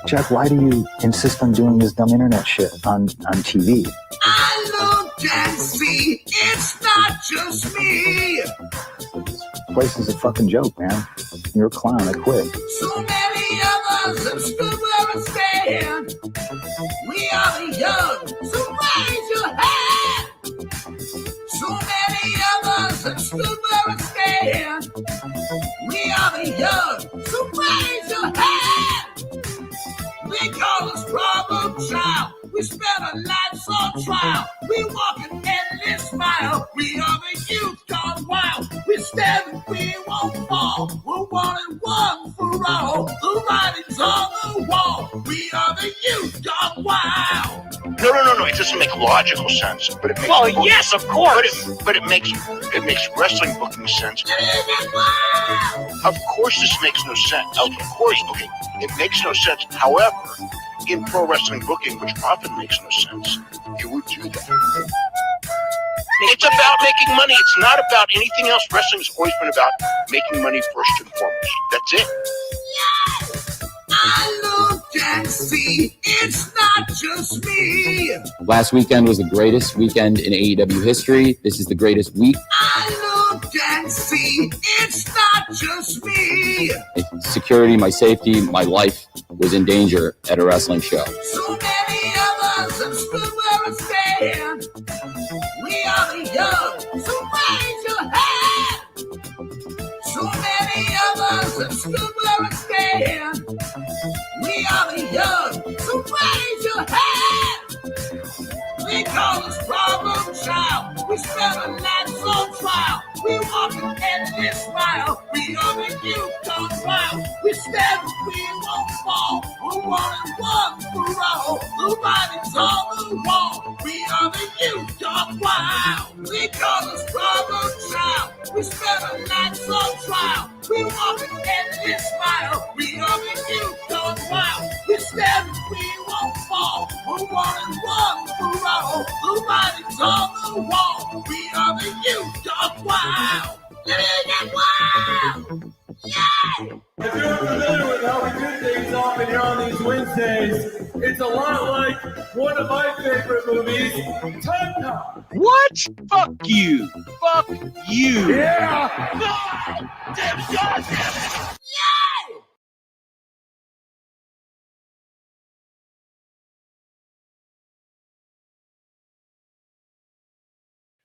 Jack, why do you insist on doing this dumb internet shit on TV? I look and see, it's not just me. This place is a fucking joke, man. You're a clown, I quit. So many of us have stood where I stand. We are the young, so raise your hand. So many of us have stood where I stand. We are the young, so raise your hand. They call us problem child. We spend our lives on trial. We walk an endless mile. We are the youth gone wild. We stand and we won't fall. We're one and one for all. The writing's on the wall. We are the youth gone wild. No. It doesn't make logical sense, but it makes. Well, yes, of course. But it makes wrestling booking sense. Of course, this makes no sense. Of course, okay, it makes no sense. However, in pro wrestling booking, which often makes no sense, you would do that. It's about making money. It's not about anything else. Wrestling's always been about making money first and foremost. That's it. Yes, I look and see, it's not just me. Last weekend was the greatest weekend in AEW history. This is the greatest week. I look and see, it's not just me. Security, my safety, my life was in danger at a wrestling show. So many of us have stood where I stand. We are the young, so raise your hand. So many of us have stood where I stand. We are the young, so raise your hand. They call us problem child. We spend our lives on trial. We walk an endless mile. We are the youth gone wild. We stand and we won't fall. We're one and one for all. The writing's on the wall. We are the youth gone wild. They call us problem child. We spend our lives on trial. We walk an endless mile. We are the youth gone wild. We stand and we won't fall. We're one and one for all. The writing's on the wall. We are the youth gone wild. Wild. Yeah! If you're familiar with how we do things often here on these Wednesdays, it's a lot like one of my favorite movies, Time Cop. What? Fuck you. Fuck you. Yeah! Damn it. Yeah!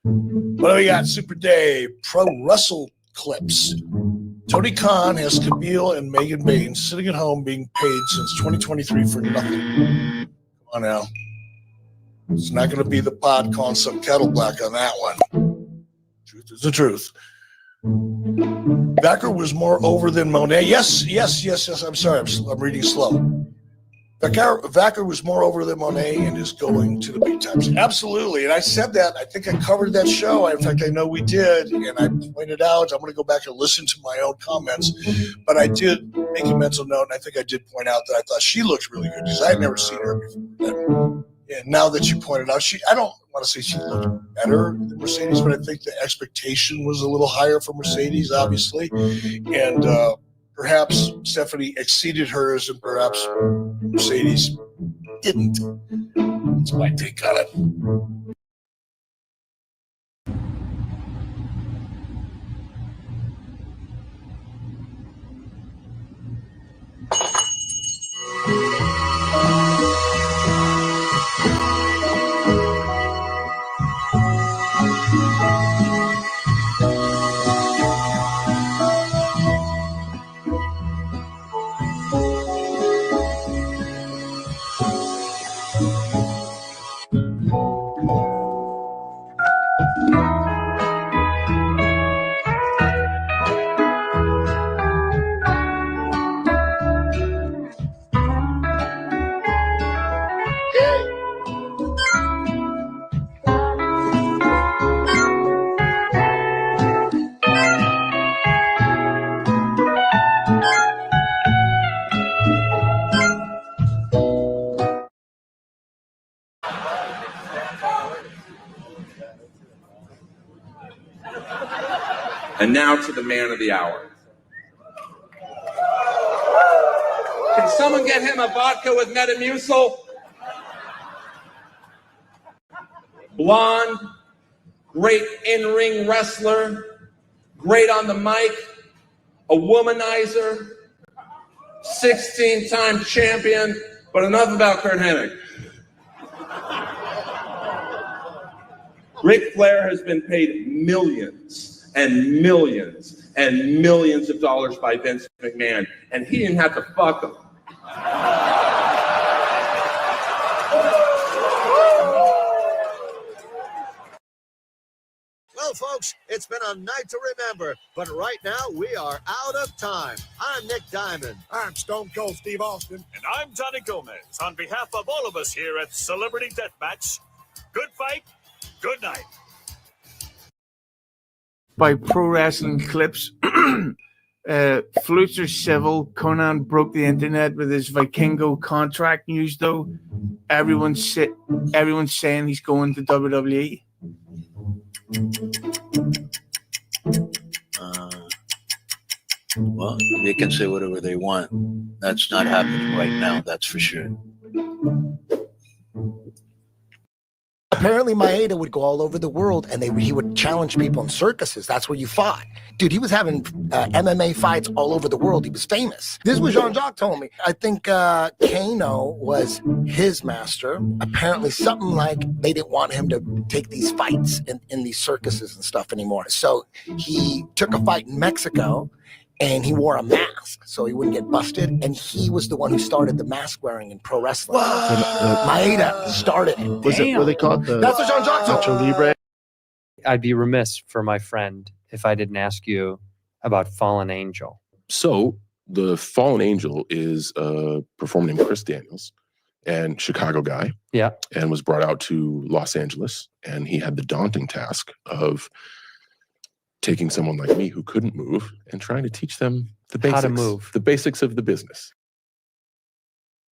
What do we got? Super Day, Pro Wrestle Clips. Tony Khan has Camille and Megan Baines sitting at home being paid since 2023 for nothing. Come on now. It's not going to be the pot calling some kettle black on that one. Truth is the truth. Becker was more over than Monet. Yes. I'm sorry. I'm reading slow. Vacker was more over than Monet and is going to the big times. Absolutely. And I said that. I think I covered that show. In fact, I know we did. And I pointed out, I'm going to go back and listen to my own comments. But I did make a mental note, and I think I did point out that I thought she looked really good because I had never seen her before. And now that you pointed out, I don't want to say she looked better than Mercedes, but I think the expectation was a little higher for Mercedes, obviously. And perhaps Stephanie exceeded hers and perhaps Mercedes didn't. That's my take on it. And now to the man of the hour. Can someone get him a vodka with Metamucil? Blonde, great in-ring wrestler, great on the mic, a womanizer, 16-time champion, but enough about Kurt Hennig. Ric Flair has been paid millions and millions and millions of dollars by Vince McMahon, and he didn't have to fuck him. Well, folks, it's been a night to remember, but right now we are out of time. I'm Nick Diamond. I'm Stone Cold Steve Austin. And I'm Johnny Gomez. On behalf of all of us here at Celebrity Deathmatch, good fight, good night. By Pro Wrestling Clips. Flutes are civil. Conan broke the internet with his Vikingo contract news, though. Everyone's saying he's going to WWE. Well, they can say whatever they want. That's not happening right now, that's for sure. Apparently, Maeda would go all over the world, and he would challenge people in circuses. That's where you fought. Dude, he was having MMA fights all over the world. He was famous. This is what Jean-Jacques told me. I think Kano was his master. Apparently, something like they didn't want him to take these fights in these circuses and stuff anymore. So he took a fight in Mexico, and he wore a mask so he wouldn't get busted. And he was the one who started the mask wearing in pro wrestling. Maeda started it. Was it what they call it? That's what Jean-Jacques told me. Libre? I'd be remiss for my friend if I didn't ask you about Fallen Angel. So the Fallen Angel is a performer named Chris Daniels, and Chicago guy. Yeah. And was brought out to Los Angeles, and he had the daunting task of taking someone like me who couldn't move and trying to teach them the basics, how to move, the basics of the business.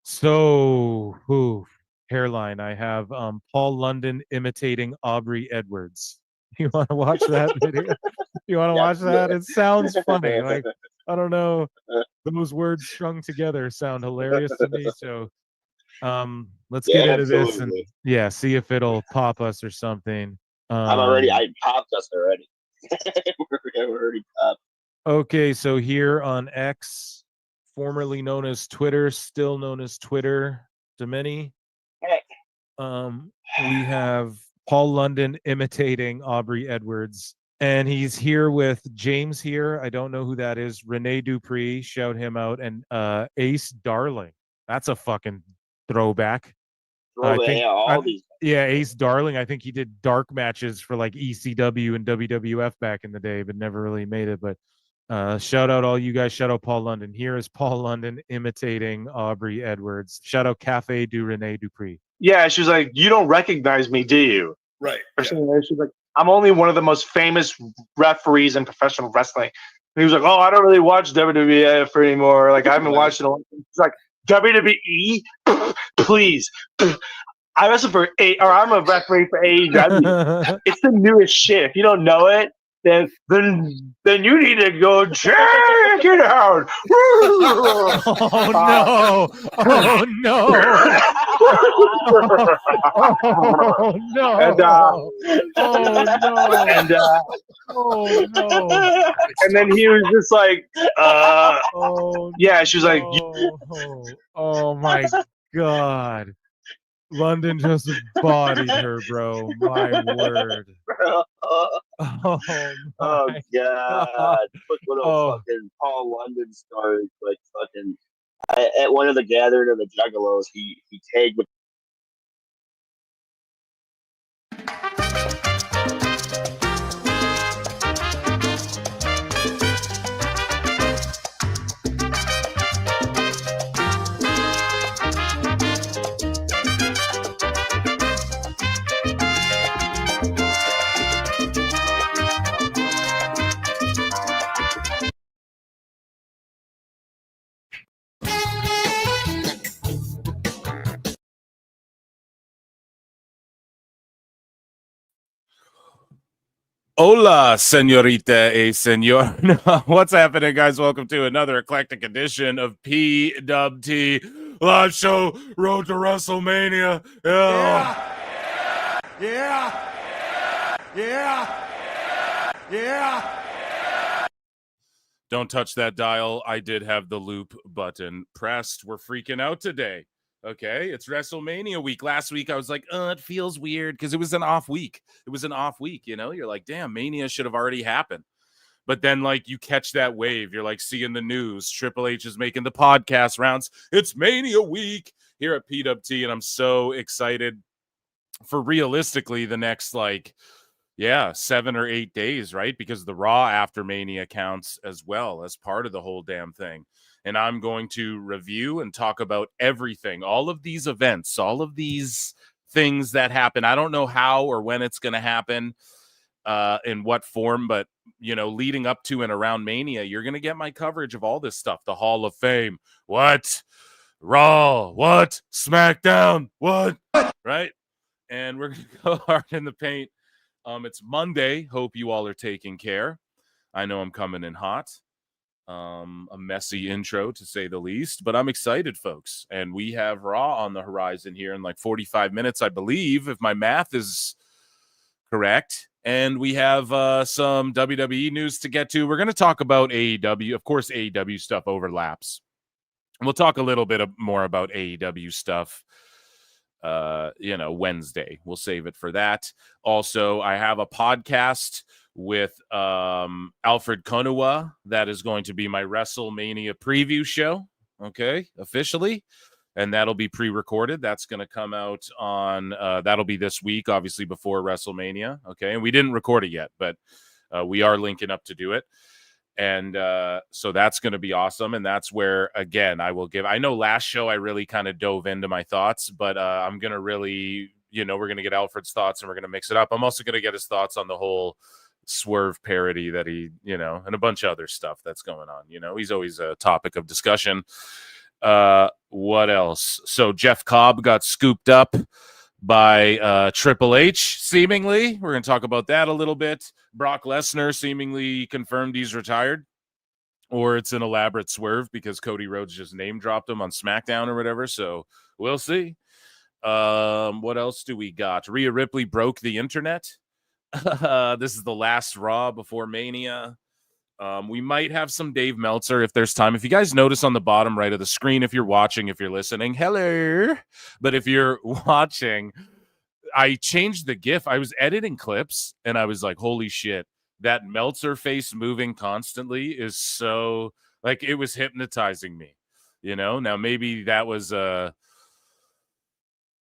So, hairline. I have Paul London imitating Aubrey Edwards. You want to watch that video? You want to watch that? It sounds funny. Like, I don't know. Those words strung together sound hilarious to me. So, let's get into this and see if it'll pop us or something. I popped us already. We're already popped. Okay, so here on X, formerly known as Twitter, still known as Twitter to many, we have Paul London imitating Aubrey Edwards, and he's here with James here. I don't know who that is. Rene Dupree, shout him out, and Ace Darling. That's a fucking throwback. Ace Darling. I think he did dark matches for like ECW and WWF back in the day, but never really made it. But shout out all you guys. Shout out Paul London. Here is Paul London imitating Aubrey Edwards. Shout out Cafe du Rene Dupree. Yeah, she was like, "You don't recognize me, do you?" Right. Or something like that. She's like, "I'm only one of the most famous referees in professional wrestling." And he was like, "Oh, I don't really watch WWF anymore. Like, I haven't watched it a long time." She's like, "WWE, please." I wrestle for I'm a referee for AEW. It's the newest shit. If you don't know it, then you need to go check it out. Oh no! Oh no! Oh no! And oh no! And then he was just like, yeah. She was like, oh my god. London just bodied her, bro. My word. Oh god. Look what a fucking Paul London story. Like fucking at one of the gathering of the Juggalos, he tagged with Hola, senorita y senor. What's happening, guys? Welcome to another eclectic edition of PWT Live Show Road to WrestleMania. Yeah. Don't touch that dial. I did have the loop button pressed. We're freaking out today. Okay, it's WrestleMania week. Last week, I was like, it feels weird because it was an off week. You know? You're like, damn, Mania should have already happened. But then, like, you catch that wave. You're, like, seeing the news. Triple H is making the podcast rounds. It's Mania week here at PWT, and I'm so excited for realistically the next, 7 or 8 days, right? Because the Raw after Mania counts as well as part of the whole damn thing. And I'm going to review and talk about everything, all of these events, all of these things that happen. I don't know how or when it's going to happen, in what form, but, you know, leading up to and around Mania, you're going to get my coverage of all this stuff. The Hall of Fame. What? Raw. What? SmackDown. What? Right? And we're going to go hard in the paint. It's Monday. Hope you all are taking care. I know I'm coming in hot. A messy intro to say the least, but I'm excited, folks. And we have Raw on the horizon here in like 45 minutes, I believe, if my math is correct. And we have some WWE news to get to. We're going to talk about AEW. Of course, AEW stuff overlaps. We'll talk a little bit more about AEW stuff Wednesday. We'll save it for that. Also, I have a podcast with Alfred Konuwa that is going to be my WrestleMania preview show, okay, officially, and that'll be pre-recorded. That's going to come out on that'll be this week, obviously before WrestleMania, okay, and we didn't record it yet, but we are linking up to do it. And so that's going to be awesome. And that's where, again, I know last show I really kind of dove into my thoughts, but I'm going to really, we're going to get Alfred's thoughts and we're going to mix it up. I'm also going to get his thoughts on the whole Swerve parody that he, and a bunch of other stuff that's going on. He's always a topic of discussion. What else? So Jeff Cobb got scooped up by Triple H, seemingly. We're going to talk about that a little bit. Brock Lesnar seemingly confirmed he's retired, or it's an elaborate swerve because Cody Rhodes just name dropped him on SmackDown or whatever. So we'll see. What else do we got? Rhea Ripley broke the internet. This is the last Raw before Mania. We might have some Dave Meltzer if there's time. If you guys notice on the bottom right of the screen, if you're watching, if you're listening, hello. But if you're watching, I changed the GIF. I was editing clips and I was like, holy shit, that Meltzer face moving constantly is so, like, it was hypnotizing me, Now maybe that was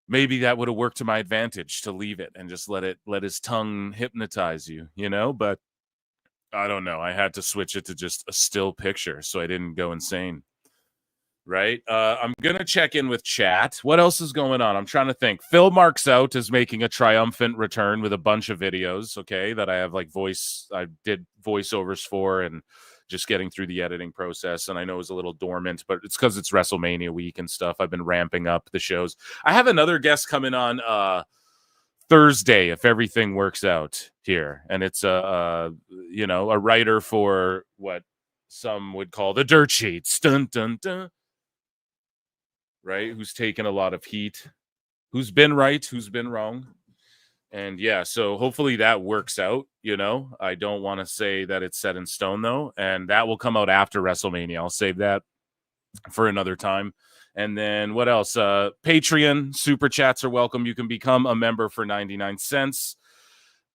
maybe that would have worked to my advantage to leave it and just let his tongue hypnotize you, but I don't know. I had to switch it to just a still picture so I didn't go insane. Right? I'm going to check in with chat. What else is going on? I'm trying to think. Phil Marks Out is making a triumphant return with a bunch of videos, okay, that I have I did voiceovers for and just getting through the editing process. And I know it was a little dormant, but it's because it's WrestleMania week and stuff. I've been ramping up the shows. I have another guest coming on Thursday, if everything works out here, and it's a writer for what some would call the dirt sheets, dun dun dun, right? Who's taken a lot of heat, who's been right, who's been wrong, and yeah, so hopefully that works out. I don't want to say that it's set in stone though, and that will come out after WrestleMania. I'll save that for another time. And then what else? Patreon super chats are welcome. You can become a member for 99 cents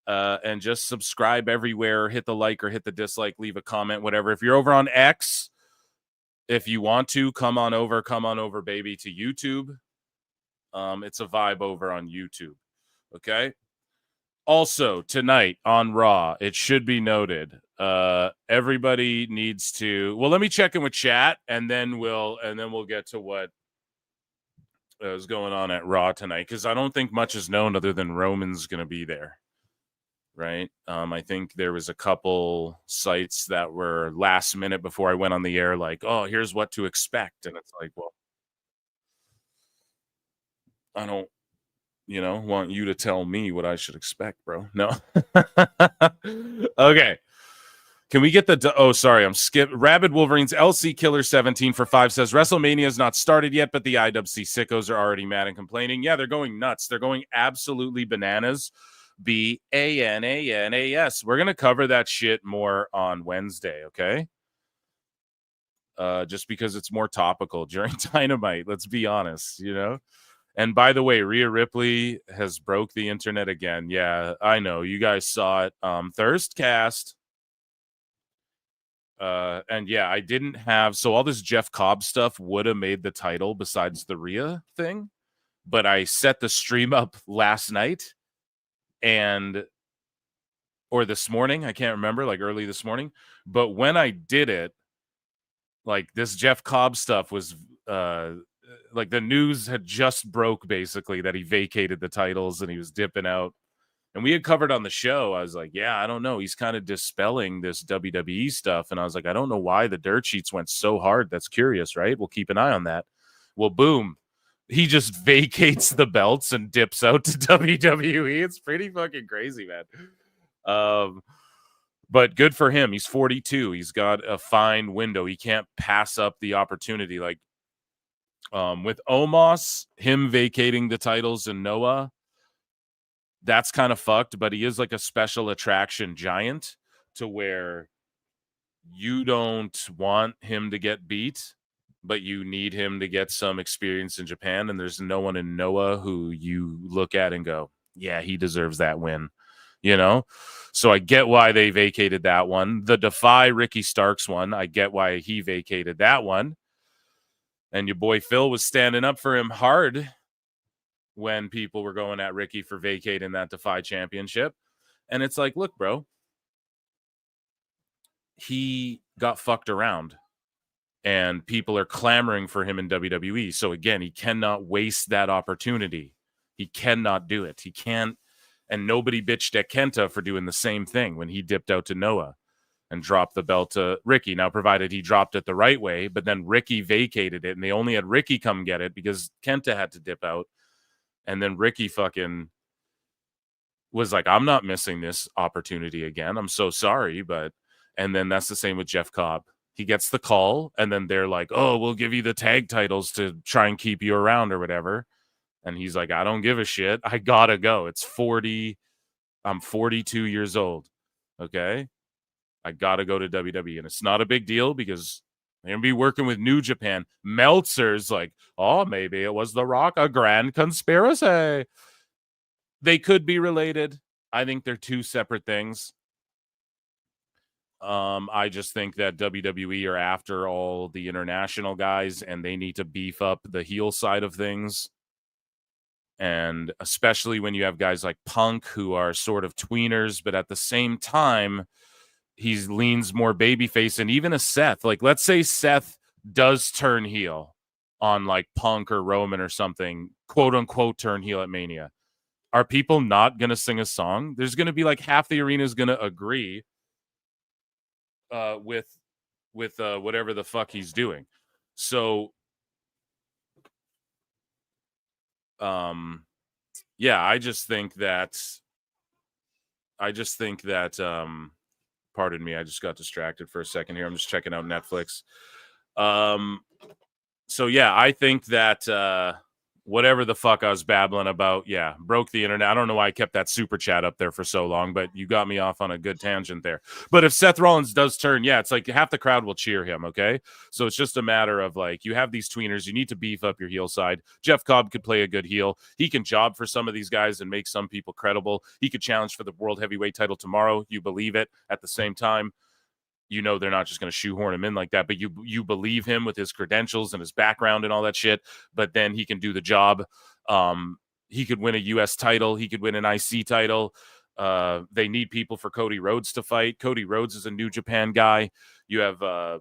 and just subscribe everywhere. Hit the like or hit the dislike, leave a comment, whatever. If you're over on X, if you want to, come on over, baby, to YouTube. It's a vibe over on YouTube. Okay. Also, tonight on Raw, it should be noted, everybody needs to. Well, let me check in with chat, and then we'll get to what is going on at Raw tonight, because I don't think much is known other than Roman's going to be there, right? I think there was a couple sites that were last minute before I went on the air, like, oh, here's what to expect, and it's like, well, I don't want you to tell me what I should expect, bro. No. Okay. Can we get the sorry, I'm skip Rabid Wolverines LC Killer 17 for 5 says WrestleMania is not started yet, but the IWC sickos are already mad and complaining. Yeah, they're going nuts. They're going absolutely bananas. BANANAS. We're gonna cover that shit more on Wednesday, okay? Just because it's more topical during Dynamite. Let's be honest, And by the way, Rhea Ripley has broke the internet again. Yeah, I know. You guys saw it. Thirstcast. And yeah, I didn't have so all this Jeff Cobb stuff would have made the title besides the Rhea thing, but I set the stream up last night or this morning, I can't remember, like early this morning. But when I did it, like this Jeff Cobb stuff was like the news had just broke basically that he vacated the titles and he was dipping out. And we had covered on the show. I was like, yeah, I don't know. He's kind of dispelling this WWE stuff. And I was like, I don't know why the dirt sheets went so hard. That's curious, right? We'll keep an eye on that. Well, boom. He just vacates the belts and dips out to WWE. It's pretty fucking crazy, man. But good for him. He's 42. He's got a fine window. He can't pass up the opportunity. Like with Omos, him vacating the titles and Noah, that's kind of fucked, but he is like a special attraction giant to where you don't want him to get beat, but you need him to get some experience in Japan. And there's no one in Noah who you look at and go, yeah, he deserves that win, So I get why they vacated that one. The Defy Ricky Starks one, I get why he vacated that one. And your boy Phil was standing up for him hard when people were going at Ricky for vacating that Defy championship. And it's like, look, bro, he got fucked around and people are clamoring for him in WWE. So again, he cannot waste that opportunity. He cannot do it. He can't. And nobody bitched at Kenta for doing the same thing when he dipped out to Noah and dropped the belt to Ricky. Now, provided he dropped it the right way, but then Ricky vacated it and they only had Ricky come get it because Kenta had to dip out. And then Ricky fucking was like, I'm not missing this opportunity again. I'm so sorry. And then that's the same with Jeff Cobb. He gets the call and then they're like, oh, we'll give you the tag titles to try and keep you around or whatever. And he's like, I don't give a shit. I gotta go. It's 40. I'm 42 years old. Okay. I gotta go to WWE. And it's not a big deal because they're going to be working with New Japan. Meltzer's like, oh, maybe it was The Rock, a grand conspiracy. They could be related. I think they're two separate things. I just think that WWE are after all the international guys and they need to beef up the heel side of things. And especially when you have guys like Punk who are sort of tweeners, but at the same time, he leans more babyface. And even a Seth, like let's say Seth does turn heel on like Punk or Roman or something, quote unquote turn heel at Mania. Are people not going to sing a song? There's going to be like half the arena is going to agree with whatever the fuck he's doing. So yeah, I just think that pardon me, I just got distracted for a second here. I'm just checking out Netflix. So yeah, I think that whatever the fuck I was babbling about, yeah, broke the internet. I don't know why I kept that super chat up there for so long, but you got me off on a good tangent there. But if Seth Rollins does turn, yeah, it's like half the crowd will cheer him, okay? So it's just a matter of like, you have these tweeners, you need to beef up your heel side. Jeff Cobb could play a good heel. He can job for some of these guys and make some people credible. He could challenge for the World Heavyweight title tomorrow. You believe it. At the same time, you know they're not just going to shoehorn him in like that, but you believe him with his credentials and his background and all that shit, but then he can do the job. He could win a U.S. title. He could win an IC title. They need people for Cody Rhodes to fight. Cody Rhodes is a New Japan guy. You have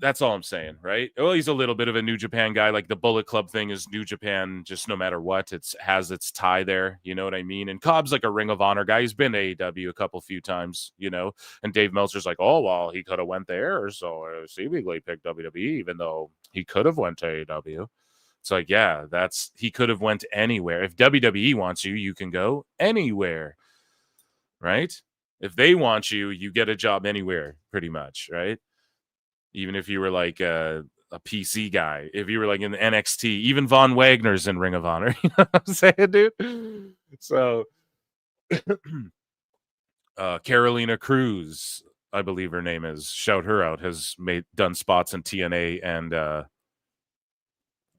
that's all I'm saying, right? Well, he's a little bit of a New Japan guy. Like the Bullet Club thing is New Japan, just no matter what, it has its tie there. You know what I mean? And Cobb's like a Ring of Honor guy. He's been to AEW a few times, you know. And Dave Meltzer's like, oh, well, he could have went there, so seemingly picked WWE, even though he could have went to AEW. It's like, yeah, he could have went anywhere. If WWE wants you, you can go anywhere, right? If they want you, you get a job anywhere, pretty much, right? Even if you were like a PC guy, if you were like in NXT, even Von Wagner's in Ring of Honor. You know what I'm saying, dude? So Carolina Cruz, I believe her name is, shout her out, has done spots in TNA and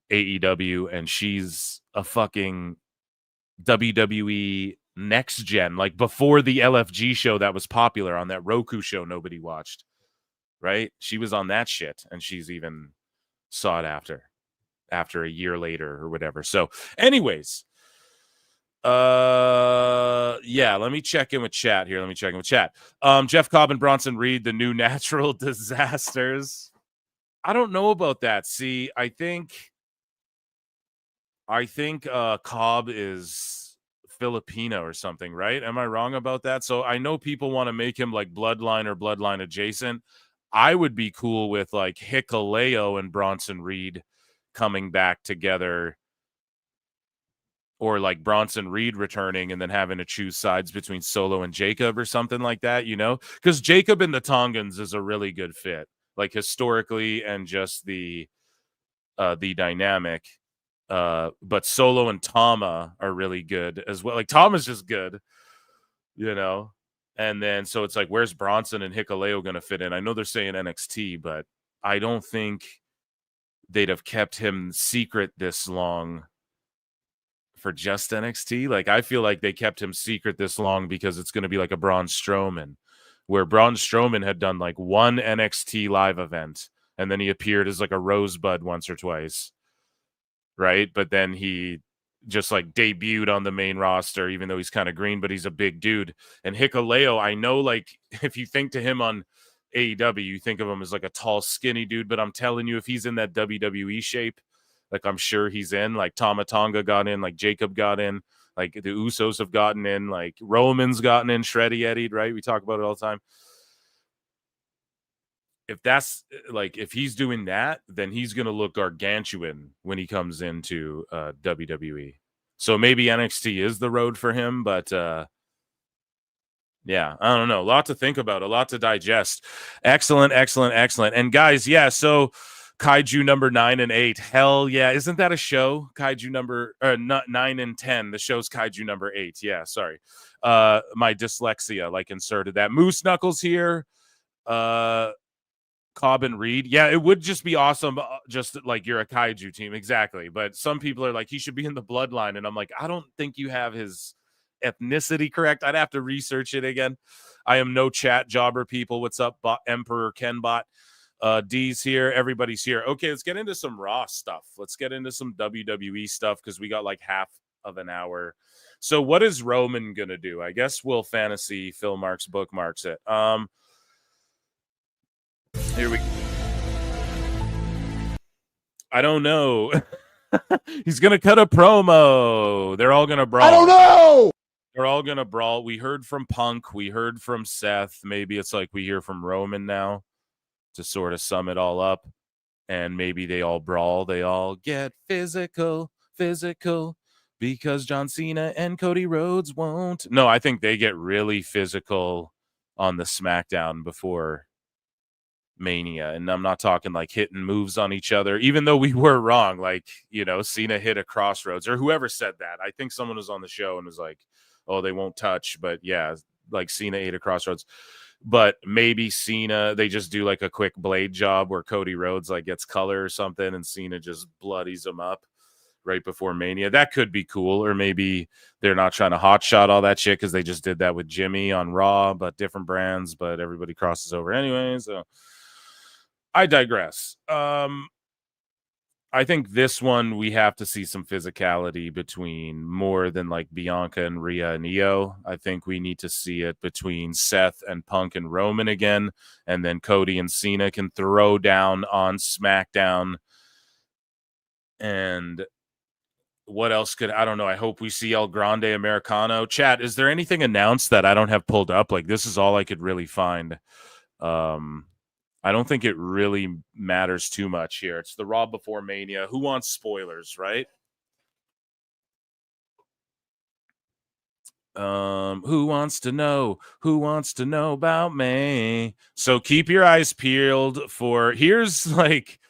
AEW, and she's a fucking WWE next gen, like before the LFG show that was popular on that Roku show nobody watched, right? She was on that shit, and she's even sought after a year later or whatever. So anyways, yeah, let me check in with chat here. Jeff Cobb and Bronson Reed, the new natural disasters. I don't know about that. See, I think Cobb is Filipino or something, right? Am I wrong about that? So I know people want to make him like Bloodline or Bloodline adjacent. I would be cool with like Hikuleo and Bronson Reed coming back together, or like Bronson Reed returning and then having to choose sides between Solo and Jacob or something like that, you know? Because Jacob and the Tongans is a really good fit, like historically and just the dynamic. But Solo and Tama are really good as well. Like Tama's just good, you know? And then so it's like, where's Bronson and Hikuleo going to fit in? I know they're saying NXT, but I don't think they'd have kept him secret this long for just NXT. Like, I feel like they kept him secret this long because it's going to be like a Braun Strowman, where Braun Strowman had done like one NXT live event and then he appeared as like a rosebud once or twice, right? But then he just like debuted on the main roster, even though he's kind of green, but he's a big dude. And Hikuleo, I know, like, if you think to him on AEW, you think of him as like a tall, skinny dude, but I'm telling you, if he's in that WWE shape, like I'm sure he's in, like Tama Tonga got in, like Jacob got in, like the Usos have gotten in, like Roman's gotten in, Shreddy Eddie, right? We talk about it all the time. If that's like, if he's doing that, then he's going to look gargantuan when he comes into WWE. So maybe NXT is the road for him, but yeah, I don't know. A lot to think about, a lot to digest. Excellent. And guys, yeah, so Kaiju number 9 and 8. Hell yeah. Isn't that a show? Kaiju number 9 and 10. The show's Kaiju number 8. Yeah, sorry. My dyslexia like inserted that. Moose Knuckles here. Cobb and Reed. Yeah, it would just be awesome. Just like you're a Kaiju team. Exactly. But some people are like, he should be in the Bloodline. And I'm like, I don't think you have his ethnicity correct. I'd have to research it again. I am no chat jobber, people. What's up, Emperor Kenbot? D's here. Everybody's here. Okay, let's get into some Raw stuff. Let's get into some WWE stuff because we got like half of an hour. So what is Roman going to do? I guess we'll fantasy Phil Marks bookmarks it. Here we go. I don't know. He's going to cut a promo. They're all going to brawl. I don't know. They're all going to brawl. We heard from Punk. We heard from Seth. Maybe it's like we hear from Roman now to sort of sum it all up. And maybe they all brawl. They all get physical, because John Cena and Cody Rhodes won't. No, I think they get really physical on the SmackDown before Mania. And I'm not talking like hitting moves on each other, even though we were wrong. Like, you know, Cena hit a crossroads, or whoever said that. I think someone was on the show and was like, oh, they won't touch. But yeah, like Cena ate a crossroads. But maybe Cena, they just do like a quick blade job where Cody Rhodes like gets color or something and Cena just bloodies him up right before Mania. That could be cool. Or maybe they're not trying to hotshot all that shit because they just did that with Jimmy on Raw, but different brands, but everybody crosses over anyway. So I digress. I think this one we have to see some physicality between more than like Bianca and Rhea and Io. I think we need to see it between Seth and Punk and Roman again, and then Cody and Cena can throw down on SmackDown. And what else could, I don't know. I hope we see El Grande Americano. Chat, is there anything announced that I don't have pulled up? Like, this is all I could really find. I don't think it really matters too much here. It's the Raw before Mania. Who wants spoilers, right? Who wants to know? Who wants to know about me? So keep your eyes peeled for, here's like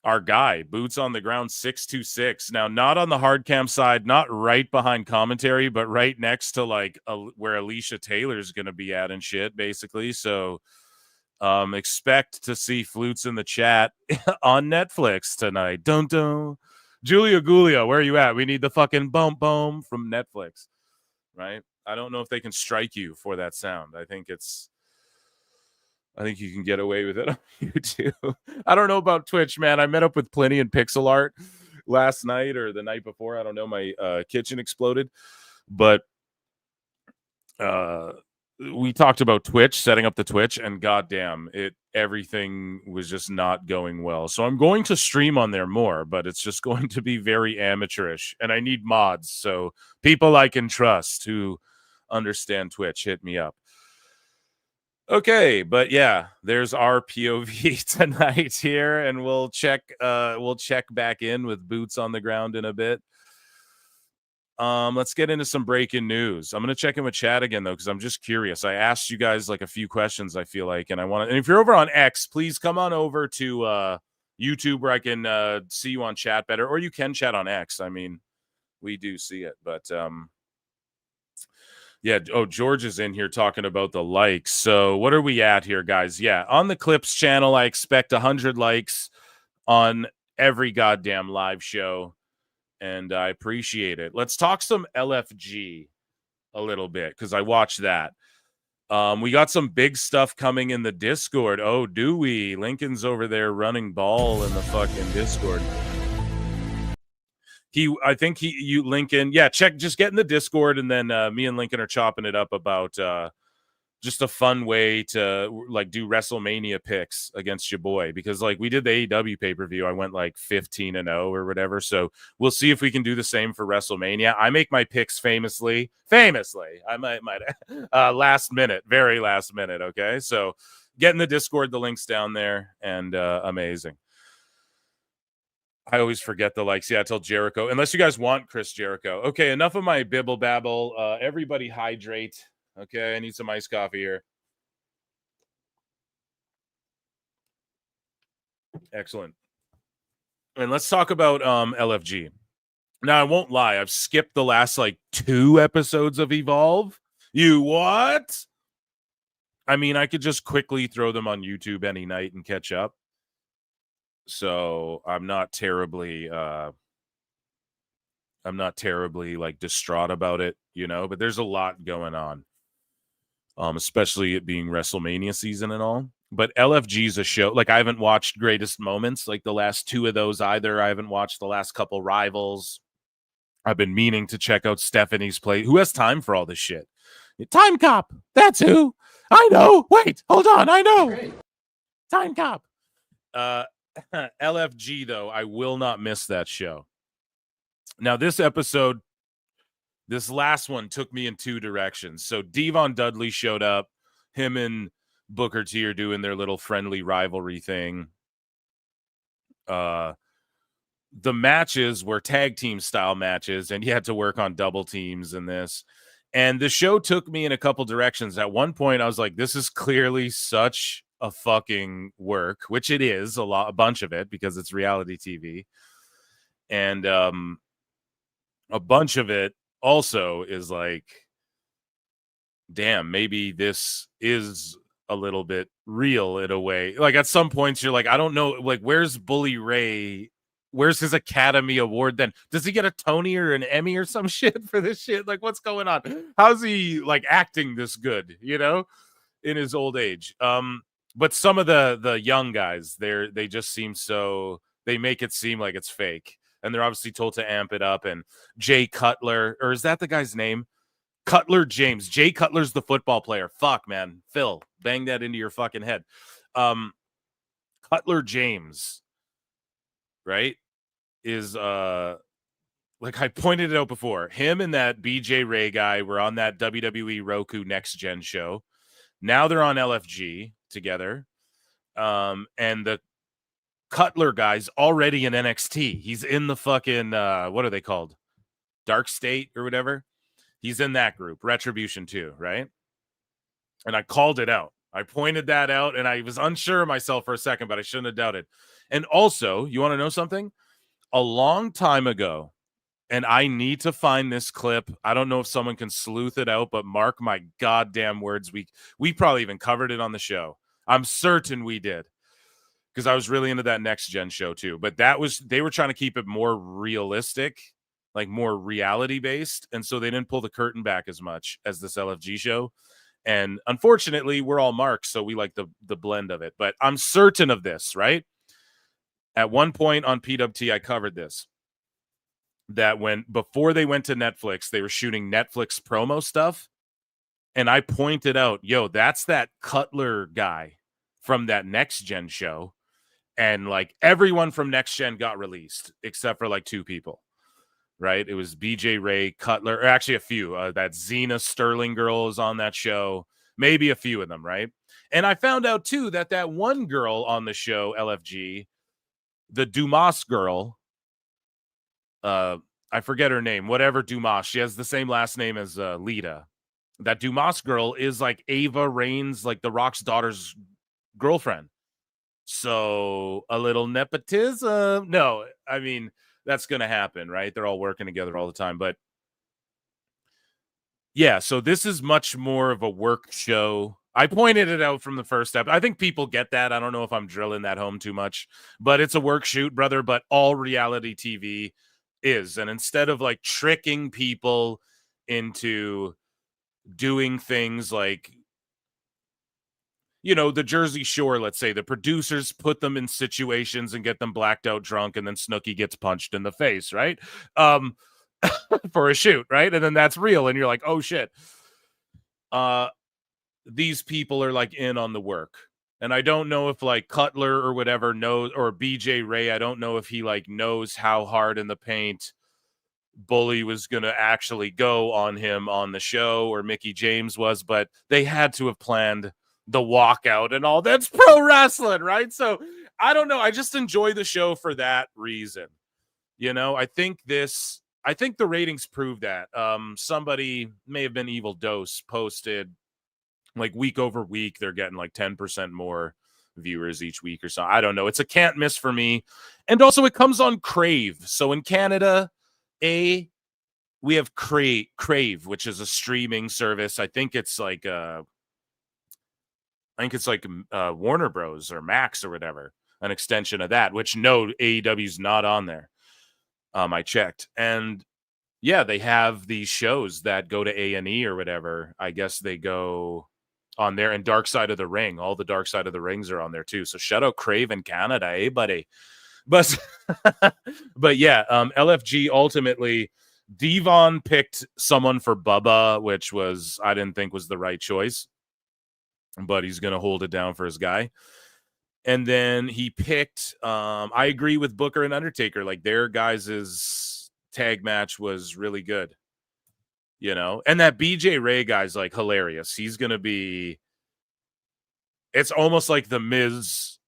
our guy, boots on the ground 626. Now, not on the hard cam side, not right behind commentary, but right next to like where Alicia Taylor's gonna be at and shit, basically. So expect to see Flutes in the chat on Netflix tonight. Dun. Julia Gulia, where are you at? We need the fucking boom boom from Netflix, right? I don't know if they can strike you for that sound. I think you can get away with it on YouTube. I don't know about Twitch, man. I met up with Plenty and Pixel Art last night or the night before. I don't know. My kitchen exploded, but we talked about Twitch, setting up the Twitch, and goddamn, everything was just not going well. So I'm going to stream on there more, but it's just going to be very amateurish, and I need mods. So people I can trust who understand Twitch, hit me up. Okay, but yeah, there's our POV tonight here, and we'll check back in with boots on the ground in a bit. Let's get into some breaking news. I'm gonna check in with chat again though, because I'm just curious. I asked you guys like a few questions, I feel like, and and if you're over on X, please come on over to YouTube where I can see you on chat better, or you can chat on X. I mean, we do see it, but yeah. Oh, George is in here talking about the likes. So what are we at here, guys? Yeah, on the Clips channel, I expect 100 likes on every goddamn live show. And I appreciate it. Let's talk some LFG a little bit because I watched that. We got some big stuff coming in the Discord. Oh, do we? Lincoln's over there running ball in the fucking Discord. Lincoln. Yeah, just get in the Discord, and then me and Lincoln are chopping it up about just a fun way to like do WrestleMania picks against your boy, because like we did the AEW pay-per-view, I went like 15-0 or whatever. So we'll see if we can do the same for WrestleMania. I make my picks famously. I might very last minute. Okay, so get in the Discord. The link's down there, and amazing. I always forget the likes. Yeah, I tell Jericho, unless you guys want Chris Jericho. Okay, enough of my bibble babble. Everybody hydrate. Okay, I need some iced coffee here. Excellent. And let's talk about LFG. Now, I won't lie. I've skipped the last like 2 episodes of Evolve. You what? I mean, I could just quickly throw them on YouTube any night and catch up. So I'm not terribly like distraught about it, you know, but there's a lot going on. Especially it being WrestleMania season and all. But LFG's a show. Like, I haven't watched Greatest Moments, like the last 2 of those either. I haven't watched the last couple Rivals. I've been meaning to check out Stephanie's play. Who has time for all this shit? Time Cop. That's who. I know. Wait, hold on. I know. Great. Time Cop. LFG, though, I will not miss that show. Now, this last one took me in 2 directions. So Devon Dudley showed up. Him and Booker T are doing their little friendly rivalry thing. The matches were tag team style matches, and you had to work on double teams in this. And the show took me in a couple directions. At one point, I was like, this is clearly such a fucking work, which it is, a bunch of it, because it's reality TV. And a bunch of it also is like, damn, maybe this is a little bit real in a way. Like, at some points you're like, I don't know, like, where's Bully Ray? Where's his Academy Award then? Does he get a Tony or an Emmy or some shit for this shit? Like, what's going on? How's he like acting this good, you know, in his old age? But some of the young guys, they just seem so, they make it seem like it's fake. And they're obviously told to amp it up. And Jay Cutler, or is that the guy's name? Cutler James. Jay Cutler's the football player. Fuck, man. Phil, bang that into your fucking head. Cutler James, right, is like I pointed it out before. Him and that BJ Ray guy were on that WWE Roku Next Gen show. Now they're on LFG together. And the Cutler guy's already in NXT. He's in the fucking, what are they called? Dark State or whatever. He's in that group, Retribution 2, right? And I called it out. I pointed that out, and I was unsure of myself for a second, but I shouldn't have doubted. And also, you want to know something? A long time ago, and I need to find this clip. I don't know if someone can sleuth it out, but mark my goddamn words, we probably even covered it on the show. I'm certain we did, because I was really into that Next Gen show too. But they were trying to keep it more realistic, like more reality based, and so they didn't pull the curtain back as much as this LFG show. And unfortunately, we're all marks, so we like the blend of it. But I'm certain of this, right? At one point on PWT, I covered this. That before they went to Netflix, they were shooting Netflix promo stuff. And I pointed out, yo, that's that Cutler guy from that Next Gen show. And like everyone from Next Gen got released, except for like 2 people. Right? It was BJ Ray, Cutler, or actually a few. That Xena Sterling girl is on that show. Maybe a few of them, right? And I found out, too, that one girl on the show, LFG, the Dumas girl, I forget her name, whatever Dumas. She has the same last name as Lita. That Dumas girl is like Ava Reigns, like The Rock's daughter's girlfriend. So a little nepotism. No, I mean, that's going to happen, right? They're all working together all the time. But yeah, so this is much more of a work show. I pointed it out from the first step. I think people get that. I don't know if I'm drilling that home too much, but it's a work shoot, brother. But all reality TV is. And instead of like tricking people into doing things like, you know, the Jersey Shore, let's say, the producers put them in situations and get them blacked out drunk, and then Snooki gets punched in the face, right? For a shoot, right? And then that's real, and you're like, oh shit. These people are like in on the work. And I don't know if like Cutler or whatever knows, or BJ Ray, I don't know if he like knows how hard in the paint Bully was going to actually go on him on the show, or Mickey James was, but they had to have planned the walkout and all. That's pro wrestling, right? So I don't know. I just enjoy the show for that reason. You know, I think the ratings prove that. Somebody, may have been Evil Dose, posted like week over week, they're getting like 10% more viewers each week or so. I don't know. It's a can't miss for me. And also it comes on Crave. So in Canada, we have Crave, which is a streaming service. I think it's like Warner Bros. Or Max or whatever, an extension of that, which no, AEW's not on there. I checked. And yeah, they have these shows that go to A&E or whatever. I guess they go on there, and Dark Side of the Ring. All the Dark Side of the Rings are on there too. So shout out Crave in Canada, buddy? But yeah, LFG ultimately, Devon picked someone for Bubba, which I didn't think was the right choice, but he's going to hold it down for his guy. And then he picked, I agree with Booker and Undertaker. Like their guys' tag match was really good, you know? And that BJ Ray guy's like hilarious. He's going to be, it's almost like the Miz,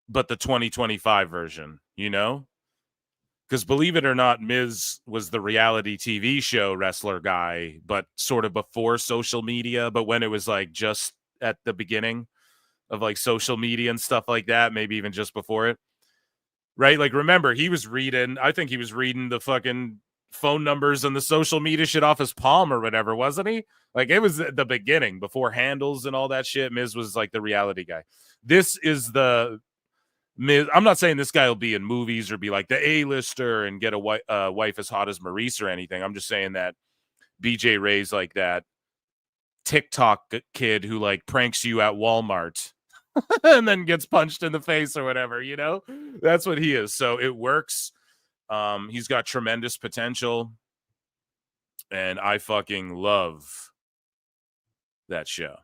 but the 2025 version, you know? Because believe it or not, Miz was the reality TV show wrestler guy, but sort of before social media, but when it was like just at the beginning of like social media and stuff like that, maybe even just before it, right? Like, remember, I think he was reading the fucking phone numbers and the social media shit off his palm or whatever, wasn't he? Like, it was the beginning, before handles and all that shit. Miz was like the reality guy. This is the Miz. I'm not saying this guy will be in movies or be like the A-lister and get a wife as hot as Maurice or anything. I'm just saying that BJ Ray's like that TikTok kid who like pranks you at Walmart and then gets punched in the face or whatever, you know? That's what he is. So it works. He's got tremendous potential, and I fucking love that show.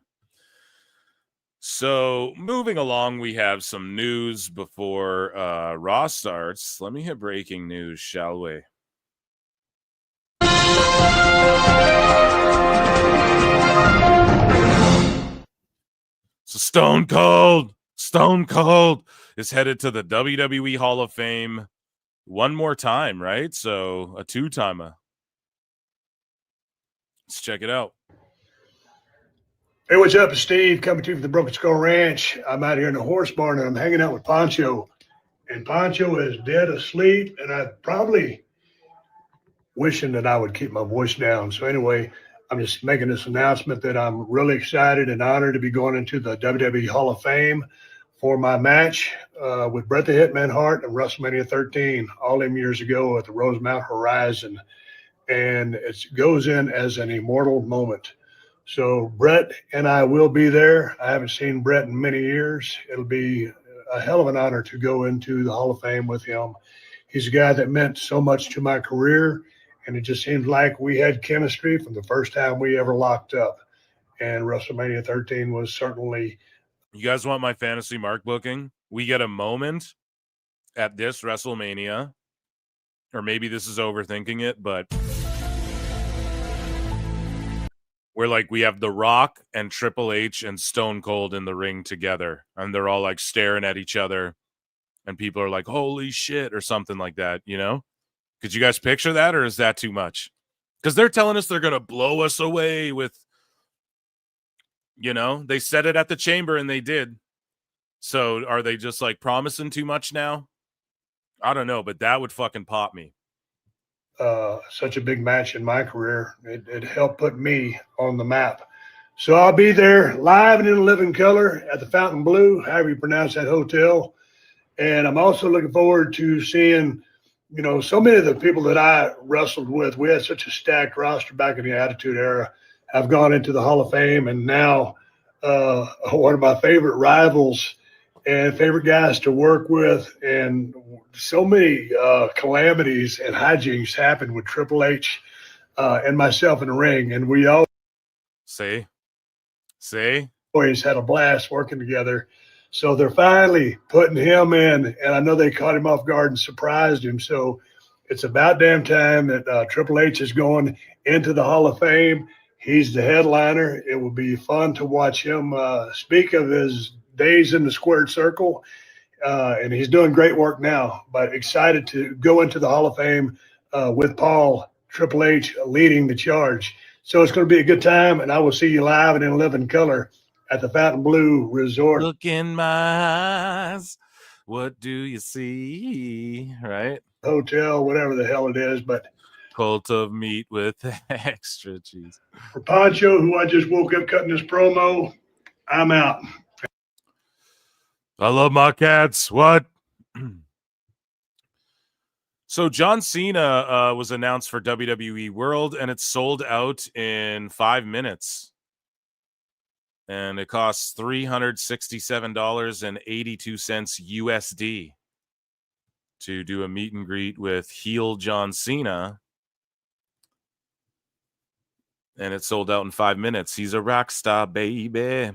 So moving along, we have some news before Raw starts. Let me hit breaking news, shall we? So Stone Cold is headed to the WWE Hall of Fame one more time, right? So a two-timer. Let's check it out. Hey, what's up? It's Steve coming to you from the Broken Skull Ranch. I'm out here in the horse barn and I'm hanging out with Pancho. And Pancho is dead asleep, and I'm probably wishing that I would keep my voice down. So anyway, I'm just making this announcement that I'm really excited and honored to be going into the WWE Hall of Fame for my match with Bret the Hitman Hart at WrestleMania 13 all them years ago at the Rosemount Horizon. And it goes in as an immortal moment. So Bret and I will be there. I haven't seen Bret in many years. It'll be a hell of an honor to go into the Hall of Fame with him. He's a guy that meant so much to my career, and it just seems like we had chemistry from the first time we ever locked up. And WrestleMania 13 was certainly. You guys want my fantasy mark booking? We get a moment at this WrestleMania, or maybe this is overthinking it, but where like we have The Rock and Triple H and Stone Cold in the ring together, and they're all like staring at each other, and people are like, holy shit, or something like that, you know? Could you guys picture that, or is that too much? Because they're telling us they're going to blow us away with, you know, they said it at the Chamber and they did. So are they just like promising too much now? I don't know, but that would fucking pop me. Such a big match in my career. It helped put me on the map. So I'll be there live and in living color at the Fountain Blue, however you pronounce that hotel. And I'm also looking forward to seeing, you know, so many of the people that I wrestled with. We had such a stacked roster back in the Attitude Era. Have gone into the Hall of Fame, and now one of my favorite rivals and favorite guys to work with. And so many calamities and hijinks happened with Triple H and myself in the ring. And we all always had a blast working together. So they're finally putting him in, and I know they caught him off guard and surprised him. So it's about damn time that Triple H is going into the Hall of Fame. He's the headliner. It will be fun to watch him speak of his days in the squared circle, and he's doing great work now. But excited to go into the Hall of Fame with Paul, Triple H leading the charge. So it's going to be a good time, and I will see you live and in living color at the Fountain Blue Resort. Look in my eyes. What do you see? Right? Hotel, whatever the hell it is, but cult of meat with extra cheese. For Pancho, who I just woke up cutting this promo, I'm out. I love my cats. What? So John Cena was announced for WWE World, and it's sold out in 5 minutes. And it costs $367.82 USD to do a meet and greet with heel John Cena. And it sold out in 5 minutes. He's a rock star, baby.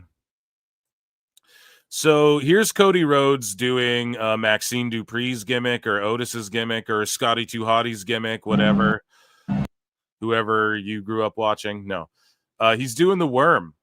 So here's Cody Rhodes doing Maxine Dupree's gimmick or Otis's gimmick or Scotty 2 Hottie's gimmick, whatever. Whoever you grew up watching. No. He's doing the worm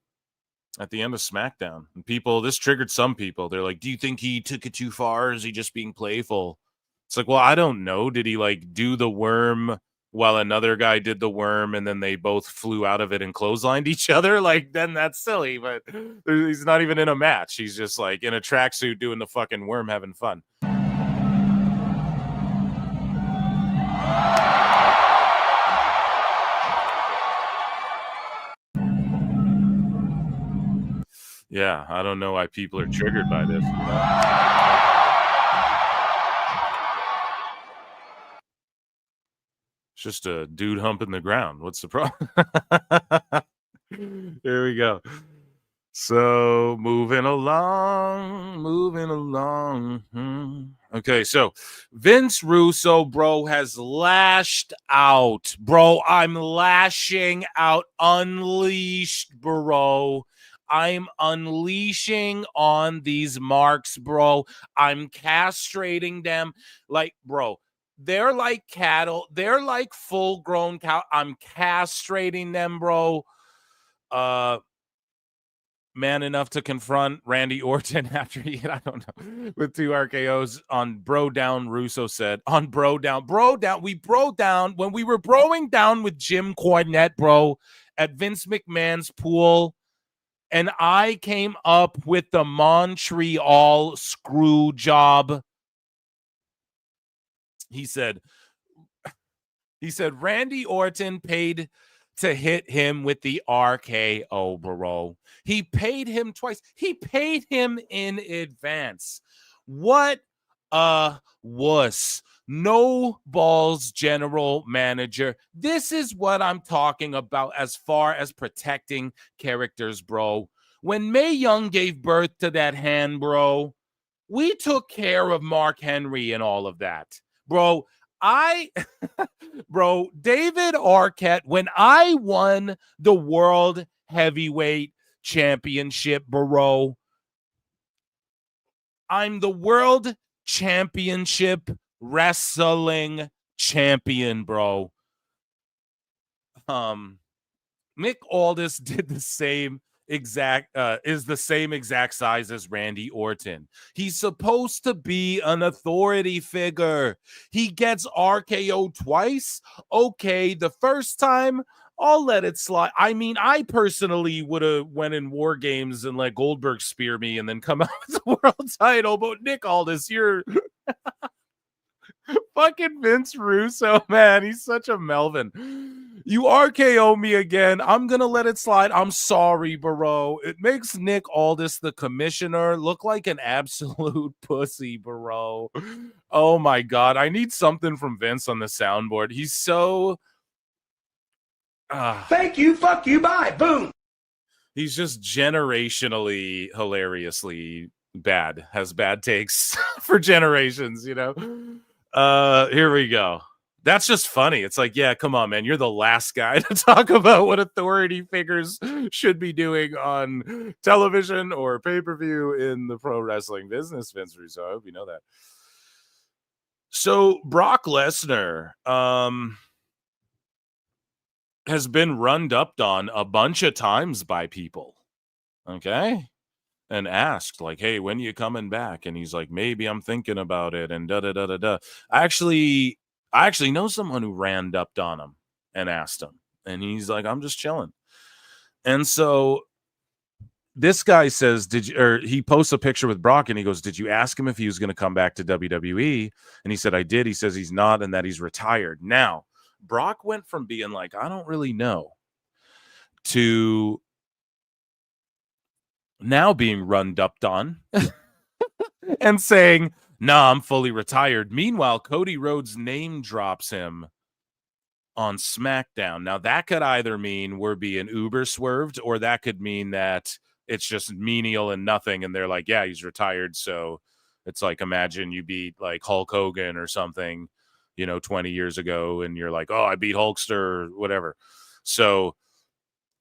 at the end of SmackDown. And people, this triggered some people. They're like, do you think he took it too far? Is he just being playful? It's like, well, I don't know. Did he like do the worm while another guy did the worm and then they both flew out of it and clotheslined each other? Like, then that's silly, but he's not even in a match. He's just like in a tracksuit doing the fucking worm, having fun. Yeah, I don't know why people are triggered by this. You know? It's just a dude humping the ground. What's the problem? Here we go. So moving along. Okay, so Vince Russo, bro, has lashed out. Bro, I'm lashing out. Unleashed, bro. I'm unleashing on these marks, bro. I'm castrating them. Like, bro, they're like cattle. They're like full-grown cow. I'm castrating them, bro. man enough to confront Randy Orton after he hit, I don't know, with 2 RKOs on Bro Down. Russo said on Bro Down, we bro down when we were broing down with Jim Cornette, bro, at Vince McMahon's pool. And I came up with the Montreal screw job. He said Randy Orton paid to hit him with the RKO, bro. He paid him twice. He paid him in advance. What a wuss. No balls general manager. This is what I'm talking about as far as protecting characters, bro. When Mae Young gave birth to that hand, bro, we took care of Mark Henry and all of that. Bro, David Arquette, when I won the World Heavyweight Championship, bro, I'm the World Championship Wrestling Champion, bro. Nick Aldis did the same is the same exact size as Randy Orton. He's supposed to be an authority figure. He gets RKO twice. Okay, the first time I'll let it slide. I mean, I personally would have went in War Games and let Goldberg spear me and then come out with the world title. But Nick Aldis, you're fucking Vince Russo, man. He's such a Melvin. You RKO me again. I'm going to let it slide. I'm sorry, bro. It makes Nick Aldis, the commissioner, look like an absolute pussy, bro. Oh, my God. I need something from Vince on the soundboard. He's so... Thank you, fuck you, bye, boom. He's just generationally, hilariously bad. Has bad takes for generations, you know? Here we go. That's just funny. It's like, yeah, come on, man. You're the last guy to talk about what authority figures should be doing on television or pay-per-view in the pro wrestling business, Vince Russo. I hope you know that. So Brock Lesnar has been runned up on a bunch of times by people. Okay? And asked, like, hey, when are you coming back? And he's like, maybe I'm thinking about it, and da-da-da-da-da. I actually know someone who ran up on him and asked him. And he's like, I'm just chilling. And so this guy says, he posts a picture with Brock, and he goes, did you ask him if he was going to come back to WWE? And he said, I did. He says he's not and that he's retired. Now, Brock went from being like, I don't really know, to now being runned up on and saying, nah, I'm fully retired. Meanwhile, Cody Rhodes name drops him on SmackDown. Now, that could either mean we're being uber swerved, or that could mean that it's just menial and nothing, and they're like, yeah, he's retired. So it's like, imagine you beat like Hulk Hogan or something, 20 years ago, and you're like, oh, I beat Hulkster or whatever. So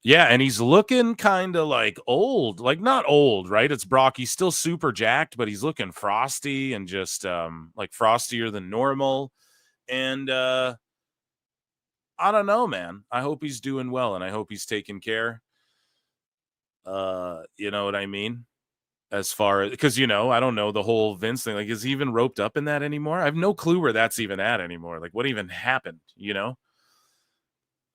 yeah, and he's looking kind of like old, like not old, right? It's Brock. He's still super jacked, but he's looking frosty and just like frostier than normal. And I don't know, man. I hope he's doing well, and I hope he's taking care. You know what I mean? As far as, because, I don't know the whole Vince thing. Like, is he even roped up in that anymore? I have no clue where that's even at anymore. Like, what even happened,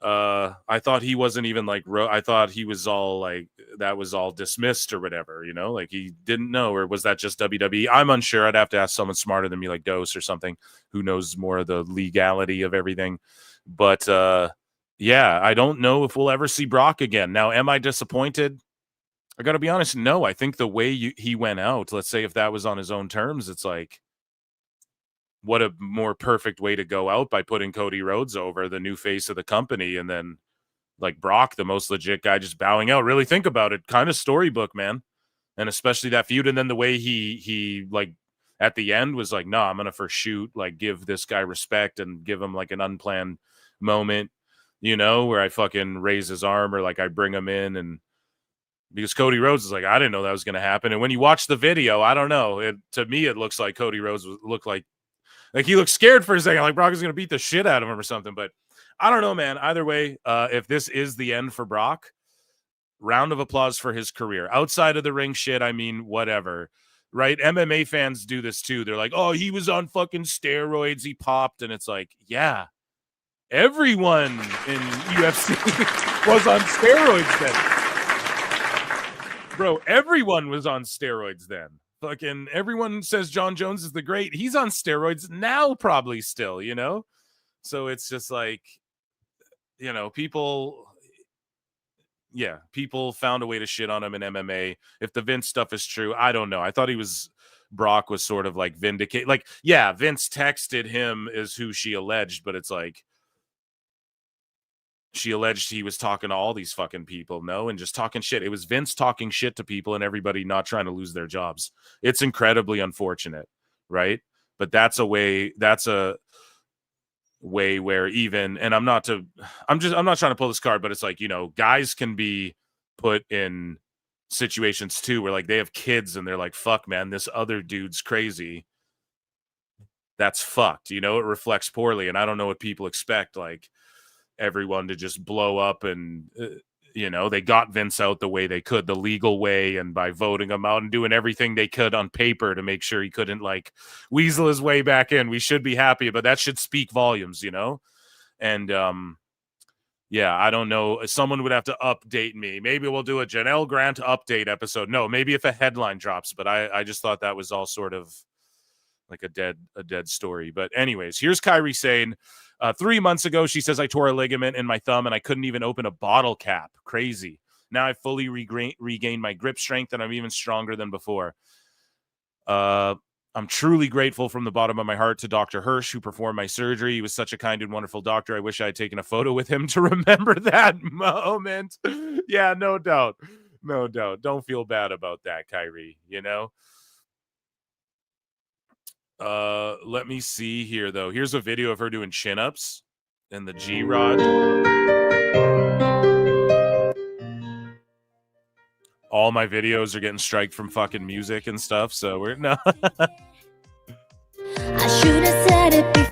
I thought he wasn't even like, I thought he was all like, that was all dismissed or whatever, like he didn't know, or was that just WWE? I'm unsure. I'd have to ask someone smarter than me, like Dose or something, who knows more of the legality of everything. But yeah, I don't know if we'll ever see Brock again. Now, am I disappointed? I got to be honest. No, I think the way he went out, let's say if that was on his own terms, it's like, what a more perfect way to go out, by putting Cody Rhodes over, the new face of the company, and then like Brock, the most legit guy, just bowing out. Really think about it. Kind of storybook, man. And especially that feud. And then the way he like at the end was like, no, I'm going to for shoot, like give this guy respect and give him like an unplanned moment, where I fucking raise his arm, or like I bring him in, and because Cody Rhodes is like, I didn't know that was going to happen. And when you watch the video, I don't know. To me, it looks like Cody Rhodes looked like he looked scared for a second, like Brock is going to beat the shit out of him or something. But I don't know, man. Either way, if this is the end for Brock, round of applause for his career. Outside of the ring shit, I mean, whatever. Right? MMA fans do this too. They're like, oh, he was on fucking steroids. He popped. And it's like, yeah, everyone in UFC was on steroids then. Bro, everyone was on steroids then. Fucking everyone says John Jones is the great. He's on steroids now, probably still, you know? So it's just like, you know, people found a way to shit on him in MMA. If the Vince stuff is true, I don't know. I thought Brock was sort of like vindicate. Like, yeah, Vince texted him as who she alleged, but it's like, she alleged he was talking to all these fucking people, no, and just talking shit. It was Vince talking shit to people and everybody not trying to lose their jobs. It's incredibly unfortunate, right? But that's a way where even, and I'm not trying to pull this card, but it's like, you know, guys can be put in situations too where like they have kids and they're like, fuck, man, this other dude's crazy. That's fucked, you know, it reflects poorly. And I don't know what people expect, like everyone to just blow up and you know, they got Vince out the way they could, the legal way, and by voting him out and doing everything they could on paper to make sure he couldn't like weasel his way back in. We should be happy, but that should speak volumes, you know? And yeah, I don't know. Someone would have to update me. Maybe we'll do a Janelle Grant update episode. No, maybe if a headline drops, but I just thought that was all sort of like a dead story. But anyways, here's Kyrie saying, 3 months ago, she says, I tore a ligament in my thumb and I couldn't even open a bottle cap. Crazy. Now I fully regained my grip strength and I'm even stronger than before. I'm truly grateful from the bottom of my heart to Dr. Hirsch, who performed my surgery. He was such a kind and wonderful doctor. I wish I had taken a photo with him to remember that moment. Yeah, no doubt. No doubt. Don't feel bad about that, Kyrie, you know? Let me see here, though. Here's a video of her doing chin-ups and the G-Rod. All my videos are getting striked from fucking music and stuff, so we're no. I should have said it before.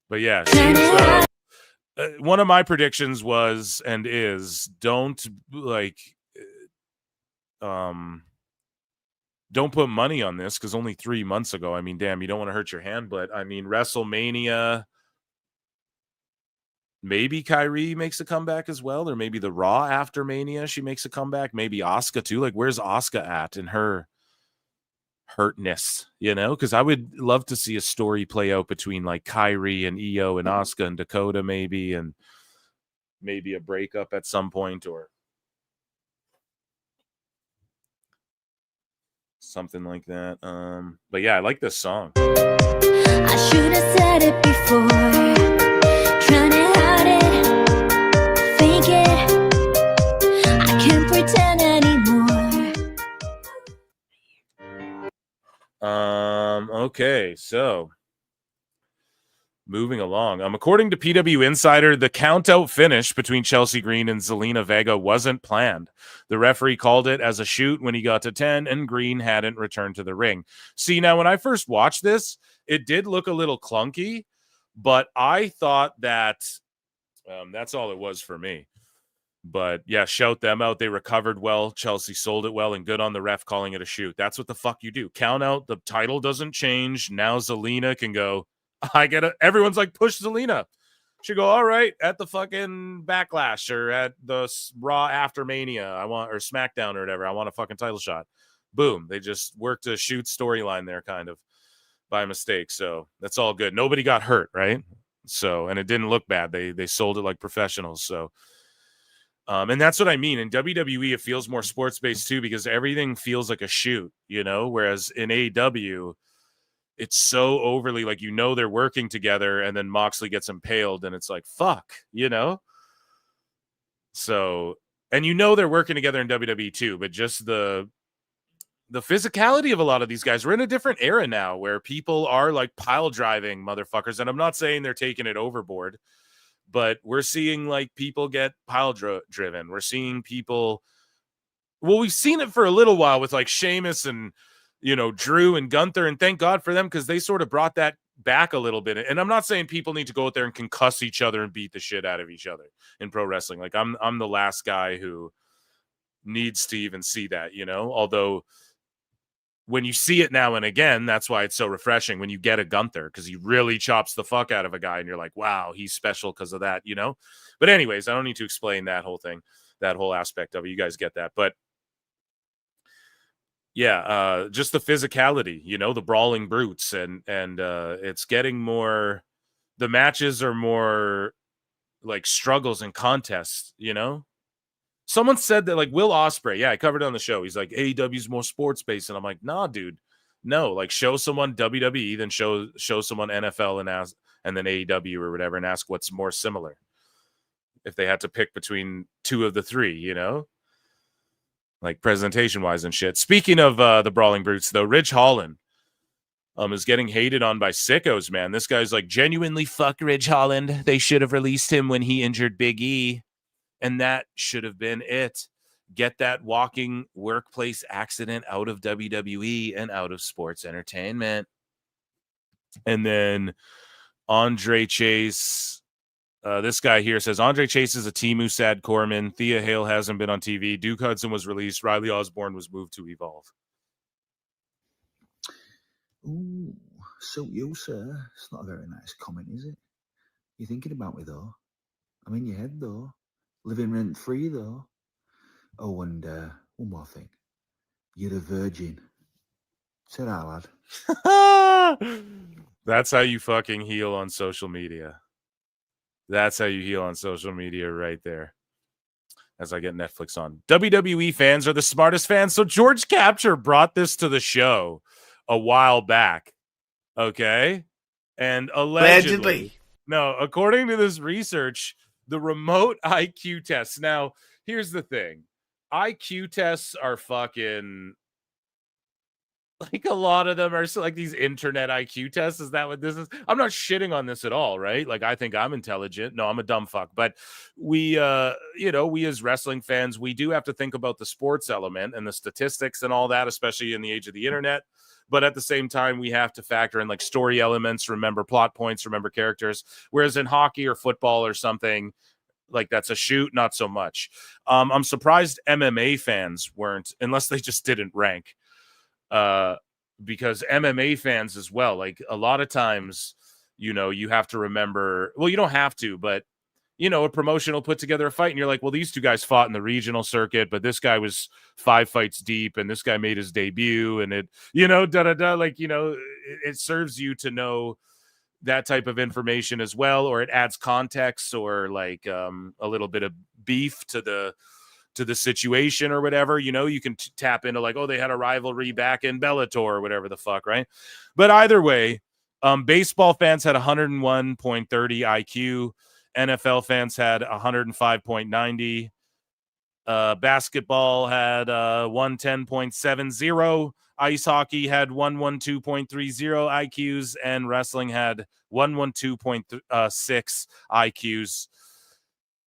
But yeah, she's, one of my predictions was and is don't put money on this because only 3 months ago, I mean, damn, you don't want to hurt your hand, but I mean, WrestleMania, maybe Kyrie makes a comeback as well, or maybe the Raw after Mania, she makes a comeback, maybe Asuka too. Like, where's Asuka at in her hurtness, you know? Because I would love to see a story play out between like Kyrie and Io and Asuka and Dakota maybe, and maybe a breakup at some point or something like that. But yeah, I like this song. I should have said it before. Trying to hide it, fake it. I can't pretend anymore. Okay, so moving along. According to PW Insider, the count-out finish between Chelsea Green and Zelina Vega wasn't planned. The referee called it as a shoot when he got to 10, and Green hadn't returned to the ring. See, now, when I first watched this, it did look a little clunky, but I thought that that's all it was for me. But, yeah, shout them out. They recovered well. Chelsea sold it well, and good on the ref calling it a shoot. That's what the fuck you do. Count out. The title doesn't change. Now Zelina can go, I get it. Everyone's like, push Zelina. She go, all right, at the fucking Backlash or at the Raw after Mania, or SmackDown or whatever, I want a fucking title shot. Boom. They just worked a shoot storyline there kind of by mistake. So that's all good. Nobody got hurt, right? So, and it didn't look bad. They sold it like professionals. So, and that's what I mean. In WWE, it feels more sports-based too because everything feels like a shoot, you know, whereas in AEW, it's so overly like, you know, they're working together and then Moxley gets impaled and it's like, fuck, you know? So, and you know, they're working together in WWE too, but just the physicality of a lot of these guys, we're in a different era now where people are like pile driving motherfuckers. And I'm not saying they're taking it overboard, but we're seeing like people get pile driven. We're seeing people, well, we've seen it for a little while with like Sheamus and, you know, Drew and Gunther, and thank God for them because they sort of brought that back a little bit. And I'm not saying people need to go out there and concuss each other and beat the shit out of each other in pro wrestling. Like I'm the last guy who needs to even see that, you know, although when you see it now and again, that's why it's so refreshing when you get a Gunther, because he really chops the fuck out of a guy and you're like, wow, he's special because of that, you know. But anyways, I don't need to explain that whole thing, that whole aspect of it. You guys get that. But yeah, just the physicality, you know, the brawling brutes, and it's getting more, the matches are more like struggles and contests, you know. Someone said that, like, Will Ospreay, yeah, I covered it on the show. He's like, AEW's more sports based, and I'm like, nah, dude, no. Like, show someone WWE, then show someone NFL, and then AEW or whatever, and ask what's more similar. If they had to pick between two of the three, you know, like presentation wise and shit. Speaking of the brawling brutes, though, Ridge Holland is getting hated on by sickos, man. This guy's like, genuinely fuck Ridge Holland. They should have released him when he injured Big E. And that should have been it. Get that walking workplace accident out of WWE and out of sports entertainment. And then Andre Chase. This guy here says, Andre Chase is a Timu Sad Corman. Thea Hale hasn't been on TV. Duke Hudson was released. Riley Osborne was moved to Evolve. Ooh, so you, sir. It's not a very nice comment, is it? You're thinking about me, though. I'm in your head, though. Living rent-free, though. Oh, and one more thing. You're a virgin. Say that, lad. That's how you fucking heal on social media. That's how you heal on social media right there. As I get Netflix on. WWE fans are the smartest fans. So George Capture brought this to the show a while back. Okay? And allegedly. No, according to this research, the remote IQ tests. Now, here's the thing. IQ tests are fucking, like, a lot of them are like these internet IQ tests. Is that what this is? I'm not shitting on this at all, right? Like, I think I'm intelligent. No, I'm a dumb fuck. But we, you know, we as wrestling fans, we do have to think about the sports element and the statistics and all that, especially in the age of the internet. But at the same time, we have to factor in like story elements, remember plot points, remember characters. Whereas in hockey or football or something, like that's a shoot, not so much. I'm surprised MMA fans weren't, unless they just didn't rank. Because MMA fans as well, like a lot of times, you know, you have to remember, well, you don't have to, but you know, a promotion will put together a fight and you're like, well, these two guys fought in the regional circuit, but this guy was 5 fights deep and this guy made his debut and it, you know, like, you know, it serves you to know that type of information as well, or it adds context or like a little bit of beef to the situation or whatever, you know, you can tap into like, oh, they had a rivalry back in Bellator or whatever the fuck, right? But either way, baseball fans had 101.30 IQ. NFL fans had 105.90. Basketball had 110.70. Ice hockey had 112.30 IQs, and wrestling had 112.6 IQs.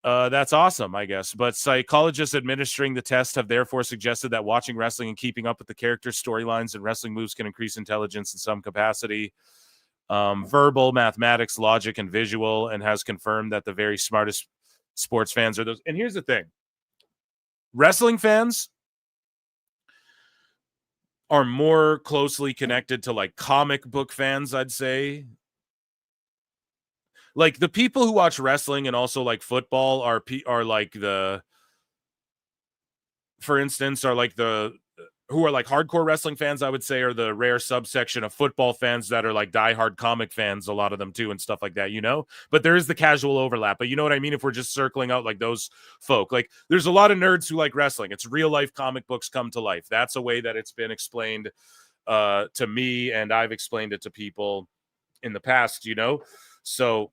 That's awesome, I guess. But psychologists administering the test have therefore suggested that watching wrestling and keeping up with the characters, storylines, and wrestling moves can increase intelligence in some capacity. Verbal, mathematics, logic, and visual, and has confirmed that the very smartest sports fans are those. And here's the thing. Wrestling fans are more closely connected to like comic book fans, I'd say. Like the people who watch wrestling and also like football are like the, for instance, are like the, who are like hardcore wrestling fans, I would say, are the rare subsection of football fans that are like diehard comic fans, a lot of them too, and stuff like that, you know? But there is the casual overlap. But you know what I mean? If we're just circling out like those folk, like there's a lot of nerds who like wrestling. It's real life comic books come to life. That's a way that it's been explained to me, and I've explained it to people in the past, you know? So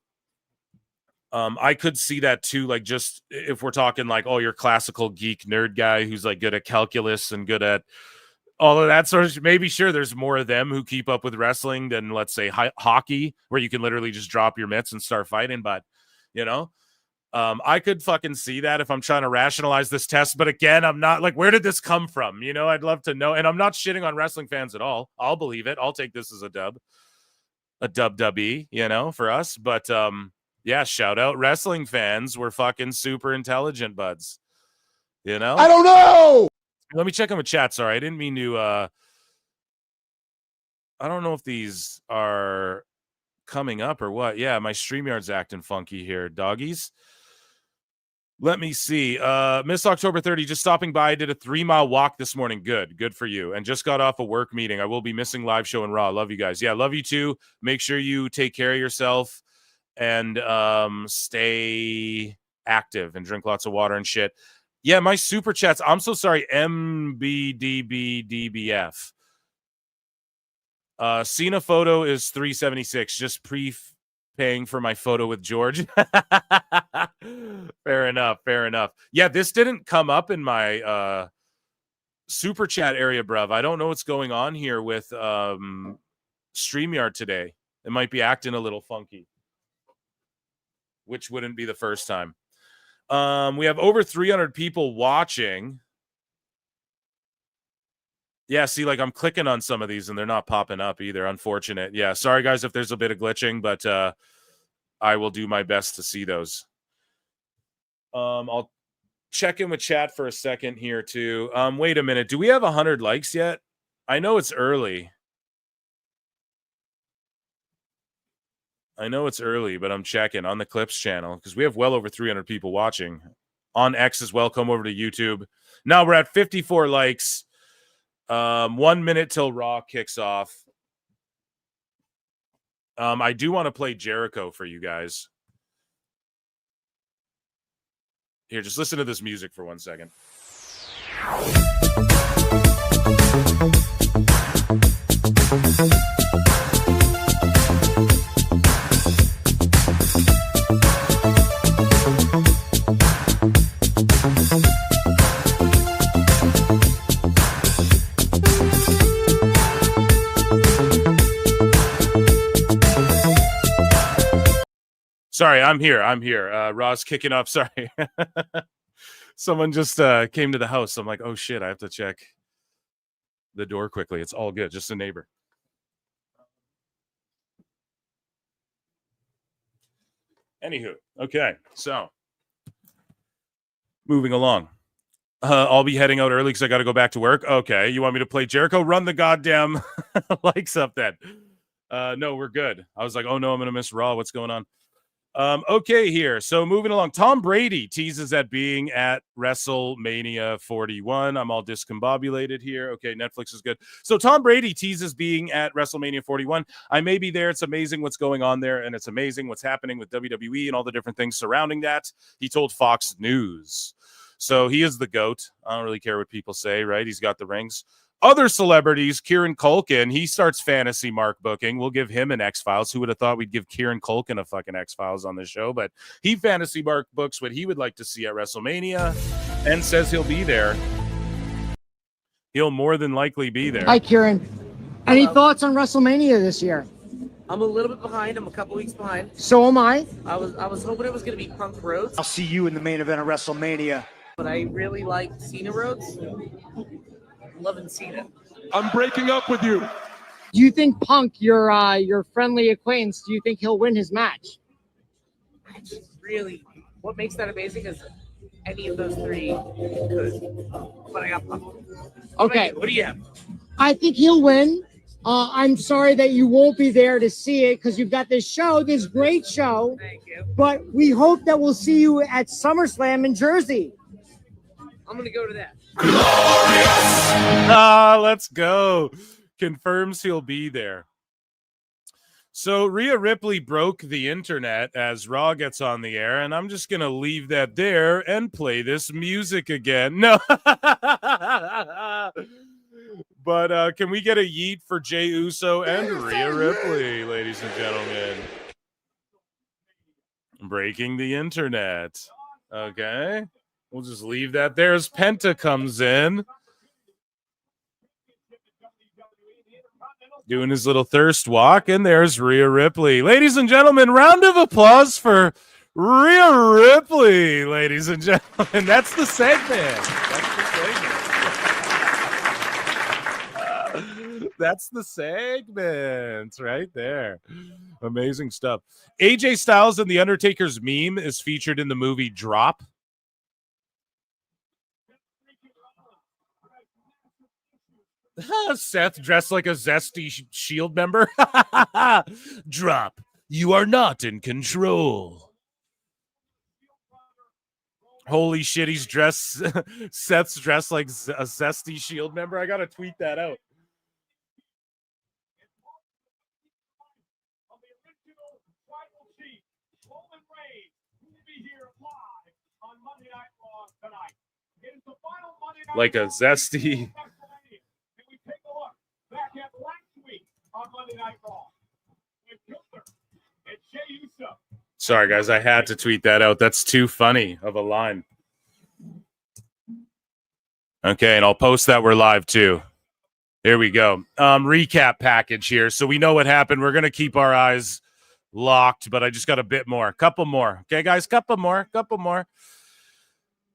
I could see that too, like just if we're talking like, oh, your classical geek nerd guy who's like good at calculus and good at all of that sort of, maybe sure there's more of them who keep up with wrestling than let's say hockey, where you can literally just drop your mitts and start fighting. But you know, I could fucking see that if I'm trying to rationalize this test. But again, I'm not like, where did this come from? You know, I'd love to know. And I'm not shitting on wrestling fans at all. I'll believe it. I'll take this as a dub-dubby, you know, for us. But yeah, shout out wrestling fans. We're fucking super intelligent buds. You know? I don't know. Let me check on the chat. Sorry, I didn't mean to. I don't know if these are coming up or what. Yeah, my StreamYard's acting funky here, doggies. Let me see. Miss October 30, just stopping by. I did a 3-mile walk this morning. Good for you. And just got off a work meeting. I will be missing live show and Raw. Love you guys. Yeah, love you too. Make sure you take care of yourself and stay active and drink lots of water and shit. Yeah, my super chats. I'm so sorry. MBDBDBF. Cena photo is $376. Just paying for my photo with George. Fair enough. Yeah, this didn't come up in my super chat area, bruv. I don't know what's going on here with StreamYard today. It might be acting a little funky, which wouldn't be the first time. We have over 300 people watching. Yeah, see, like I'm clicking on some of these and they're not popping up either. Unfortunate. Yeah, sorry guys if there's a bit of glitching, but I will do my best to see those. I'll check in with chat for a second here too. Wait a minute. Do we have 100 likes yet? I know it's early. But I'm checking on the Clips channel because we have well over 300 people watching. On X as well. Come over to YouTube. Now we're at 54 likes. 1 minute till Raw kicks off. I do want to play Jericho for you guys. Here, just listen to this music for 1 second. Sorry, I'm here. Raw's kicking up. Sorry. Someone just came to the house. I'm like, oh, shit, I have to check the door quickly. It's all good. Just a neighbor. Anywho, okay. So, moving along. I'll be heading out early because I got to go back to work. Okay, you want me to play Jericho? Run the goddamn likes up then. No, we're good. I was like, oh, no, I'm going to miss Raw. What's going on? Okay, here. So moving along, Tom Brady teases at being at WrestleMania 41. I'm all discombobulated here. Okay, Netflix is good. So Tom Brady teases being at WrestleMania 41. I may be there. It's amazing what's going on there, and it's amazing what's happening with WWE and all the different things surrounding that. He told Fox News. So he is the GOAT. I don't really care what people say, right? He's got the rings. Other celebrities, Kieran Culkin, he starts fantasy mark booking. We'll give him an X-Files. Who would have thought we'd give Kieran Culkin a fucking X-Files on the show? But he fantasy mark books what he would like to see at WrestleMania and says he'll be there. He'll more than likely be there. Hi, Kieran. Any thoughts on WrestleMania this year? I'm a little bit behind. I'm a couple weeks behind. So am I. I was hoping it was going to be Punk Rhodes. I'll see you in the main event of WrestleMania. But I really like Cena Rhodes. Loving Cena. I'm breaking up with you. Do you think Punk, your friendly acquaintance, do you think he'll win his match? Really, what makes that amazing is any of those three could. But I got Punk. Okay. What do you have? I think he'll win. I'm sorry that you won't be there to see it because you've got this show, this great show. Thank you. But we hope that we'll see you at SummerSlam in Jersey. I'm going to go to that. Let's go. Confirms he'll be there. So Rhea Ripley broke the internet as Raw gets on the air, and I'm just going to leave that there and play this music again. No. But can we get a yeet for Jey Uso and Rhea Ripley, ladies and gentlemen? Breaking the internet. Okay. We'll just leave that there as Penta comes in. Doing his little thirst walk, and there's Rhea Ripley. Ladies and gentlemen, round of applause for Rhea Ripley, ladies and gentlemen. That's the segment. That's the segment right there. Amazing stuff. AJ Styles and The Undertaker's meme is featured in the movie Drop. Seth dressed like a zesty Shield member. Drop. You are not in control. Holy shit, he's dressed. Seth's dressed like a zesty Shield member. I gotta tweet that out. Like a zesty. Sorry, guys, I had to tweet that out. That's too funny of a line. Okay, and I'll post that we're live too. Here we go. Recap package here. So we know what happened. We're going to keep our eyes locked, but I just got a bit more. Couple more. Okay, guys, couple more.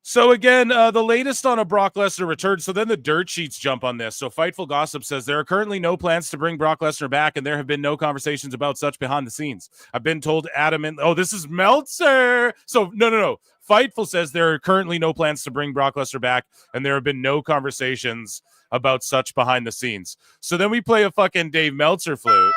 So again, the latest on a Brock Lesnar return. So then the dirt sheets jump on this. So Fightful Gossip says there are currently no plans to bring Brock Lesnar back, and there have been no conversations about such behind the scenes. I've been told adamant. Oh, this is Meltzer. So no. Fightful says there are currently no plans to bring Brock Lesnar back, and there have been no conversations about such behind the scenes. So then we play a fucking Dave Meltzer flute.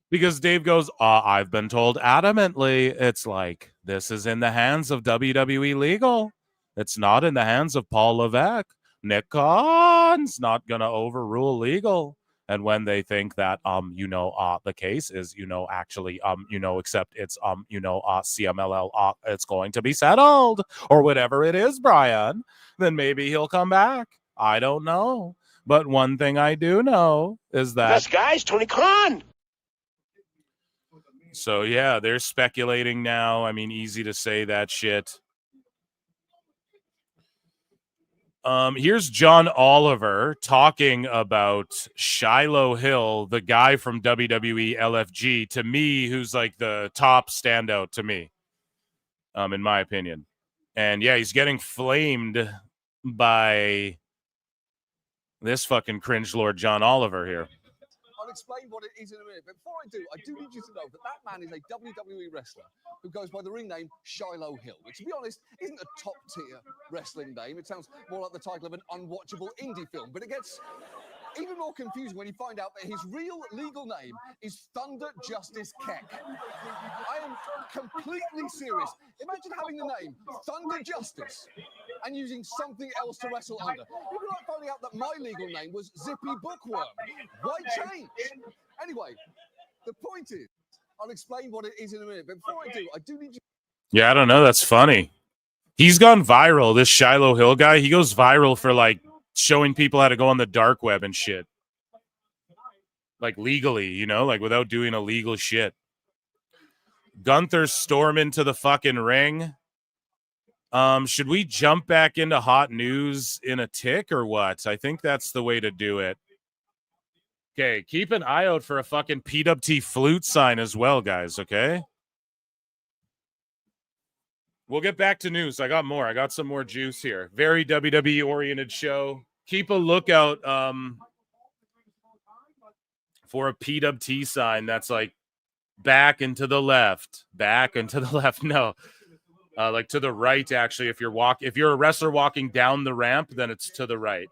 Because Dave goes, I've been told adamantly. It's like, this is in the hands of WWE legal. It's not in the hands of Paul Levesque. Nick Khan's not going to overrule legal. And when they think that, the case is, actually, except it's, CMLL, it's going to be settled or whatever it is, Brian, then maybe he'll come back. I don't know. But one thing I do know is that This guy's Tony Khan. So, yeah, they're speculating now. I mean, easy to say that shit. Here's John Oliver talking about Shiloh Hill, the guy from WWE LFG, to me, who's like the top standout to me, in my opinion. And, yeah, he's getting flamed by this fucking cringe lord John Oliver here. I'll explain what it is in a minute. But before I do need you to know that that man is a WWE wrestler who goes by the ring name Shiloh Hill, which, to be honest, isn't a top-tier wrestling name. It sounds more like the title of an unwatchable indie film, but it gets even more confusing when you find out that his real legal name is Thunder Justice Keck. I am completely serious. Imagine having the name Thunder Justice and using something else to wrestle under. You'd be like finding out that my legal name was Zippy Bookworm. Why change? Anyway, the point is, I'll explain what it is in a minute, but before I do need you... Yeah, I don't know. That's funny. He's gone viral, this Shiloh Hill guy. He goes viral for, like, showing people how to go on the dark web and shit. Like, legally, like, without doing illegal shit. Gunther storm into the fucking ring. Should we jump back into hot news in a tick or what? I think that's the way to do it. Okay, keep an eye out for a fucking PWT flute sign as well, guys, okay? We'll get back to news. I got more. I got some more juice here. Very WWE-oriented show. Keep a lookout for a PWT sign that's like back and to the left. Back and to the left. No. Like to the right, actually. If you're a wrestler walking down the ramp, then it's to the right,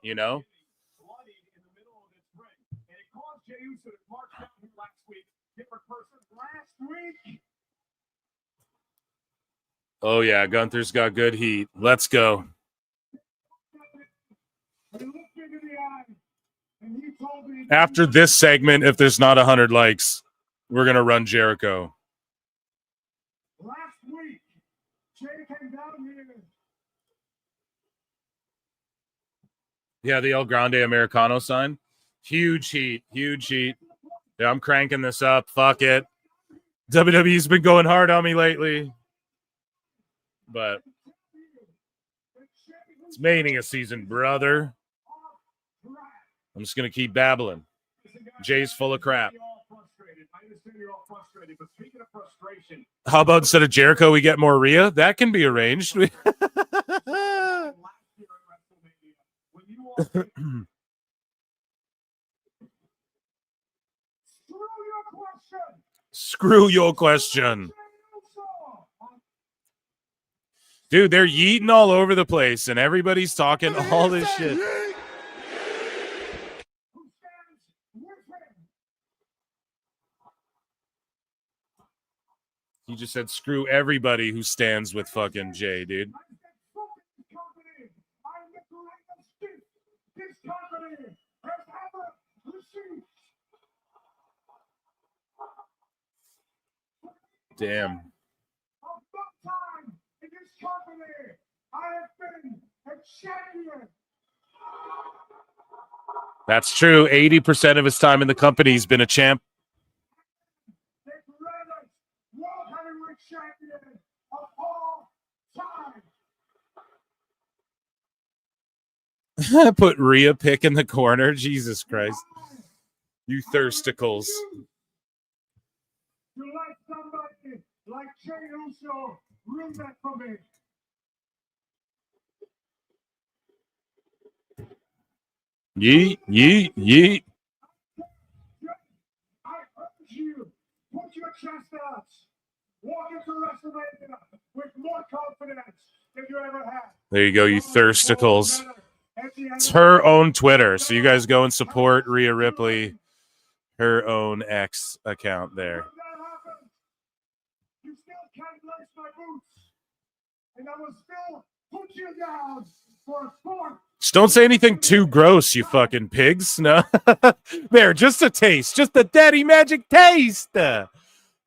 Oh, yeah, Gunther's got good heat. Let's go. After this segment, if there's not 100 likes, we're going to run Jericho. Last week, Jay came down here. Yeah, the El Grande Americano sign. Huge heat. Yeah, I'm cranking this up. Fuck it. WWE's been going hard on me lately. But it's Mania season, brother. I'm just going to keep babbling. Jay's full of crap. How about instead of Jericho, we get more Rhea? That can be arranged. Screw your question. Dude, they're yeeting all over the place, and everybody's talking all this shit. He just said, screw everybody who stands with fucking Jay, dude. Damn. That's true. 80% of his time in the company, he's been a champ. Put Rhea pick in the corner. Jesus Christ. You thirsticles. You like somebody like Jey Uso, ruin that for me. Yeet, yeet, yeet. I urge you, put your chest out. Walk into WrestleMania with more confidence than you ever had. There you go, you thirsticles. It's her own Twitter, so you guys go and support Rhea Ripley, her own X account there. You still can't lace my boots, and I will still put you down for a fourth. Just don't say anything too gross, you fucking pigs. No. There, just a taste. Just a daddy magic taste.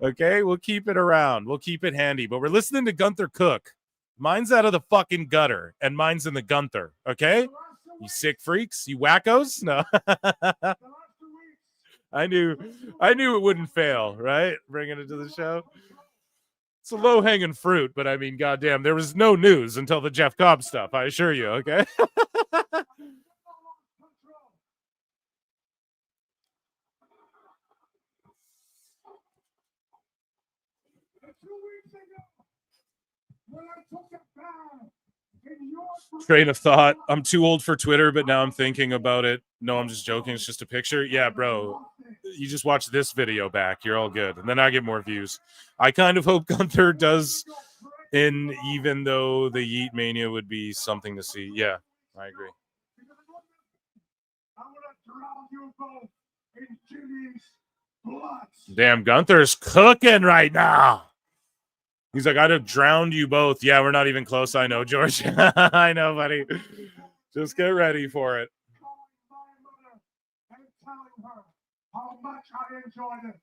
Okay, we'll keep it around. We'll keep it handy. But we're listening to Gunther Cook. Mine's out of the fucking gutter, and mine's in the Gunther. Okay? You sick freaks? You wackos? No. I knew it wouldn't fail, right? Bringing it to the show. It's a low-hanging fruit, but I mean, goddamn, there was no news until the Jeff Cobb stuff, I assure you, okay? Train of thought. I'm too old for Twitter, but now I'm thinking about it. No, I'm just joking. It's just a picture. Yeah, bro. You just watch this video back. You're all good. And then I get more views. I kind of hope Gunther does in, even though the Yeet Mania would be something to see. Yeah, I agree. Damn, Gunther's cooking right now. He's like, I'd have drowned you both. Yeah, we're not even close. I know, George. I know, buddy. Just get ready for it. How much I enjoyed it.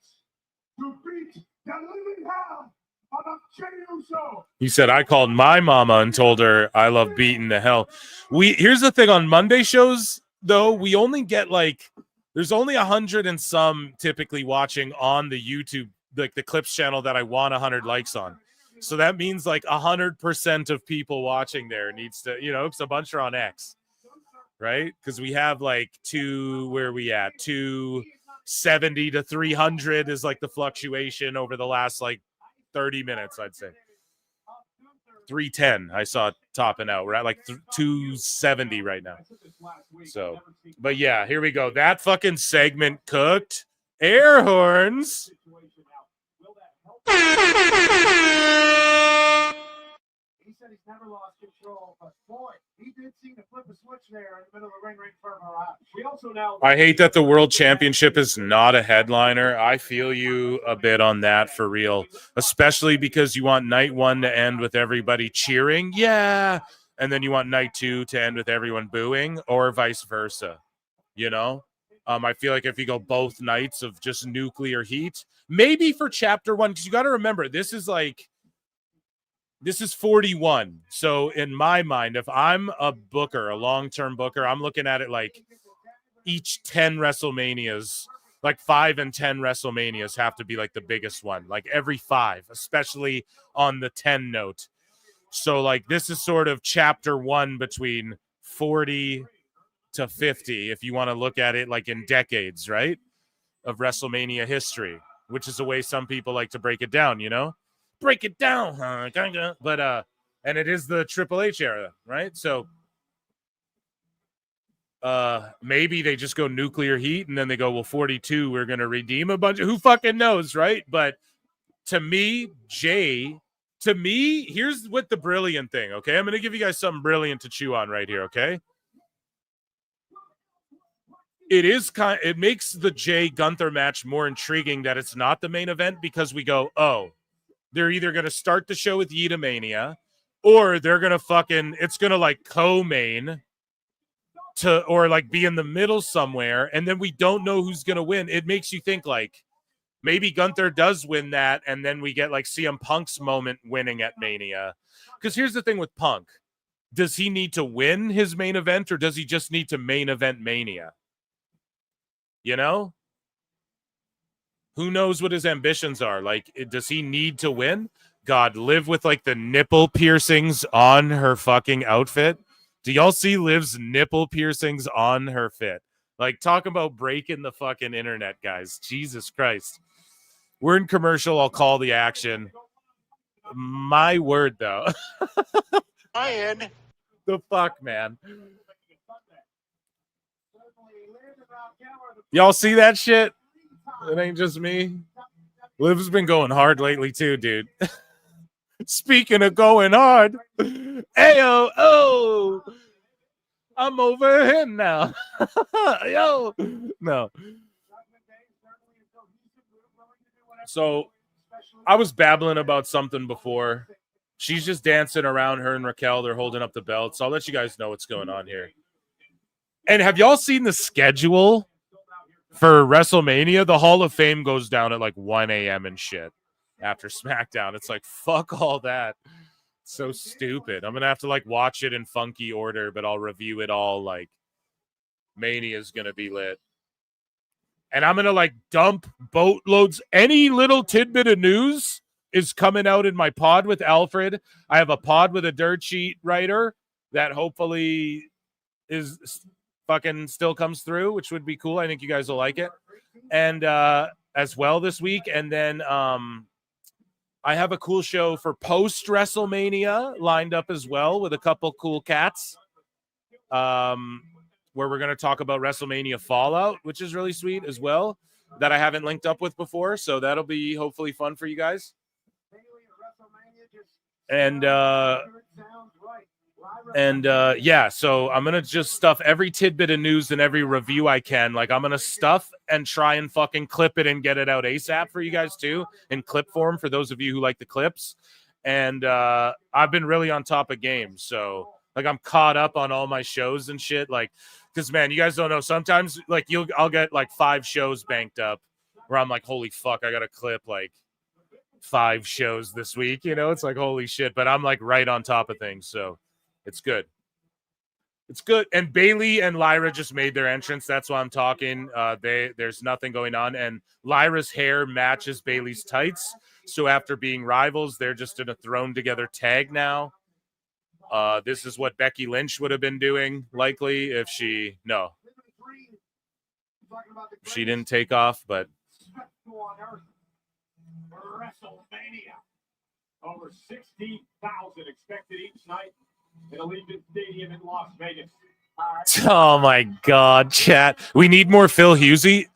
To beat the living hell out of Jey Uso. He said, I called my mama and told her I love beating the hell. Here's the thing, on Monday shows, though, we only get there's only 100 and some typically watching on the YouTube, like the Clips channel that I want 100 likes on. So that means 100% of people watching there needs to, because a bunch are on X, right? Because we have 270 to 300 is the fluctuation over the last 30 minutes, I'd say. 310 I saw topping out. We're at 270 right now. So, but yeah, here we go. That fucking segment cooked. Air horns. He said he's never lost control, but boy, he did seem to flip a switch there in the middle of the ring for Mirage. We also now. I hate that the World Championship is not a headliner. I feel you a bit on that for real, especially because you want night one to end with everybody cheering, yeah, and then you want night two to end with everyone booing, or vice versa. I feel like if you go both nights of just nuclear heat, maybe for chapter one, because you got to remember this is 41. So in my mind, if I'm a booker, a long-term booker, I'm looking at it each 10 WrestleManias, 5 and 10 WrestleManias have to be the biggest one, every 5, especially on the 10 note. So this is sort of chapter one between 40 to 50, if you want to look at it in decades, right, of WrestleMania history, which is the way some people like to break it down, break it down, huh? But and it is the Triple H era, right? So maybe they just go nuclear heat and then they go, well, 42, we're gonna redeem a bunch of, who fucking knows, right? But to me, Jay to me, here's what the brilliant thing, okay? I'm going to give you guys something brilliant to chew on right here, okay? It makes the Jay Gunther match more intriguing that it's not the main event because we go, oh, they're either going to start the show with Yeta Mania or they're going to it's going to like co-main or like be in the middle somewhere, and then we don't know who's going to win. It makes you think like maybe Gunther does win that, and then we get like CM Punk's moment winning at Mania. Because here's the thing with Punk. Does he need to win his main event, or does he just need to main event Mania? You know? Who knows what his ambitions are? Like, does he need to win? God, Liv with like the nipple piercings on her fucking outfit. Do y'all see Liv's nipple piercings on her fit? Like, talk about breaking the fucking internet, guys. Jesus Christ. We're in commercial. I'll call the action. My word, though. Ryan. The fuck, man. Y'all see that shit? It ain't just me. Liv's been going hard lately, too, dude. Speaking of going hard, ayo, oh, I'm over here now. Yo, no. So I was babbling about something before. She's just dancing around, her and Raquel. They're holding up the belts. So I'll let you guys know what's going on here. And have y'all seen the schedule for WrestleMania? The Hall of Fame goes down at like 1 a.m. and shit after SmackDown. It's like, fuck all that. It's so stupid. I'm going to have to like watch it in funky order, but I'll review it all like Mania is going to be lit. And I'm going to like dump boatloads. Any little tidbit of news is coming out in my pod with Alfred. I have a pod with a dirt sheet writer that hopefully is fucking still comes through, which would be cool. I think you guys will like it. And as well this week. And then I have a cool show for post WrestleMania lined up as well with a couple cool cats. Where we're going to talk about WrestleMania Fallout, which is really sweet as well, that I haven't linked up with before. So that'll be hopefully fun for you guys. And yeah, so I'm going to just stuff every tidbit of news and every review I can. Like, I'm going to stuff and try and fucking clip it and get it out ASAP for you guys too, in clip form for those of you who like the clips. And I've been really on top of games. So like, I'm caught up on all my shows and shit. Like, because man, you guys don't know. Sometimes like I'll get like 5 shows banked up where I'm like, holy fuck, I got to clip like 5 shows this week. You know, it's like, holy shit. But I'm like right on top of things. So it's good. It's good. And Bailey and Lyra just made their entrance. That's why I'm talking. There's nothing going on. And Lyra's hair matches Bailey's tights. So after being rivals, they're just in a thrown together tag now. This is what Becky Lynch would have been doing, likely, if she didn't take off, but WrestleMania. Over 60,000 expected each night at Allegiant Stadium in Las Vegas. oh my God, chat. We need more Phil Husey.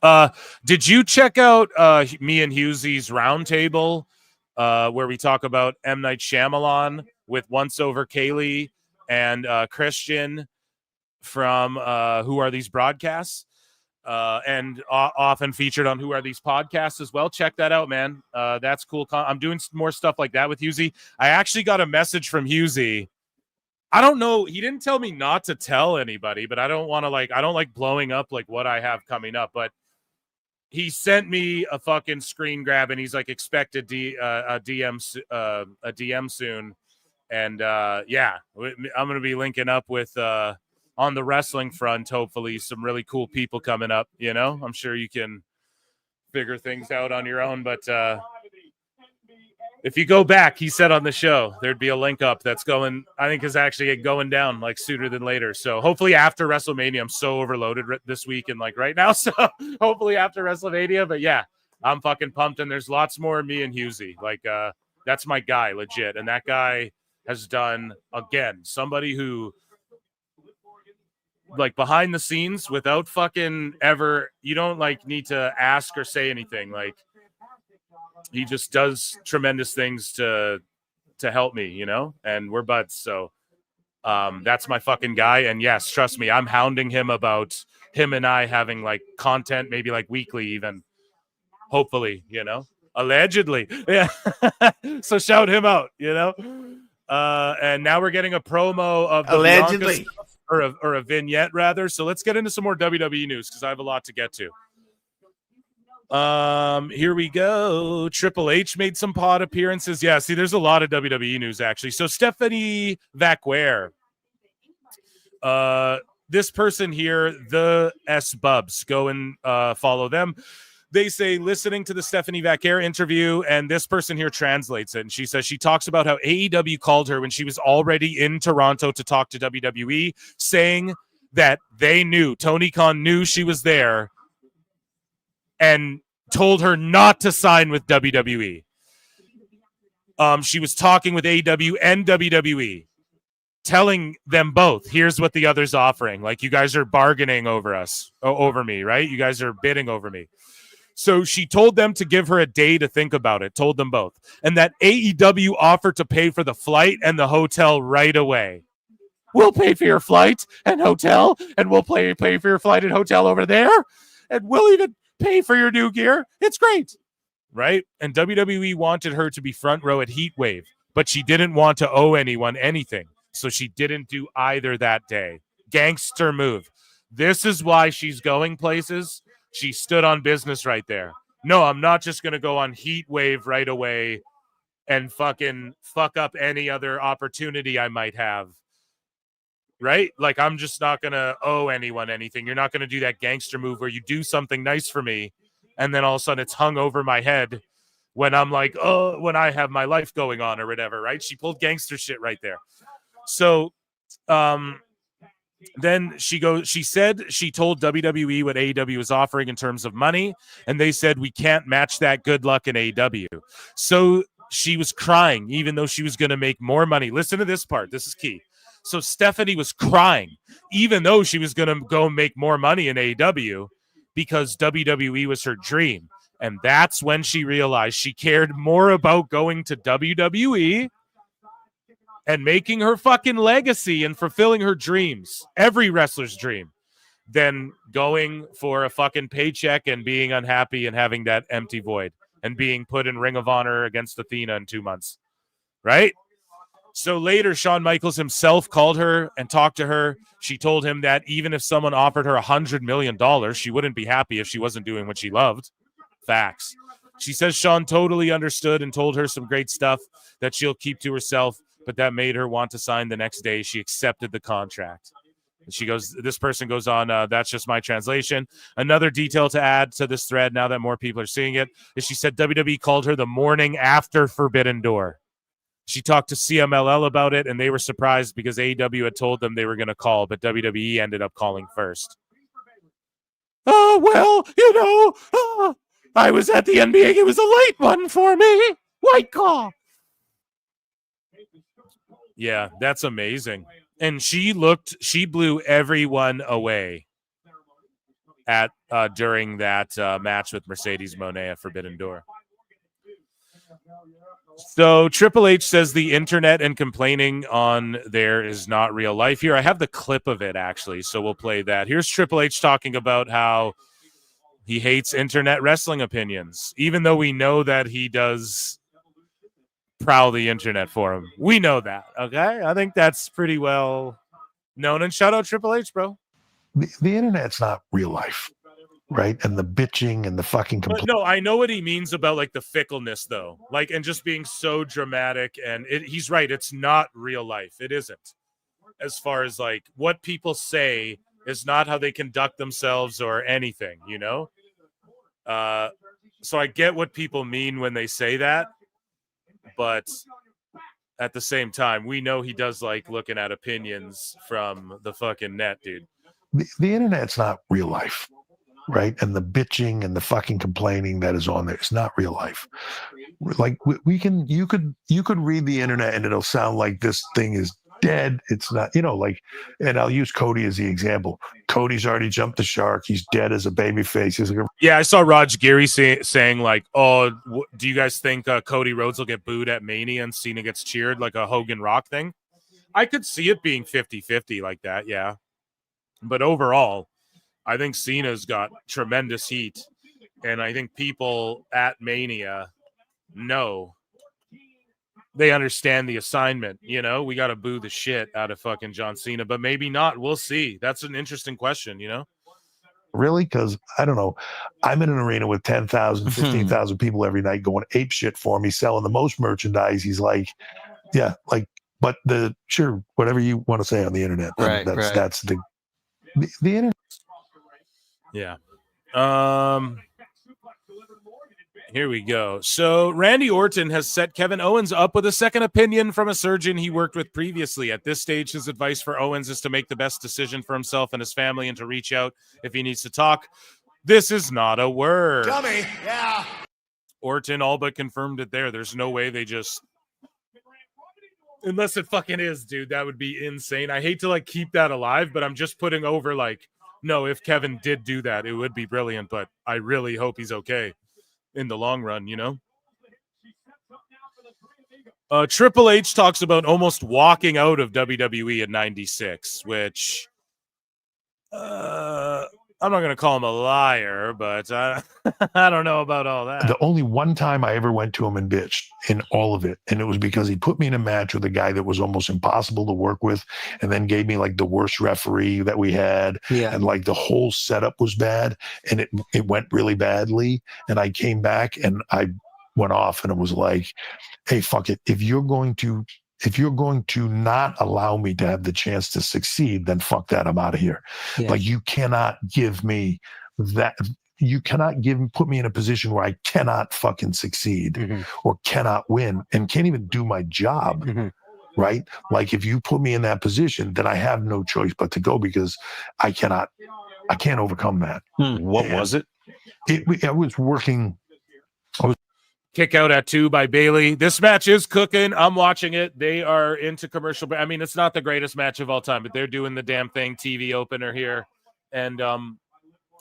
Did you check out me and Husey's roundtable where we talk about M. Night Shyamalan with Once Over Kaylee and Christian from Who Are These Broadcasts? And often featured on Who Are These Podcasts as well. Check that out, man. That's cool. I'm doing more stuff like that with Husey. I actually got a message from Husey. I don't know. He didn't tell me not to tell anybody, but I don't want to I don't like blowing up like what I have coming up. But he sent me a fucking screen grab and he's like, expect a DM soon. And yeah, I'm going to be linking up with on the wrestling front, hopefully some really cool people coming up. You know, I'm sure you can figure things out on your own, but if you go back, he said on the show, there'd be a link up that's going, I think is actually going down like sooner than later. So hopefully after WrestleMania, I'm so overloaded this week and like right now. So hopefully after WrestleMania, but yeah, I'm fucking pumped. And there's lots more of me and Husey. Like, that's my guy, legit. And that guy has done, again, somebody who, like, behind the scenes without fucking ever, you don't like need to ask or say anything. Like, he just does tremendous things to to help me, you know, and we're buds. So that's my fucking guy. And yes, trust me, I'm hounding him about him and I having like content, maybe like weekly, even hopefully, you know, allegedly. Yeah. So shout him out, you know. And now we're getting a promo of the Allegedly. Bianca stuff, or a vignette rather. So let's get into some more WWE news because I have a lot to get to. Here we go. Triple H made some pod appearances. Yeah, see, there's a lot of WWE news actually. So Stephanie Vacquer, this person here, the S Bubs, go and follow them. They say listening to the Stephanie Vacquer interview, and this person here translates it. And she says she talks about how AEW called her when she was already in Toronto to talk to WWE, saying that they knew, Tony Khan knew she was there and told her not to sign with WWE. She was talking with AEW and WWE, telling them both, here's what the other's offering. Like, you guys are bargaining over me, right? You guys are bidding over me. So she told them to give her a day to think about it, told them both. And that AEW offered to pay for the flight and the hotel right away. We'll pay for your flight and hotel, and we'll pay for your flight and hotel over there, and we'll even pay for your new gear. It's great, right? And WWE wanted her to be front row at Heatwave, but she didn't want to owe anyone anything, so she didn't do either that day. Gangster move. This is why she's going places. She stood on business right there. No, I'm not just going to go on Heatwave right away and fucking fuck up any other opportunity I might have. Right? Like, I'm just not going to owe anyone anything. You're not going to do that gangster move where you do something nice for me and then all of a sudden it's hung over my head when I'm like, oh, when I have my life going on or whatever, right? She pulled gangster shit right there. So, then she said she told WWE what AEW was offering in terms of money, and they said, we can't match that. Good luck in AEW. So she was crying, even though she was going to make more money. Listen to this part. This is key. So Stephanie was crying, even though she was going to go make more money in AEW, because WWE was her dream. And that's when she realized she cared more about going to WWE and making her fucking legacy and fulfilling her dreams, every wrestler's dream, than going for a fucking paycheck and being unhappy and having that empty void and being put in Ring of Honor against Athena in 2 months, right? So later, Shawn Michaels himself called her and talked to her. She told him that even if someone offered her $100 million, she wouldn't be happy if she wasn't doing what she loved. Facts. She says Shawn totally understood and told her some great stuff that she'll keep to herself, but that made her want to sign the next day. She accepted the contract. And she goes, this person goes on, that's just my translation. Another detail to add to this thread, now that more people are seeing it, is she said WWE called her the morning after Forbidden Door. She talked to CMLL about it, and they were surprised because AEW had told them they were going to call, but WWE ended up calling first. Oh, well, you know, I was at the NBA. It was a late one for me. White call. Yeah, that's amazing. And she blew everyone away at during that match with Mercedes Moné at Forbidden Door. So Triple H says the internet and complaining on there is not real life. Here, I have the clip of it, actually, so we'll play that. Here's Triple H talking about how he hates internet wrestling opinions, even though we know that he does prowl the internet for him. We know that, okay? I think that's pretty well known. And shout out Triple H, bro. The internet's not real life, right? And the bitching and the fucking But no, I know what he means about like the fickleness, though, like, and just being so dramatic. And he's right; it's not real life. It isn't. As far as like what people say is not how they conduct themselves or anything, you know. So I get what people mean when they say that, but at the same time, we know he does like looking at opinions from the fucking net, dude. The internet's not real life, right? And the bitching and the fucking complaining that is on there is not real life. Like you could read the internet and it'll sound like this thing is dead. It's not, like, and I'll use Cody as the example. Cody's already jumped the shark. He's dead as a baby face. He's like, Yeah, I saw Raj Geary saying like, "Oh, do you guys think Cody Rhodes will get booed at Mania and Cena gets cheered like a Hogan Rock thing?" I could see it being 50-50 like that, yeah. But overall, I think Cena's got tremendous heat, and I think people at Mania know. They understand the assignment, we got to boo the shit out of fucking John Cena, but maybe not. We'll see. That's an interesting question, really? Because I don't know. I'm in an arena with 10,000, 15,000 people every night going ape shit for me, selling the most merchandise. He's like, yeah, like, but sure, whatever you want to say on the internet. Right, that's the internet. Yeah. Here we go. So Randy Orton has set Kevin Owens up with a second opinion from a surgeon he worked with previously. At this stage, his advice for Owens is to make the best decision for himself and his family and to reach out if he needs to talk. This is not a word. Dummy. Yeah. Orton all but confirmed it there. There's no way they just... Unless it fucking is, dude. That would be insane. I hate to, like, keep that alive, but I'm just putting over, like, no, if Kevin did do that, it would be brilliant, but I really hope he's okay in the long run, Triple H talks about almost walking out of WWE in 96, which I'm not going to call him a liar, but I don't know about all that. The only one time I ever went to him and bitched in all of it, and it was because he put me in a match with a guy that was almost impossible to work with, and then gave me like the worst referee that we had, and like the whole setup was bad, and it went really badly, and I came back and I went off, and it was like, hey, fuck it. If you're going to not allow me to have the chance to succeed, then fuck that. I'm out of here. Yeah. Like, you cannot give me that. You cannot put me in a position where I cannot fucking succeed or cannot win and can't even do my job. Right? Like, if you put me in that position, then I have no choice but to go, because I can't overcome that. What was it? I was working. Kick out at 2 by Bailey. This match is cooking. I'm watching it. They are into commercial. I mean, it's not the greatest match of all time, but they're doing the damn thing. TV opener here. And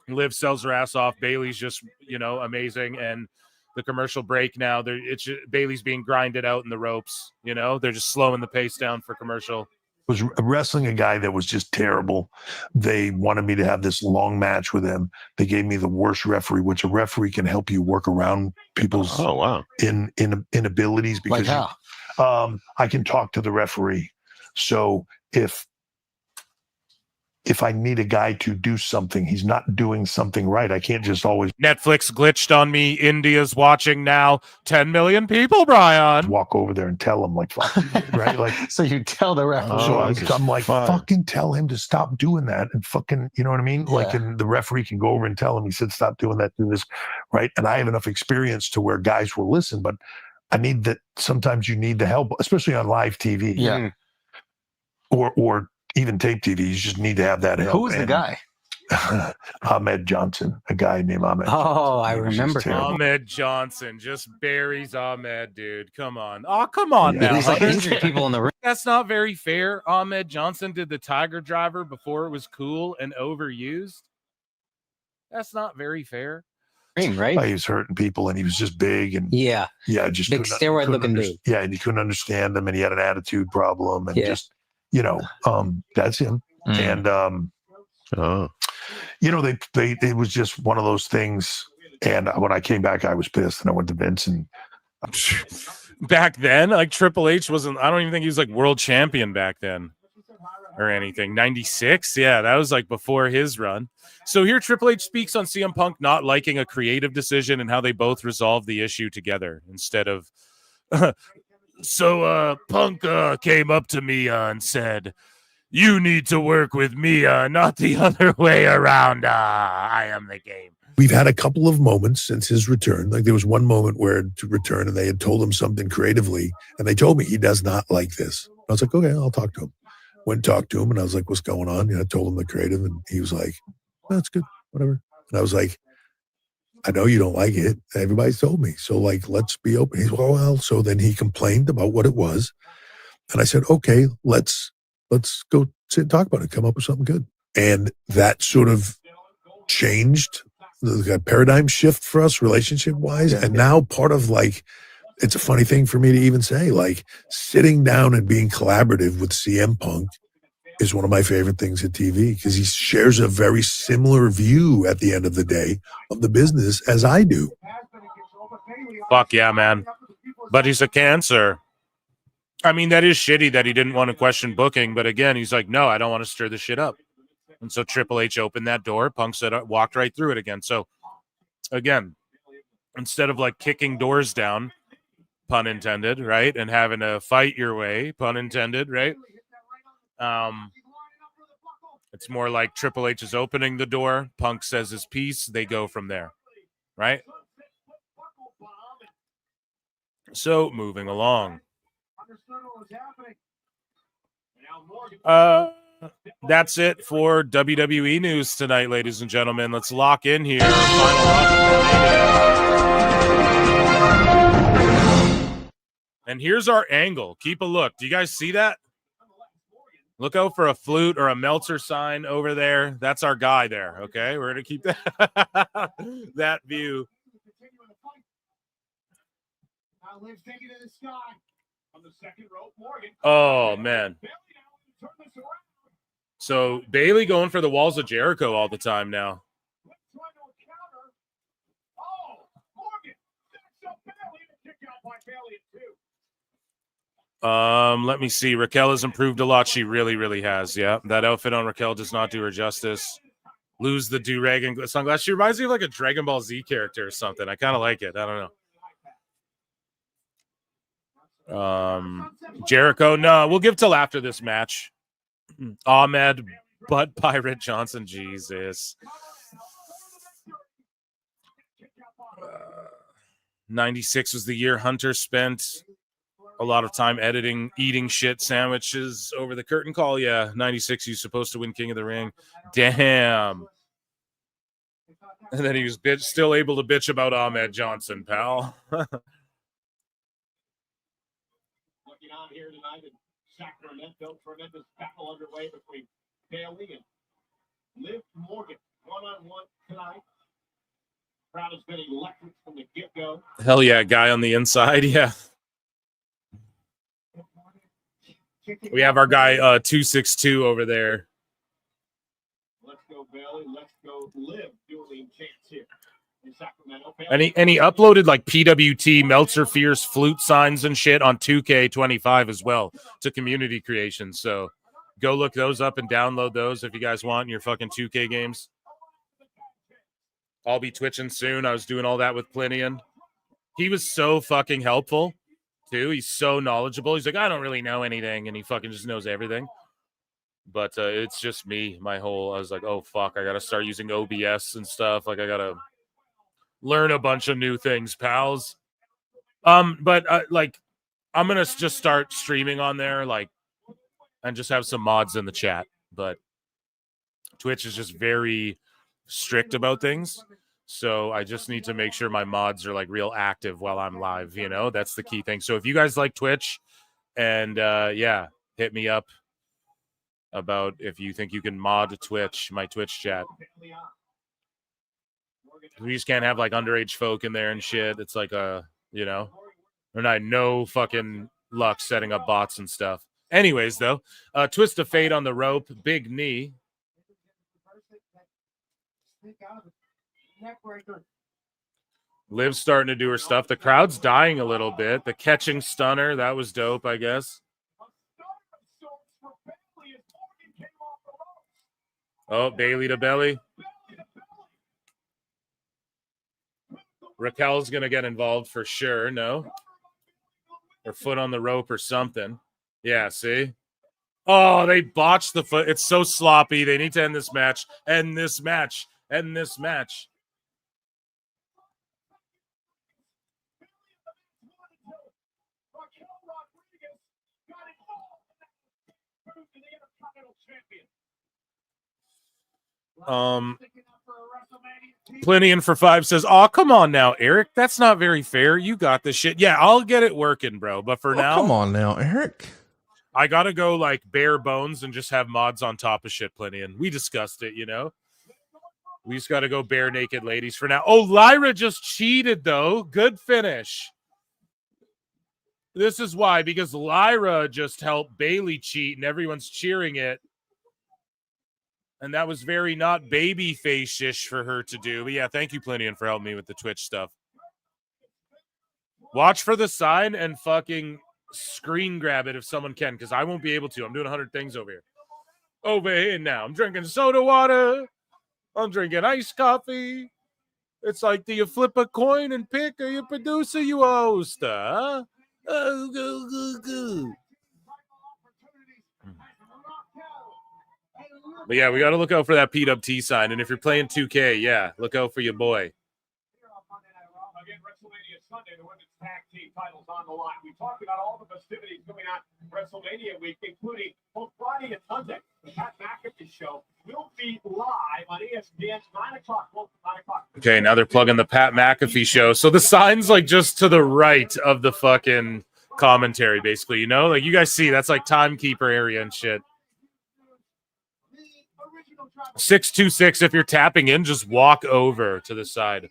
Liv sells her ass off. Bailey's just, amazing. And the commercial break now, Bailey's being grinded out in the ropes. They're just slowing the pace down for commercial. Was wrestling a guy that was just terrible. They wanted me to have this long match with him. They gave me the worst referee, which a referee can help you work around people's inabilities, because like how? I can talk to the referee. So if I need a guy to do something, he's not doing something right, I can't just always... Netflix glitched on me. India's watching now. 10 million people, Brian. Walk over there and tell him, like, fuck, right? Like, so you tell the referee. So I'm like, fucking tell him to stop doing that, and fucking, you know what I mean? Yeah. Like, and the referee can go over and tell him, he said, stop doing that, do this, right? And I have enough experience to where guys will listen, but I need that. Sometimes you need the help, especially on live TV. Yeah. Or even tape TV, you just need to have that help. Who is the guy? Ahmed Johnson, a guy named Ahmed. Oh, I remember him. Ahmed Johnson just buries Ahmed, dude. Come on. Oh, come on now. He's like injured people in the ring. That's not very fair. Ahmed Johnson did the Tiger Driver before it was cool and overused. That's not very fair. Right? He was hurting people, and he was just big, and just big steroid looking dude. Yeah, and you couldn't understand him, and he had an attitude problem, and just that's him. And it was just one of those things. And when I came back, I was pissed, and I went to Vince, and back then, like, Triple H wasn't, I don't even think he was like world champion back then or anything. 96, yeah, that was like before his run. So here Triple H speaks on CM Punk not liking a creative decision and how they both resolved the issue together instead of So Punk came up to me and said, you need to work with me, not the other way around. I am the game. We've had a couple of moments since his return. Like, there was one moment where to return, and they had told him something creatively, and they told me he does not like this. I was like, okay, I'll talk to him. Went and talked to him, and I was like, what's going on? I told him the creative, and he was like, that's good, whatever. And I was like, I know you don't like it. Everybody's told me. So, like, let's be open. He's, well, so then he complained about what it was. And I said, okay, let's go sit and talk about it, come up with something good. And that sort of changed the paradigm shift for us relationship wise. And now part of like, it's a funny thing for me to even say, like sitting down and being collaborative with CM Punk is one of my favorite things at TV because he shares a very similar view at the end of the day of the business as I do. Fuck yeah, man. But he's a cancer. I mean, that is shitty that he didn't want to question booking, but again, he's like, no, I don't want to stir this shit up. And so Triple H opened that door. Punk said, walked right through it again. So again, instead of like kicking doors down, pun intended, right, and having to fight your way, pun intended, right? It's more like Triple H is opening the door. Punk says his piece. They go from there, right? So moving along. That's it for WWE news tonight, ladies and gentlemen. Let's lock in here. And here's our angle. Keep a look. Do you guys see that? Look out for a flute or a Meltzer sign over there. That's our guy there, okay? We're going to keep that view. Oh, man. So Bailey going for the walls of Jericho all the time now. Let me see. Raquel has improved a lot. She really, really has. Yeah, that outfit on Raquel does not do her justice. Lose the do-rag and sunglasses. She reminds me of like a Dragon Ball Z character or something. I kind of like it. I don't know. Jericho, no, we'll give till after this match. Ahmed, Bud Pirate Johnson, Jesus. 96 was the year Hunter spent a lot of time editing, eating shit sandwiches over the curtain call. Yeah, 96, he's supposed to win King of the Ring. Damn. And then he was still able to bitch about Ahmed Johnson, pal. Looking on here tonight in Sacramento, tremendous battle underway between Bailey and Liv Morgan. One-on-one tonight. Crowd has been electric from the get-go. Hell yeah, guy on the inside, yeah. We have our guy 262 over there. Let's go, Bailey. Let's go, Liv. Dueling chance here in Sacramento. And he uploaded like PWT Meltzer Fierce flute signs and shit on 2K25 as well to community creation. So go look those up and download those if you guys want in your fucking 2K games. I'll be twitching soon. I was doing all that with Plinian. He was so fucking helpful too. He's so knowledgeable. He's like, I don't really know anything, and he fucking just knows everything. But it's just me. I was like, oh fuck, I gotta start using OBS and stuff. Like I gotta learn a bunch of new things, pals. But like I'm gonna just start streaming on there, like, and just have some mods in the chat. But Twitch is just very strict about things. So I just need to make sure my mods are like real active while I'm live, you know? That's the key thing. So if you guys like Twitch and yeah, hit me up about if you think you can mod Twitch, my Twitch chat. We just can't have like underage folk in there and shit. It's like you know, and I no fucking luck setting up bots and stuff. Anyways, though, twist of fate on the rope, big knee. Liv's starting to do her stuff. The crowd's dying a little bit. The catching stunner, that was dope, I guess. Oh, Bailey to belly. Raquel's going to get involved for sure, no? Her foot on the rope or something. Yeah, see? Oh, they botched the foot. It's so sloppy. They need to end this match. End this match. End this match. Plinian for 5 says, oh, come on now, Eric. That's not very fair. You got this shit. Yeah, I'll get it working, bro. But for now, come on now, Eric. I gotta go like bare bones and just have mods on top of shit plenty. And we discussed it, you know. We just gotta go bare naked ladies for now. Oh, Lyra just cheated though. Good finish. This is why, because Lyra just helped Bailey cheat and everyone's cheering it. And that was very not baby face-ish for her to do. But yeah, thank you, Plinian, for helping me with the Twitch stuff. Watch for the sign and fucking screen grab it if someone can, because I won't be able to. I'm doing 100 things over here. Over here now. I'm drinking soda water. I'm drinking iced coffee. It's like, do you flip a coin and pick? Are you a producer? You a host? Huh? Oh, go. But yeah, we got to look out for that PWT sign. And if you're playing 2K, yeah, look out for your boy. Again, WrestleMania Sunday, the women's tag team titles on the line. We talked about all the festivities going on WrestleMania week, including both Friday and Sunday. The Pat McAfee show will be live on ESPN 9 o'clock. Okay, now they're plugging the Pat McAfee show. So the sign's like just to the right of the fucking commentary, basically, you know? Like you guys see, that's like timekeeper area and shit. 626, if you're tapping in, just walk over to the side.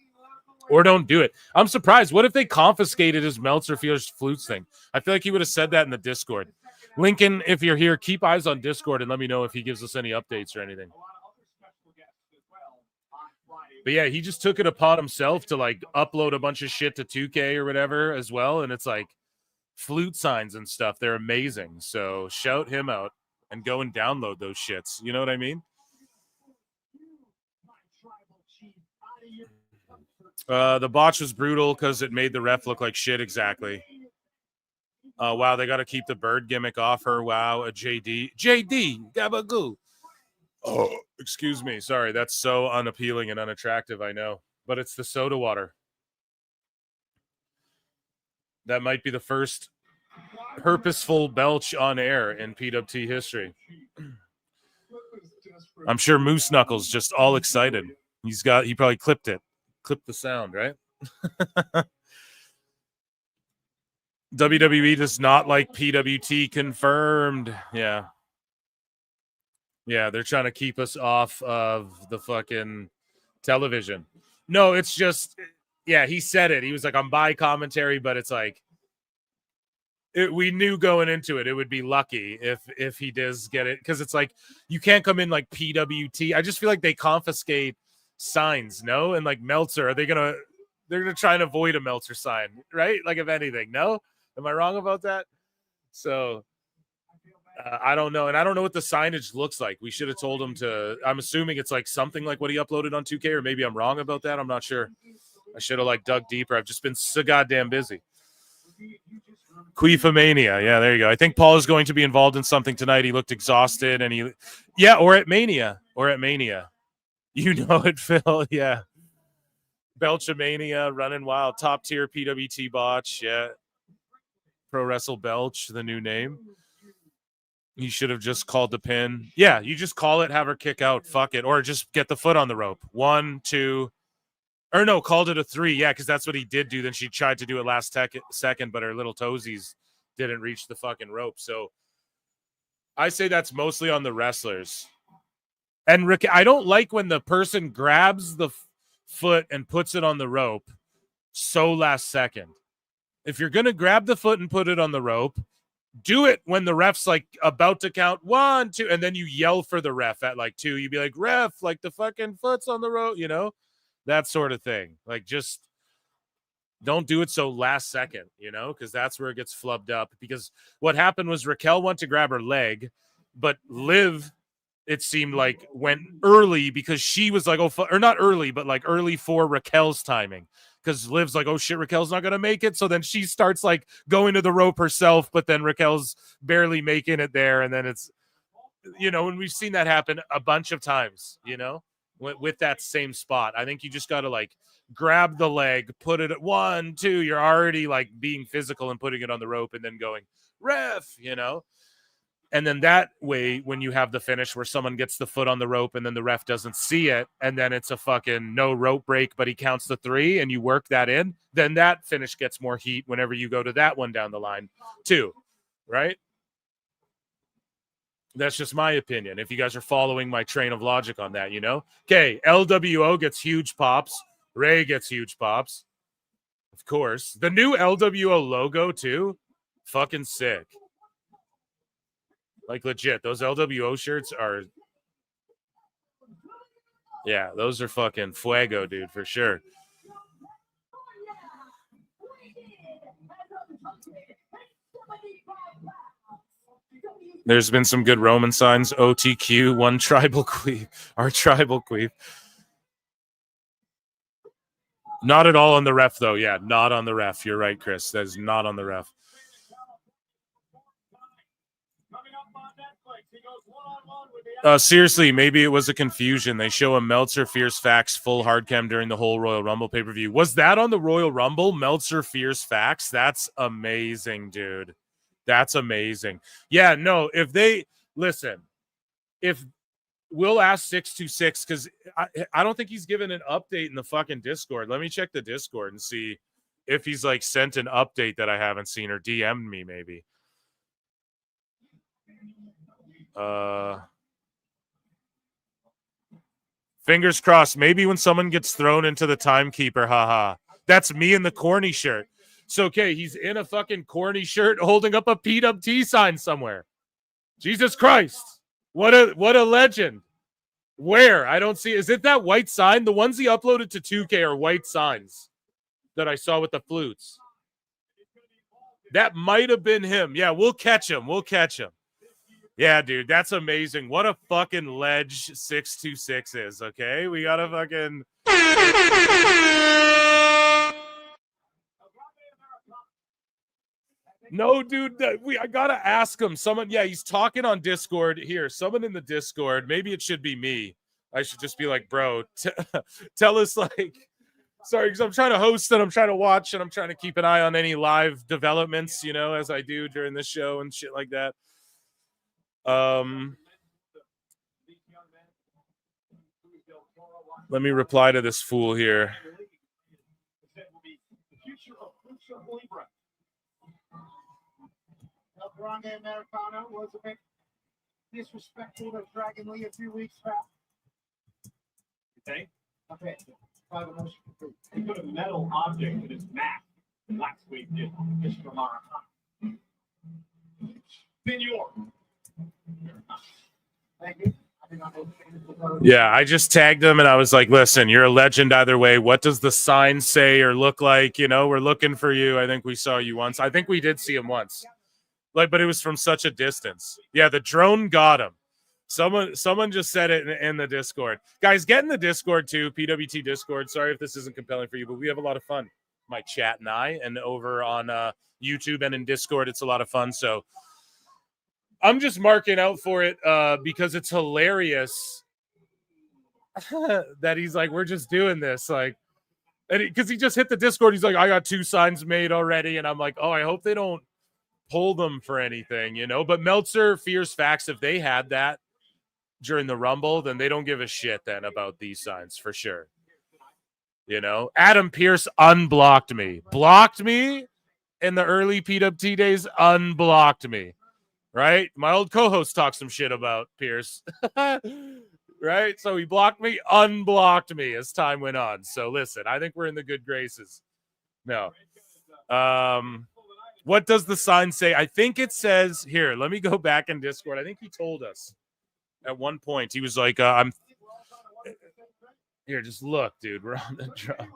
Or don't do it. I'm surprised. What if they confiscated his Meltzer Fierce Flutes thing? I feel like he would have said that in the Discord. Lincoln, if you're here, keep eyes on Discord and let me know if he gives us any updates or anything. But yeah, he just took it upon himself to like upload a bunch of shit to 2K or whatever as well. And it's like flute signs and stuff. They're amazing. So shout him out and go and download those shits. You know what I mean? The botch was brutal because it made the ref look like shit. Exactly. Wow, they got to keep the bird gimmick off her. Wow, a JD, gabagoo. Oh, excuse me. Sorry, that's so unappealing and unattractive. I know, but it's the soda water. That might be the first purposeful belch on air in PWT history. I'm sure Moose Knuckles just all excited. He probably clipped the sound, right? WWE does not like PWT, confirmed. Yeah, they're trying to keep us off of the fucking television. No, it's just, yeah, he said it. He was like, I'm by commentary, but it's like, we knew going into it, it would be lucky if he does get it, because it's like, you can't come in like PWT. I just feel like they confiscate signs, no? And like Meltzer, they're gonna try and avoid a Meltzer sign, right? Like, if anything, no? Am I wrong about that? So I don't know. And I don't know what the signage looks like. We should have told him to. I'm assuming it's like something like what he uploaded on 2K, or maybe I'm wrong about that. I'm not sure. I should have like dug deeper. I've just been so goddamn busy. Queefa Mania. Yeah, there you go. I think Paul is going to be involved in something tonight. He looked exhausted and or at Mania. You know it, Phil. Yeah. Belchamania, running wild. Top tier PWT botch. Yeah. Pro Wrestle Belch, the new name. You should have just called the pin. Yeah, you just call it, have her kick out. Fuck it. Or just get the foot on the rope. 1, 2. Or no, called it a 3. Yeah, because that's what he did do. Then she tried to do it last second, but her little toesies didn't reach the fucking rope. So I say that's mostly on the wrestlers. And Rick, I don't like when the person grabs the foot and puts it on the rope so last second. If you're going to grab the foot and put it on the rope, do it when the ref's like about to count 1, 2, and then you yell for the ref at like 2. You'd be like, ref, like the fucking foot's on the rope, you know, that sort of thing. Like, just don't do it so last second, you know, because that's where it gets flubbed up. Because what happened was Raquel went to grab her leg, but Liv, it seemed like, went early because she was like, or not early, but like early for Raquel's timing. Because Liv's like, oh shit, Raquel's not gonna make it. So then she starts like going to the rope herself, but then Raquel's barely making it there, and then it's, you know, and we've seen that happen a bunch of times, you know, with that same spot. I think you just gotta like grab the leg, put it at 1, 2. You're already like being physical and putting it on the rope, and then going ref, you know. And then that way, when you have the finish where someone gets the foot on the rope and then the ref doesn't see it, and then it's a fucking no rope break, but he counts the 3 and you work that in, then that finish gets more heat whenever you go to that one down the line too, right? That's just my opinion. If you guys are following my train of logic on that, you know? Okay, LWO gets huge pops. Ray gets huge pops. Of course. The new LWO logo, too. Fucking sick. Like, legit. Those LWO shirts are... Yeah, those are fucking fuego, dude, for sure. There's been some good Roman signs. OTQ, one tribal queef. Our tribal queef. Not at all on the ref, though. Yeah, not on the ref. You're right, Chris. That is not on the ref. Seriously, maybe it was a confusion. They show a Meltzer Fierce Facts full hard cam during the whole Royal Rumble pay-per-view. Was that on the Royal Rumble? Meltzer Fierce Facts? That's amazing, dude. That's amazing. Yeah, no, if they listen, if we'll ask 626 because I don't think he's given an update in the fucking Discord. Let me check the Discord and see if he's like sent an update that I haven't seen or DM'd me maybe. Fingers crossed. Maybe when someone gets thrown into the timekeeper, haha. That's me in the corny shirt. So, okay, he's in a fucking corny shirt holding up a PWT sign somewhere. Jesus Christ. What a legend. Where? I don't see. Is it that white sign? The ones he uploaded to 2K are white signs that I saw with the flutes. That might have been him. Yeah, we'll catch him. We'll catch him. Yeah, dude, that's amazing. What a fucking ledge 626 is, okay? We got to fucking... No, dude, I got to ask him. Someone, yeah, he's talking on Discord. Here, someone in the Discord. Maybe it should be me. I should just be like, bro, tell us, like... Sorry, because I'm trying to host and I'm trying to watch and I'm trying to keep an eye on any live developments, you know, as I do during this show and shit like that. Let me reply to this fool here. El Grande Americano was a bit disrespectful to Dragon Lee a few weeks back. Okay. Okay. He put a metal object in his mouth last week, did Mr. Americano. Senor. Thank you. Yeah, I just tagged him and I was like, listen, you're a legend either way. What does the sign say or look like? You know, we're looking for you. I think we saw you once. I think we did see him once. Like, but it was from such a distance. Yeah, the drone got him. Someone just said it in the Discord. Guys, get in the Discord too, PWT Discord. Sorry if this isn't compelling for you, but we have a lot of fun. My chat and I, and over on YouTube and in Discord, it's a lot of fun. So I'm just marking out for it because it's hilarious that he's like, we're just doing this. Like, and because he just hit the Discord, he's like, I got 2 signs made already. And I'm like, oh, I hope they don't pull them for anything, you know? But Meltzer, Fierce Facts, if they had that during the Rumble, then they don't give a shit then about these signs for sure. You know, Adam Pierce unblocked me. Blocked me in the early PWT days, unblocked me. Right? My old co-host talked some shit about Pierce. Right? So he blocked me, unblocked me as time went on. So listen, I think we're in the good graces. No. What does the sign say? I think it says, here, let me go back in Discord. I think he told us at one point. He was like, I'm here, just look, dude. We're on the drone.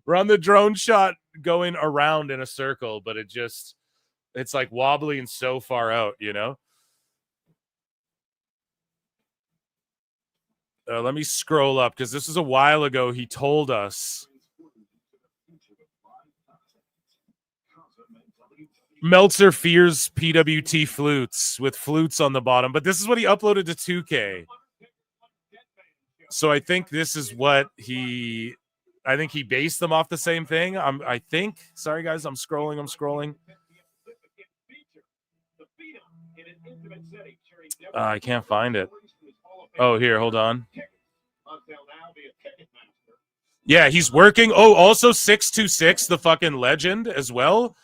We're on the drone shot going around in a circle, but it's like wobbly and so far out, you know? Let me scroll up because this is a while ago. He told us. Meltzer fears PWT flutes with flutes on the bottom, but this is what he uploaded to 2K. So I think this is what I think he based them off the same thing. I think. Sorry, guys, I'm scrolling. I can't find it. Oh, here, hold on. Yeah, he's working. Oh, also 626, the fucking legend as well,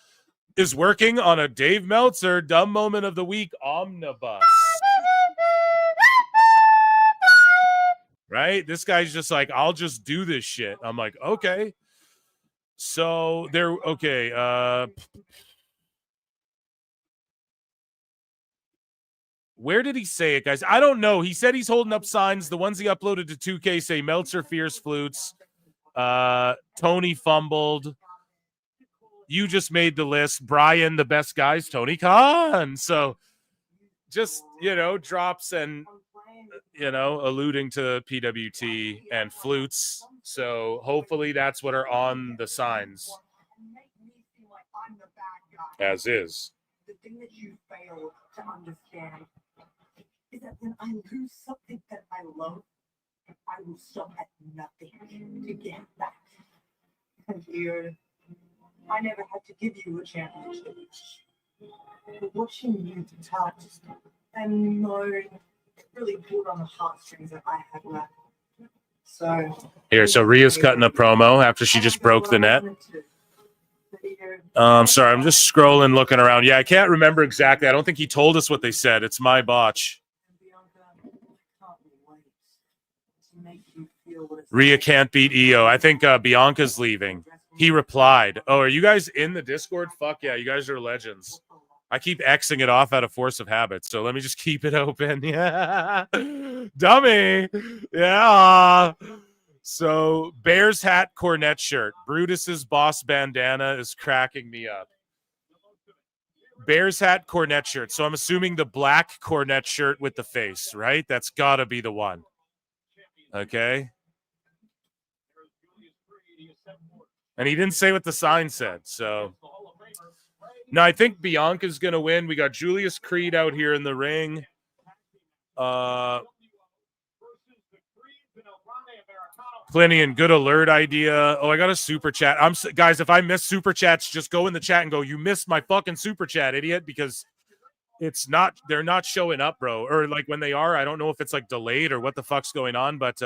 is working on a Dave Meltzer Dumb Moment of the Week omnibus. right? This guy's just like, I'll just do this shit. I'm like, okay. So there, okay. Where did he say it, guys? I don't know. He said he's holding up signs. The ones he uploaded to 2K say Meltzer Fierce Flutes. Tony fumbled. You just made the list. Brian, the best guys, Tony Khan. So just, drops and, alluding to PWT and Flutes. So hopefully that's what are on the signs. As is. The thing that you fail to understand is that when I lose something that I love, I will stop at nothing to get back. And here, I never had to give you a championship. But watching you touch and moan really pulled on the heartstrings that I had left. So Rhea's cutting a promo after she just broke the net. Sorry, I'm just scrolling, looking around. Yeah, I can't remember exactly. I don't think he told us what they said. It's my botch. Rhea can't beat Io. I think Bianca's leaving. He replied, "Oh, are you guys in the Discord? Fuck yeah, you guys are legends." I keep Xing it off out of force of habit, so let me just keep it open. Yeah, dummy. Yeah. So Bears hat, cornet shirt. Brutus's boss bandana is cracking me up. Bears hat, cornet shirt. So I'm assuming the black cornet shirt with the face, right? That's got to be the one. Okay. And he didn't say what the sign said, so. No, I think Bianca's going to win. We got Julius Creed out here in the ring. Plenty and good alert idea. Oh, I got a super chat. Guys, if I miss super chats, just go in the chat and go, "You missed my fucking super chat, idiot," because they're not showing up, bro. Or like when they are, I don't know if it's like delayed or what the fuck's going on, but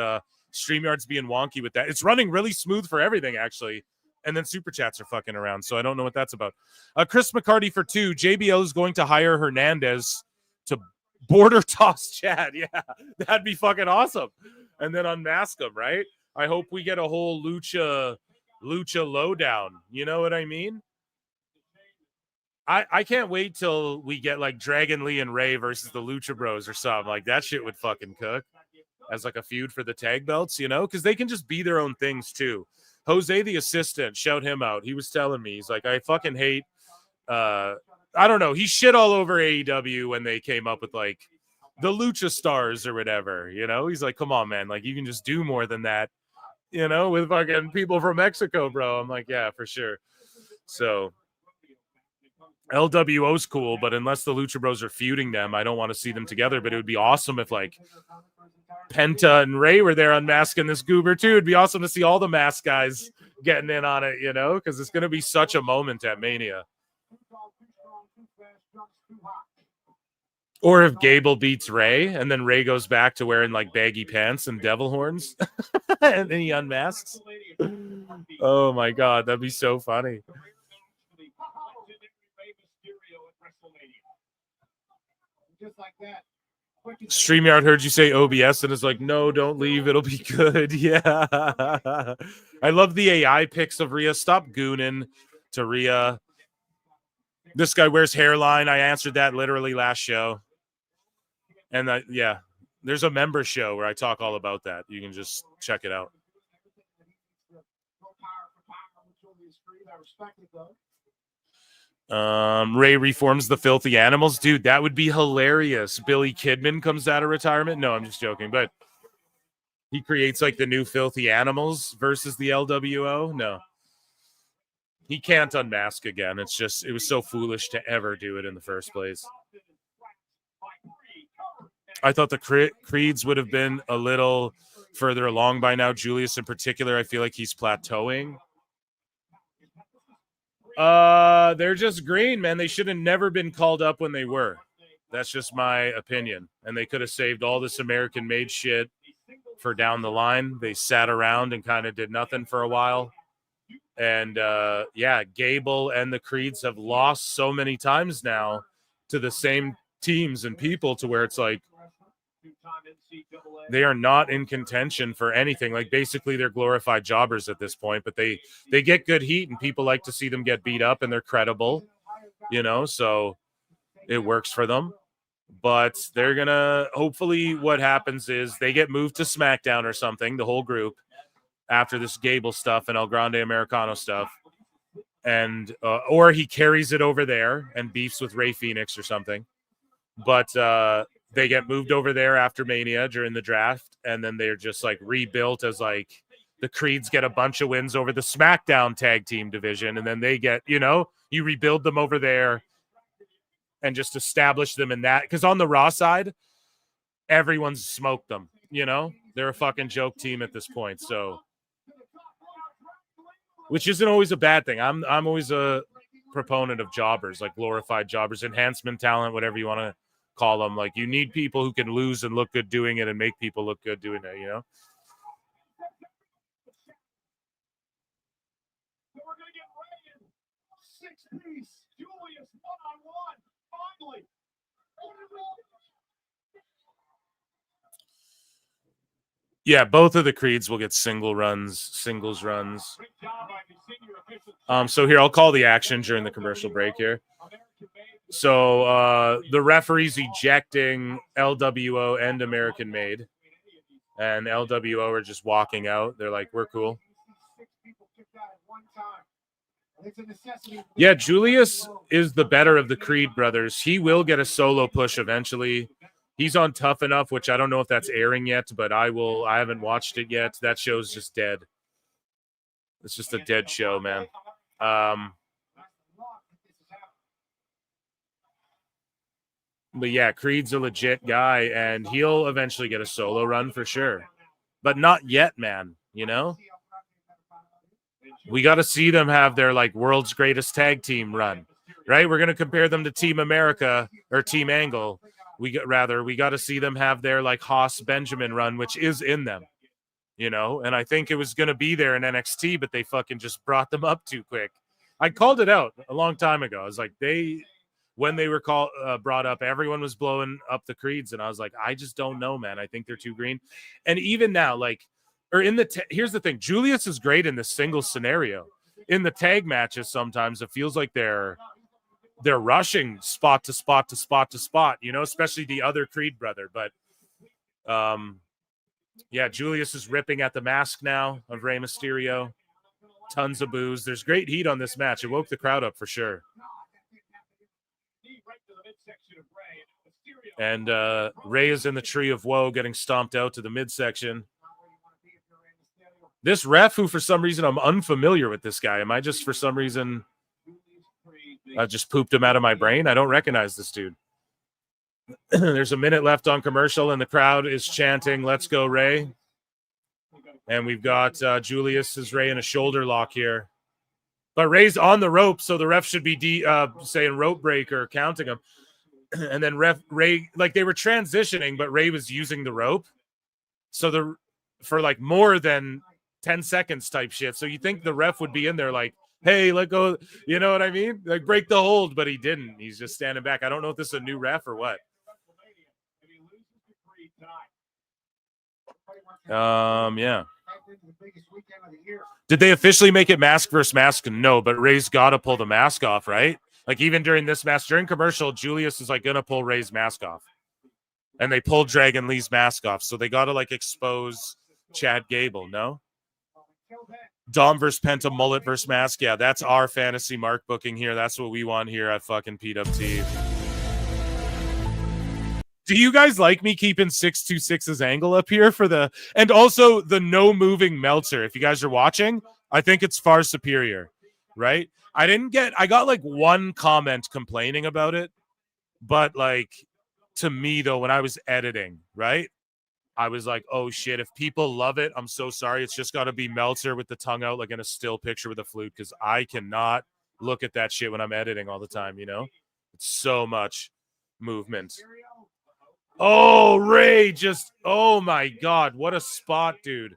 StreamYard's being wonky with that. It's running really smooth for everything, actually. And then super chats are fucking around, so I don't know what that's about. Chris McCarty for 2. JBL is going to hire Hernandez to border toss Chad. Yeah, that'd be fucking awesome. And then unmask him, right? I hope we get a whole lucha lowdown. You know what I mean? I can't wait till we get like Dragon Lee and Ray versus the Lucha Bros or something. Like that shit would fucking cook as like a feud for the tag belts, because they can just be their own things too. Jose the assistant, shout him out. He was telling me, he's like, I fucking hate I don't know. He shit all over AEW when they came up with like the Lucha Stars or whatever, He's like, come on, man. Like you can just do more than that, with fucking people from Mexico, bro. I'm like, yeah, for sure. So LWO's cool, but unless the Lucha Bros are feuding them, I don't want to see them together. But it would be awesome if like Penta and Ray were there unmasking this goober too. It'd be awesome to see all the mask guys getting in on it, because it's going to be such a moment at Mania. Or if Gable beats Ray and then Ray goes back to wearing like baggy pants and devil horns and then he unmasks. Oh my God, that'd be so funny. Just like that. StreamYard heard you say OBS and is like, no, don't leave. It'll be good. Yeah. I love the AI pics of Rhea. Stop gooning to Rhea. This guy wears hairline. I answered that literally last show. And yeah, there's a member show where I talk all about that. You can just check it out. Ray reforms the Filthy Animals. Dude, that would be hilarious. Billy Kidman comes out of retirement. No, I'm just joking. But he creates like the new Filthy Animals versus the LWO. No. He can't unmask again. It was so foolish to ever do it in the first place. I thought the Creeds would have been a little further along by now. Julius in particular, I feel like he's plateauing. They're just green, man. They should have never been called up when they were. That's just my opinion. And they could have saved all this American-made shit for down the line. They sat around and kind of did nothing for a while. And, Gable and the Creeds have lost so many times now to the same teams and people to where it's like, They are not in contention for anything. Like, basically, they're glorified jobbers at this point, but they get good heat, and people like to see them get beat up, and they're credible, you know, so it works for them. But they're gonna, hopefully what happens is they get moved to SmackDown or something, the whole group, after this Gable stuff and El Grande Americano stuff, and or he carries it over there and beefs with Rey Fenix or something. But they get moved over there after Mania during the draft, and then they're just like rebuilt as like the Creeds get a bunch of wins over the SmackDown tag team division, and then they get, you know, you rebuild them over there and just establish them in that. Because on the Raw side, everyone's smoked them, you know? They're a fucking joke team at this point, so, which isn't always a bad thing. I'm always a proponent of jobbers, like glorified jobbers, enhancement talent, whatever you want to call them. Like, you need people who can lose and look good doing it and make people look good doing it, you know? Yeah, both of the Creeds will get singles runs. So here, I'll call the action during the commercial break here. So the referee's ejecting LWO and American Made, and LWO are just walking out. They're like, we're cool. Yeah, Julius is the better of the Creed brothers. He will get a solo push eventually. He's on Tough Enough, which I don't know if that's airing yet, but I haven't watched it yet. That show's just dead. It's just a dead show, man. But yeah, Creed's a legit guy, and he'll eventually get a solo run for sure. But not yet, man, you know? We got to see them have their, like, world's greatest tag team run, right? We're going to compare them to Team America or Team Angle. We got to see them have their, like, Haas Benjamin run, which is in them, you know? And I think it was going to be there in NXT, but they fucking just brought them up too quick. I called it out a long time ago. I was like, when they were brought up, everyone was blowing up the Creeds, and I was like, I just don't know, man. I think they're too green. And even now, like, or in the here's the thing, Julius is great in the single scenario. In the tag matches, sometimes it feels like they're rushing spot to spot to spot to spot, you know, especially the other Creed brother. But yeah, Julius is ripping at the mask now of Rey Mysterio. Tons of boos. There's great heat on this match. It woke the crowd up for sure. And Rey is in the Tree of Woe, getting stomped out to the midsection. This ref, who for some reason I'm unfamiliar with this guy. Am I just, for some reason, I just pooped him out of my brain? I don't recognize this dude. There's a minute left on commercial, and the crowd is chanting, "Let's go, Rey." And we've got Julius' Rey in a shoulder lock here. But Rey's on the rope, so the ref should be saying rope break or counting him. And then Rey, like, they were transitioning, but Rey was using the rope. So for like more than 10 seconds type shit. So you think the ref would be in there like, hey, let go. You know what I mean? Like, break the hold, but he didn't. He's just standing back. I don't know if this is a new ref or what. Yeah. Did they officially make it mask versus mask? No, but Rey's got to pull the mask off, right? Like, even during this match, during commercial, Julius is like going to pull Rey's mask off. And they pulled Dragon Lee's mask off. So they got to, like, expose Chad Gable, no? Dom versus Penta, mullet versus mask. Yeah, that's our fantasy mark booking here. That's what we want here at fucking PWT. Do you guys like me keeping 626's angle up here for the, and also the no moving Meltzer? If you guys are watching, I think it's far superior, right? I got like one comment complaining about it, but like, to me though, when I was editing, right, I was like, oh shit, if people love it, I'm so sorry. It's just got to be Meltzer with the tongue out, like in a still picture with a flute, because I cannot look at that shit when I'm editing all the time, you know? It's so much movement. Oh, Rey just, oh my God, what a spot, dude.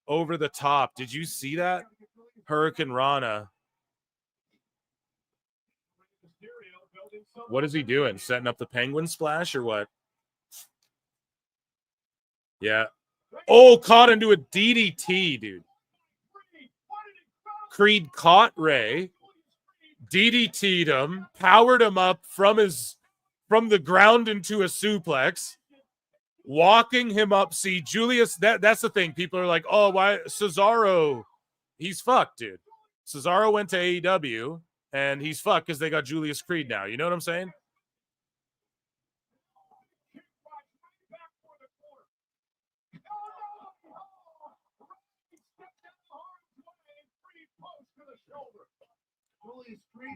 Over the top. Did you see that? Hurricane Rana. What is he doing? Setting up the penguin splash or what? Yeah. Oh, caught into a DDT, dude. Creed caught Ray, DDT'd him, powered him up from the ground into a suplex, walking him up. See, Julius, that's the thing. People are like, oh, why Cesaro? He's fucked, dude. Cesaro went to AEW, and he's fucked because they got Julius Creed now. You know what I'm saying?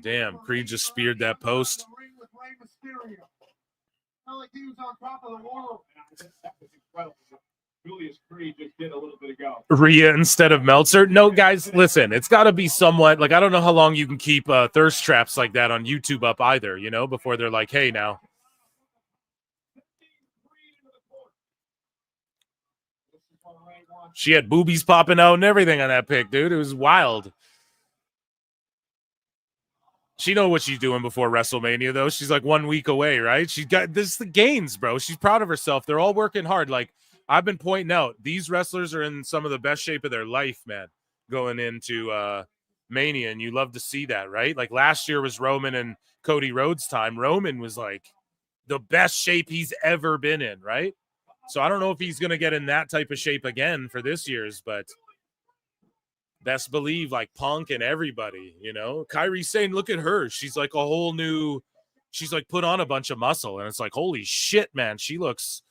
Damn, Creed just speared that post. Julius Creed just did a little bit ago. Rhea instead of Meltzer. No, guys, listen, it's got to be somewhat like, I don't know how long you can keep thirst traps like that on YouTube up either, you know, before they're like, hey, now. She had boobies popping out and everything on that pic, dude. It was wild. She know what she's doing before WrestleMania, though. She's like 1 week away, right? She's got this the gains, bro. She's proud of herself. They're all working hard. Like I've been pointing out, these wrestlers are in some of the best shape of their life, man, going into Mania, and you love to see that, right? Like last year was Roman and Cody Rhodes' time. Roman was like the best shape he's ever been in, right? So I don't know if he's going to get in that type of shape again for this year's, but best believe like Punk and everybody, you know. Kyrie's saying, look at her. She's like a whole new, she's like put on a bunch of muscle. And it's like, holy shit, man. She looks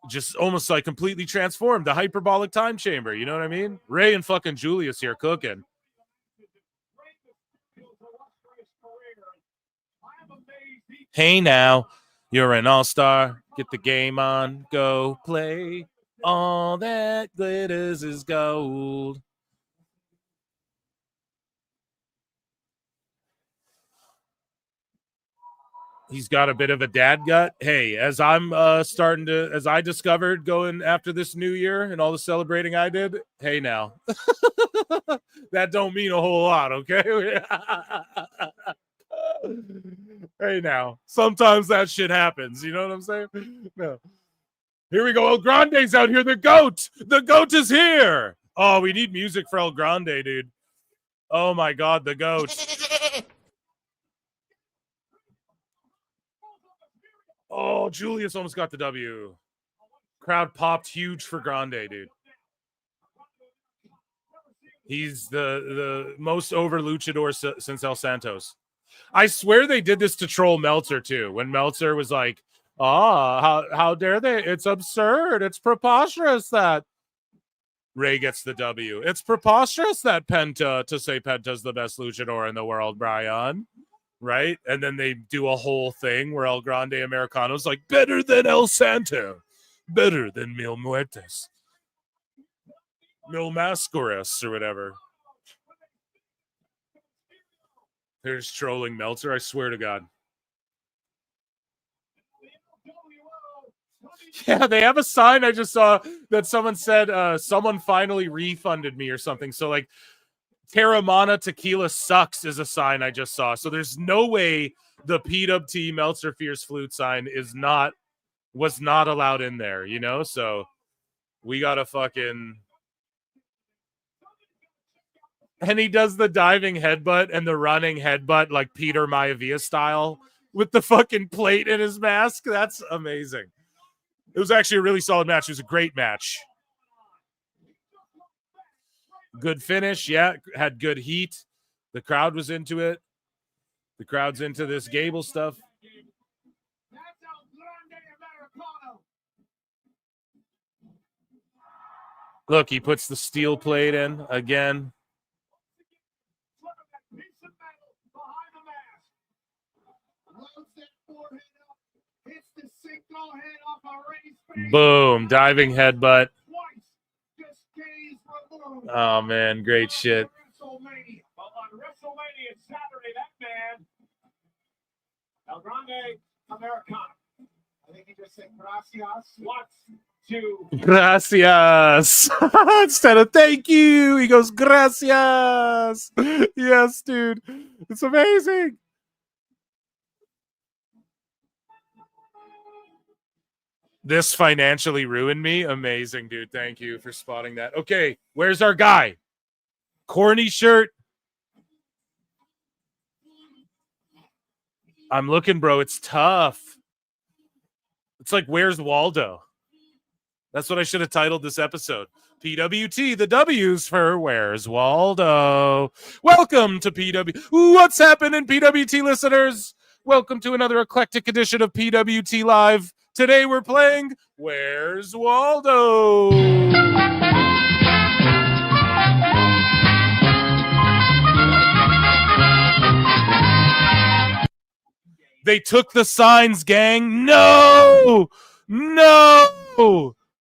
just almost like completely transformed. The hyperbolic time chamber. You know what I mean? Ray and fucking Julius here cooking. Hey now, you're an all-star. Get the game on. Go play. All that glitters is gold. He's got a bit of a dad gut. Hey, as I'm as I discovered going after this new year and all the celebrating I did, hey now. That don't mean a whole lot, okay? Hey now. Sometimes that shit happens, you know what I'm saying? No. Here we go. El Grande's out here. The GOAT. The GOAT is here. Oh, we need music for El Grande, dude. Oh my God, the GOAT. Oh, Julius almost got the W. Crowd popped huge for Grande, dude. He's the most over luchador since El Santos. I swear they did this to troll Meltzer, too. When Meltzer was like, how dare they? It's absurd. It's preposterous that Ray gets the W. It's preposterous that to say Penta's the best luchador in the world, Brian. Right? And then they do a whole thing where El Grande Americano's like, better than El Santo. Better than Mil Muertes. Mil Mascaras or whatever. Here's trolling Meltzer, I swear to God. Yeah, they have a sign I just saw that someone said, someone finally refunded me or something. So like, Terramana Tequila sucks is a sign I just saw. So there's no way the PWT Meltzer Fierce Flute sign was not allowed in there, you know? So we got to fucking... And he does the diving headbutt and the running headbutt like Peter Maivia style with the fucking plate in his mask. That's amazing. It was actually a really solid match. It was a great match. Good finish, yeah. Had good heat. The crowd was into it. The crowd's into this Gable stuff. Look, he puts the steel plate in again. Boom, diving headbutt. Oh, man, great shit. On WrestleMania Saturday, that man, El Grande Americano. I think he just said gracias. Wants to. Gracias. Instead of thank you, he goes gracias. Yes, dude. It's amazing. This financially ruined me. Amazing, dude. Thank you for spotting that. Okay, where's our guy? Corny shirt. I'm looking, bro. It's tough. It's like, where's Waldo? That's what I should have titled this episode. PWT, the W's for Where's Waldo? Welcome to PW. What's happening, PWT listeners? Welcome to another eclectic edition of PWT Live. Today we're playing Where's Waldo? They took the signs, gang. No! No!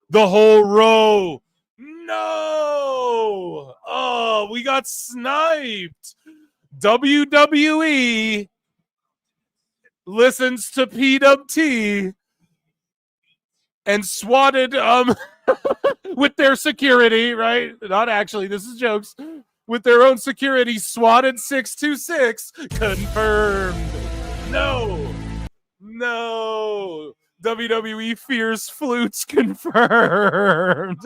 The whole row. No! Oh, we got sniped. WWE listens to PWT and swatted with their security, right? Not actually, this is jokes. With their own security, swatted 626. Confirmed. No. WWE fears flutes confirmed.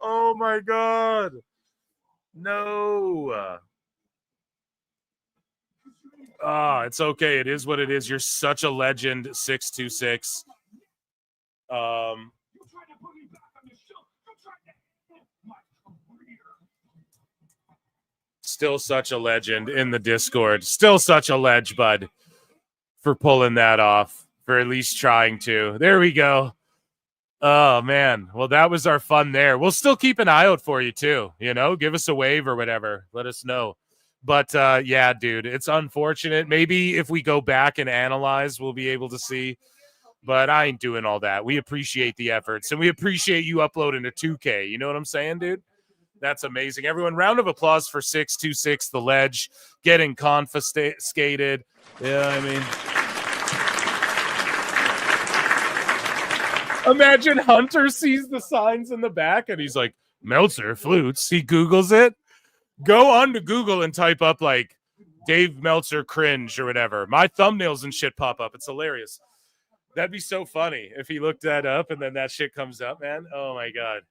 Oh my God. No. It's okay. It is what it is. You're such a legend, 626. Still such a legend in the Discord. Still such a ledge, bud, for pulling that off, for at least trying to. There we go. Oh, man. Well, that was our fun there. We'll still keep an eye out for you, too. You know, give us a wave or whatever. Let us know. But, yeah, dude, it's unfortunate. Maybe if we go back and analyze, we'll be able to see. But I ain't doing all that. We appreciate the efforts, and we appreciate you uploading to 2K. You know what I'm saying, dude? That's amazing. Everyone, round of applause for 626, the ledge, getting confiscated. Yeah, I mean... Imagine Hunter sees the signs in the back and he's like, Meltzer flutes. He Googles it. Go on to Google and type up like Dave Meltzer cringe or whatever. My thumbnails and shit pop up. It's hilarious. That'd be so funny if he looked that up and then that shit comes up, man. Oh my God.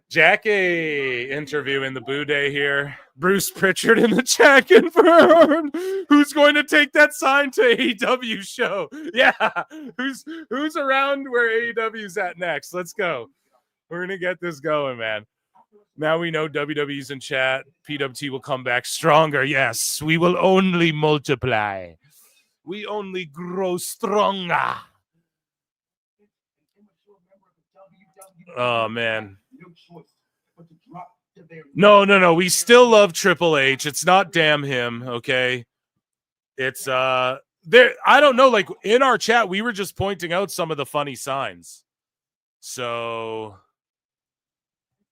Jackie interviewing the Boo Day here. Bruce Pritchard in the chat confirmed. Who's going to take that sign to AEW show? Yeah. Who's around where AEW's at next? Let's go. We're going to get this going, man. Now we know WWE's in chat. PWT will come back stronger. Yes, we will only multiply. We only grow stronger. Oh, man. No. We still love Triple H. It's not damn him, okay? It's there. I don't know. Like in our chat, we were just pointing out some of the funny signs. So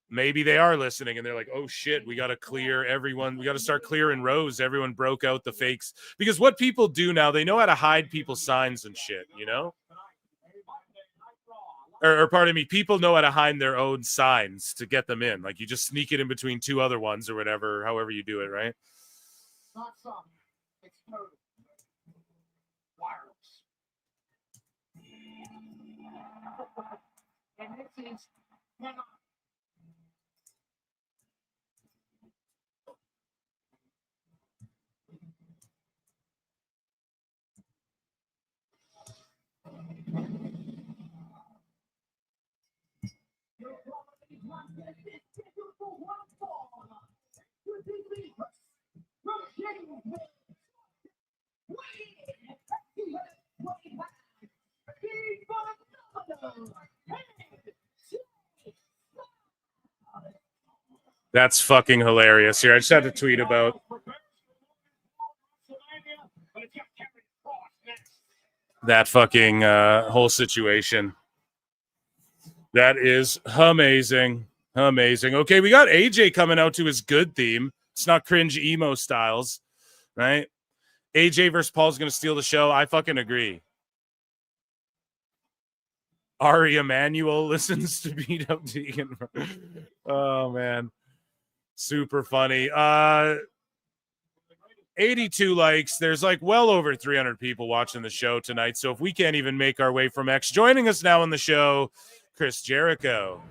maybe they are listening and they're like, oh shit, we got to clear everyone. We got to start clearing rows. Everyone broke out the fakes. Because what people do now, they know how to hide people's signs and shit, you know? Or pardon me, people know how to hide their own signs to get them in. Like you just sneak it in between two other ones or whatever, however you do it, right? Not some. It's total. Wireless. And this is That's fucking hilarious. Here, I just had to tweet about that fucking whole situation. That is amazing. Amazing. Okay, we got AJ coming out to his good theme. It's not cringe emo styles, right? AJ versus Paul's going to steal the show. I fucking agree. Ari Emanuel listens to beat up Deegan. Oh, man. Super funny. 82 likes. There's like well over 300 people watching the show tonight. So if we can't even make our way from X, joining us now on the show, Chris Jericho.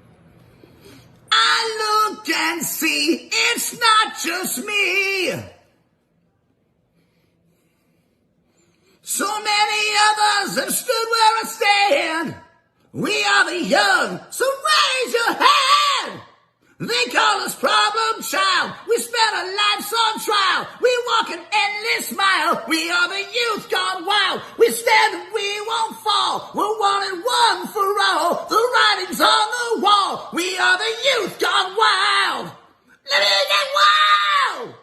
I look and see it's not just me. So many others have stood where I stand. We are the young, so raise your hand. They call us problem child. We spent our lives on trial. We walk an endless mile. We are the youth gone wild. We stand and we won't fall. We're one and one for all. The writing's on the wall. We are the youth gone wild. Let it get wild.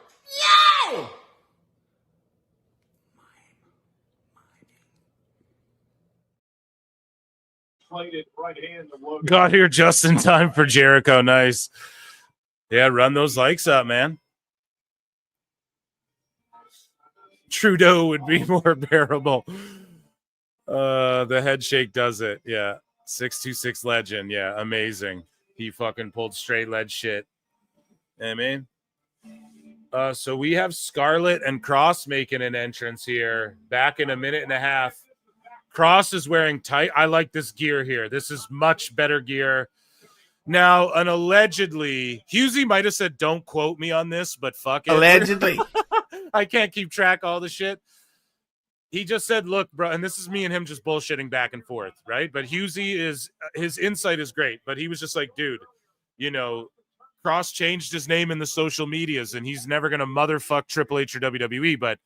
Yay! Got here just in time for Jericho. Nice. Yeah, run those likes up, man. Trudeau would be more bearable. The head shake does it. Yeah. 626 legend. Yeah, amazing. He fucking pulled straight lead shit. I mean, so we have Scarlett and Cross making an entrance here. Back in a minute and a half. Cross is wearing tight. I like this gear here. This is much better gear. Now, and allegedly, Husey might have said, don't quote me on this, but fuck it. Allegedly. I can't keep track of all the shit. He just said, look, bro, and this is me and him just bullshitting back and forth, right? But Husey his insight is great, but he was just like, dude, you know, Cross changed his name in the social medias, and he's never going to motherfuck Triple H or WWE, but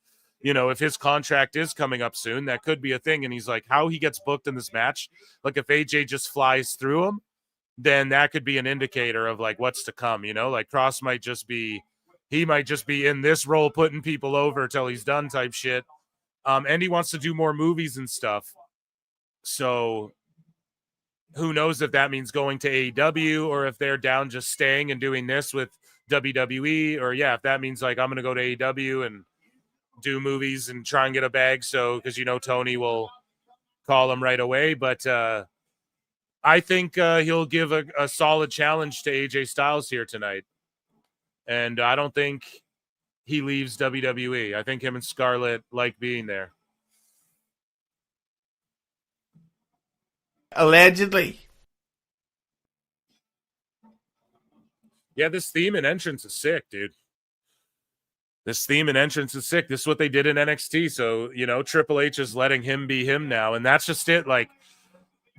you know, if his contract is coming up soon, that could be a thing. And he's like, how he gets booked in this match, like if AJ just flies through him, then that could be an indicator of like what's to come, you know, like Cross might just be in this role putting people over till he's done type shit. And he wants to do more movies and stuff. So who knows if that means going to AEW or if they're down just staying and doing this with WWE, or yeah, if that means like I'm going to go to AEW and do movies and try and get a bag. So, because you know Tony will call him right away, but I think he'll give a solid challenge to AJ Styles here tonight, and I don't think he leaves WWE. I think him and Scarlett like being there. Allegedly. Yeah, this theme and entrance is sick, dude. This theme and entrance is sick. This is what they did in NXT. So, you know, Triple H is letting him be him now. And that's just it. Like,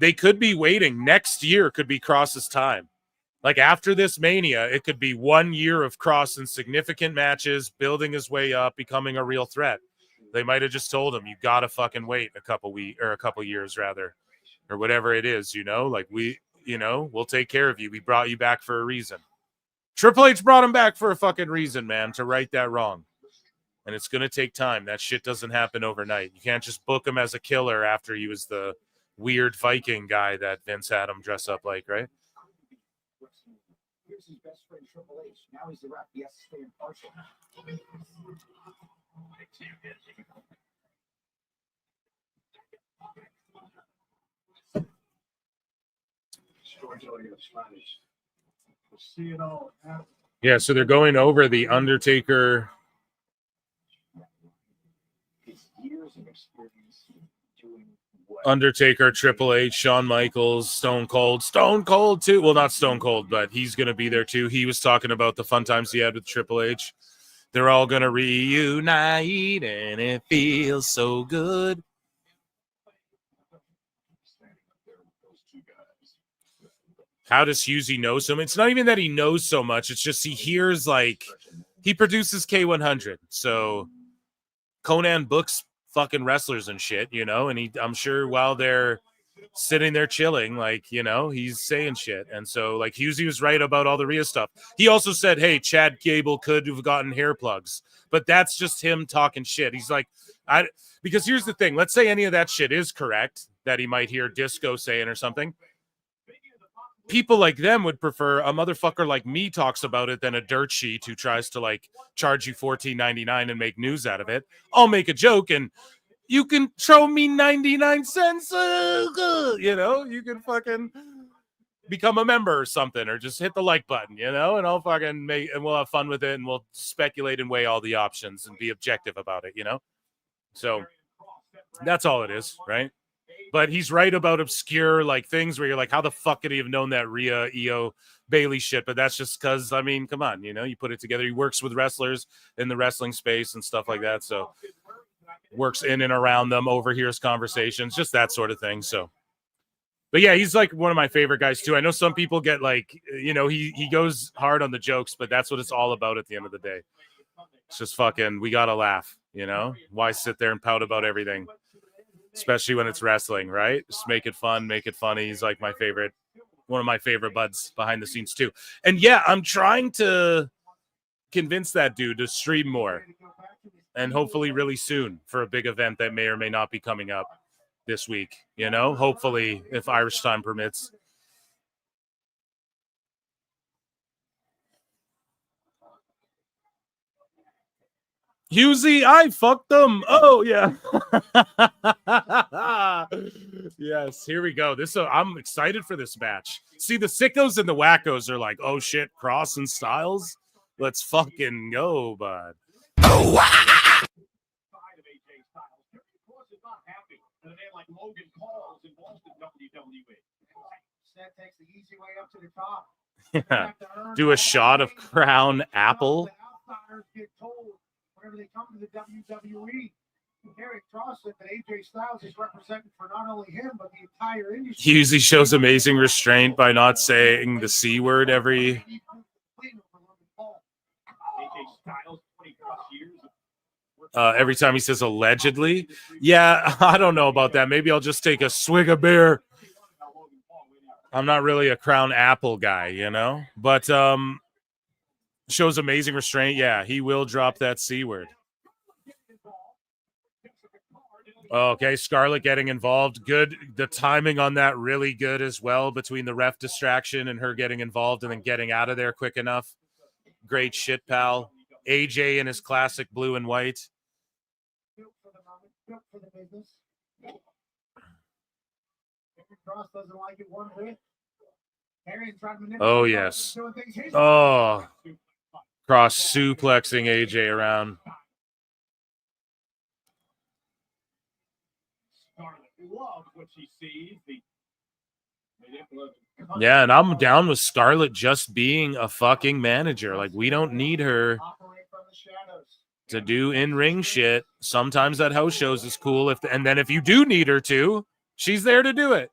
they could be waiting. Next year could be Cross's time. Like, after this Mania, it could be 1 year of Cross in significant matches, building his way up, becoming a real threat. They might have just told him, you got to fucking wait a couple years, rather, or whatever it is, you know? Like, we'll take care of you. We brought you back for a reason. Triple H brought him back for a fucking reason, man, to right that wrong. And it's going to take time. That shit doesn't happen overnight. You can't just book him as a killer after he was the weird Viking guy that Vince had him dress up like, right? Here's his best friend, Triple H. Now he's the ref. He has to stay impartial. Yeah, so they're going over the Undertaker. Undertaker, Triple H, Shawn Michaels, Stone Cold too. Well, not Stone Cold, but he's going to be there too. He was talking about the fun times he had with Triple H. They're all going to reunite, and it feels so good. How does Husey know so much? It's not even that he knows so much. It's just he hears, like, he produces K100. So Conan books fucking wrestlers and shit, you know, and I'm sure while they're sitting there chilling, like, you know, he's saying shit. And so, like, Husey was right about all the Rhea stuff. He also said, hey, Chad Gable could have gotten hair plugs, but that's just him talking shit. He's like, because here's the thing. Let's say any of that shit is correct that he might hear Disco saying or something. People like them would prefer a motherfucker like me talks about it than a dirt sheet who tries to like charge you $14.99 and make news out of it. I'll make a joke and you can throw me 99 cents. You know, you can fucking become a member or something, or just hit the like button, and I'll fucking and we'll have fun with it, and we'll speculate and weigh all the options and be objective about it, So that's all it is, right? But he's right about obscure things where you're like, how the fuck could he have known that Rhea, Io, Bailey shit? But that's just because, come on, you put it together. He works with wrestlers in the wrestling space and stuff like that. So works in and around them, overhears conversations, just that sort of thing. So, but yeah, he's one of my favorite guys too. I know some people get he goes hard on the jokes, but that's what it's all about at the end of the day. It's just fucking, we got to laugh, Why sit there and pout about everything? Especially when it's wrestling, right? Just make it fun, make it funny. He's one of my favorite buds behind the scenes too. And yeah, I'm trying to convince that dude to stream more, and hopefully really soon for a big event that may or may not be coming up this week, hopefully if Irish time permits. Husey, I fucked them. Oh yeah. Yes, here we go. I'm excited for this match. See, the sickos and the wackos are like, oh shit, Cross and Styles. Let's fucking go, bud. Yeah. Do a shot of Crown Apple. Whenever they come to the WWE, Eric Cross said that AJ Styles is representing for not only him but the entire industry. He usually shows amazing restraint by not saying the C word every time he says allegedly. Yeah, I don't know about that. Maybe I'll just take a swig of beer. I'm not really a Crown Apple guy, but shows amazing restraint. Yeah, he will drop that C word. Okay, Scarlett getting involved. Good. The timing on that really good as well, between the ref distraction and her getting involved and then getting out of there quick enough. Great shit, pal. AJ in his classic blue and white. Oh, yes. Oh. Cross suplexing AJ around. Yeah, and I'm down with Scarlett just being a fucking manager. We don't need her to do in-ring shit. Sometimes that house shows is cool. And then if you do need her to, she's there to do it,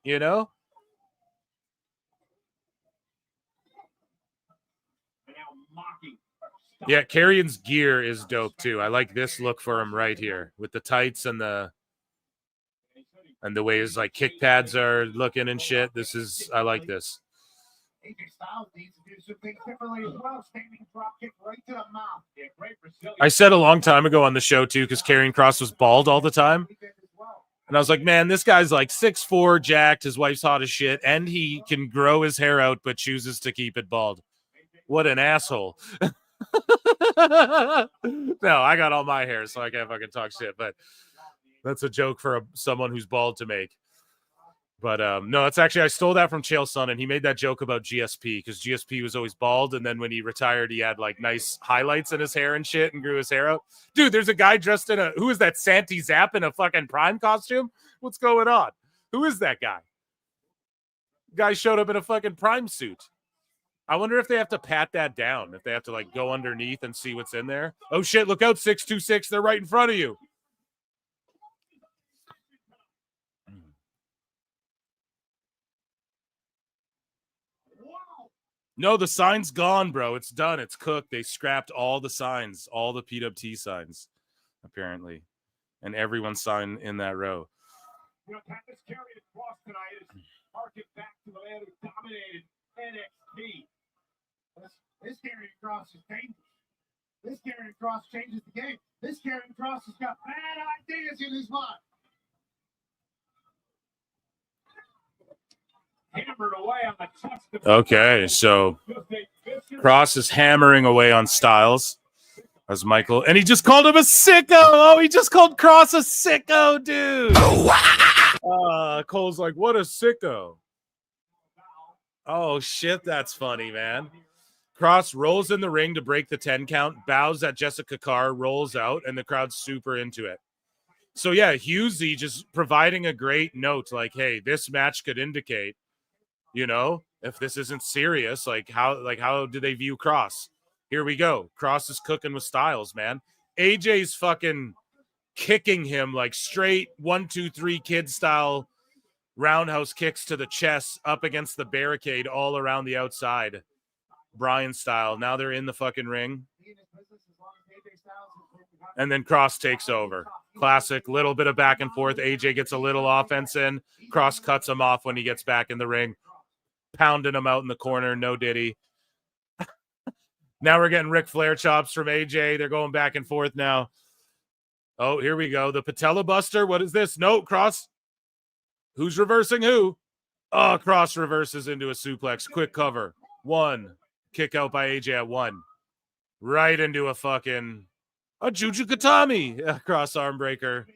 Yeah, Carrion's gear is dope too. I like this look for him right here with the tights and the way his kick pads are looking and shit. I like this. I said a long time ago on the show too, because Karrion Kross was bald all the time. And I was like, man, this guy's 6'4", jacked. His wife's hot as shit. And he can grow his hair out, but chooses to keep it bald. What an asshole. No, I got all my hair, so I can't fucking talk shit. But that's a joke for someone who's bald to make. But no, it's actually, I stole that from Chael Sonnen, and he made that joke about GSP, because GSP was always bald, and then when he retired, he had nice highlights in his hair and shit and grew his hair out. Dude, there's a guy dressed in who is that, Santi Zapp in a fucking Prime costume? What's going on? Who is that guy? Guy showed up in a fucking Prime suit. I wonder if they have to pat that down, if they have to go underneath and see what's in there. Oh shit, look out, 626, they're right in front of you. No, the sign's gone, bro. It's done. It's cooked. They scrapped all the signs, all the PWT signs, apparently. And everyone's signed in that row. This Karrion Kross tonight is harking back to the man who dominated NXT. This Karrion Kross is dangerous. This Karrion Kross changes the game. This Karrion Kross has got bad ideas in his mind. Hammered away on the chest. Okay, so Kross is hammering away on Styles as Michael, and he just called him a sicko. Oh, he just called Kross a sicko, dude. Cole's like, what a sicko. Oh, shit, that's funny, man. Cross rolls in the ring to break the 10 count, bows at Jessica Carr, rolls out, and the crowd's super into it. So, yeah, Hughesy just providing a great note like, hey, this match could indicate, you know, if this isn't serious, like how do they view Cross? Here we go. Cross is cooking with Styles, man. AJ's fucking kicking him like straight 1, 2, 3 kid style roundhouse kicks to the chest up against the barricade all around the outside. Brian style. Now they're in the fucking ring. And then Cross takes over. Classic, little bit of back and forth. AJ gets a little offense in. Cross cuts him off when he gets back in the ring. Pounding him out in the corner. No diddy. Now we're getting Ric Flair chops from AJ. They're going back and forth now. Oh, here we go. The Patella Buster. What is this? No, Cross. Who's reversing who? Oh, Cross reverses into a suplex. Quick cover. 1. Kick out by AJ at 1. Right into a fucking Juju Katami. Cross arm breaker.